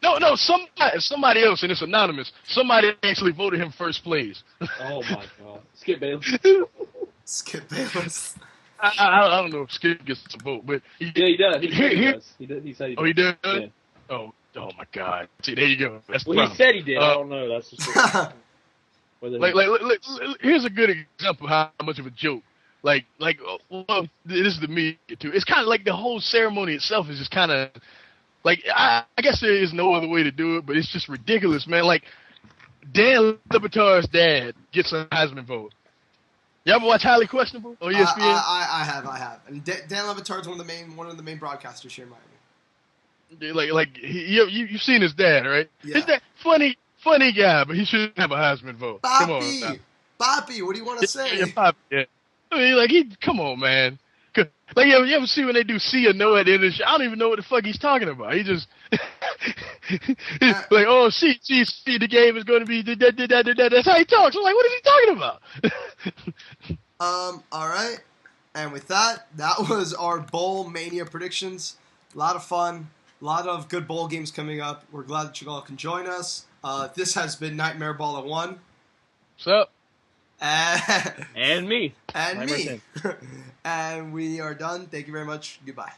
No, somebody else, and it's anonymous. Somebody actually voted him first place. Oh, my God. Skip Bayless. I don't know if Skip gets the vote, but Yeah, he does. He does. He said he does. Oh, he does. Yeah. Oh my God! See, there you go. That's the Well, he problem. said he did. I don't know. That's just Here's a good example of how much of a joke. Well, this is the media too. It's kind of like the whole ceremony itself is just kind of like I guess there is no other way to do it, but it's just ridiculous, man. Like Dan Le Batard's dad gets a Heisman vote. You ever watch Highly Questionable on ESPN? I have. And Dan Le Batard's one of the main broadcasters here in Miami. You've seen his dad, right? Yeah. His dad, funny guy, but he shouldn't have a Heisman vote. Come on, now. Boppy, what do you want to say? Yeah, Poppy, yeah. I mean, come on, man. Like, you ever see when they do see or no at the end of the show? I don't even know what the fuck he's talking about. He just like, oh, see, the game is going to be that's how he talks. I'm like, what is he talking about? All right. And with that was our Bowl Mania predictions. A lot of fun. A lot of good bowl games coming up. We're glad that you all can join us. This has been Nightmare Ball at 1. What's up? and me. And me. And we are done. Thank you very much. Goodbye.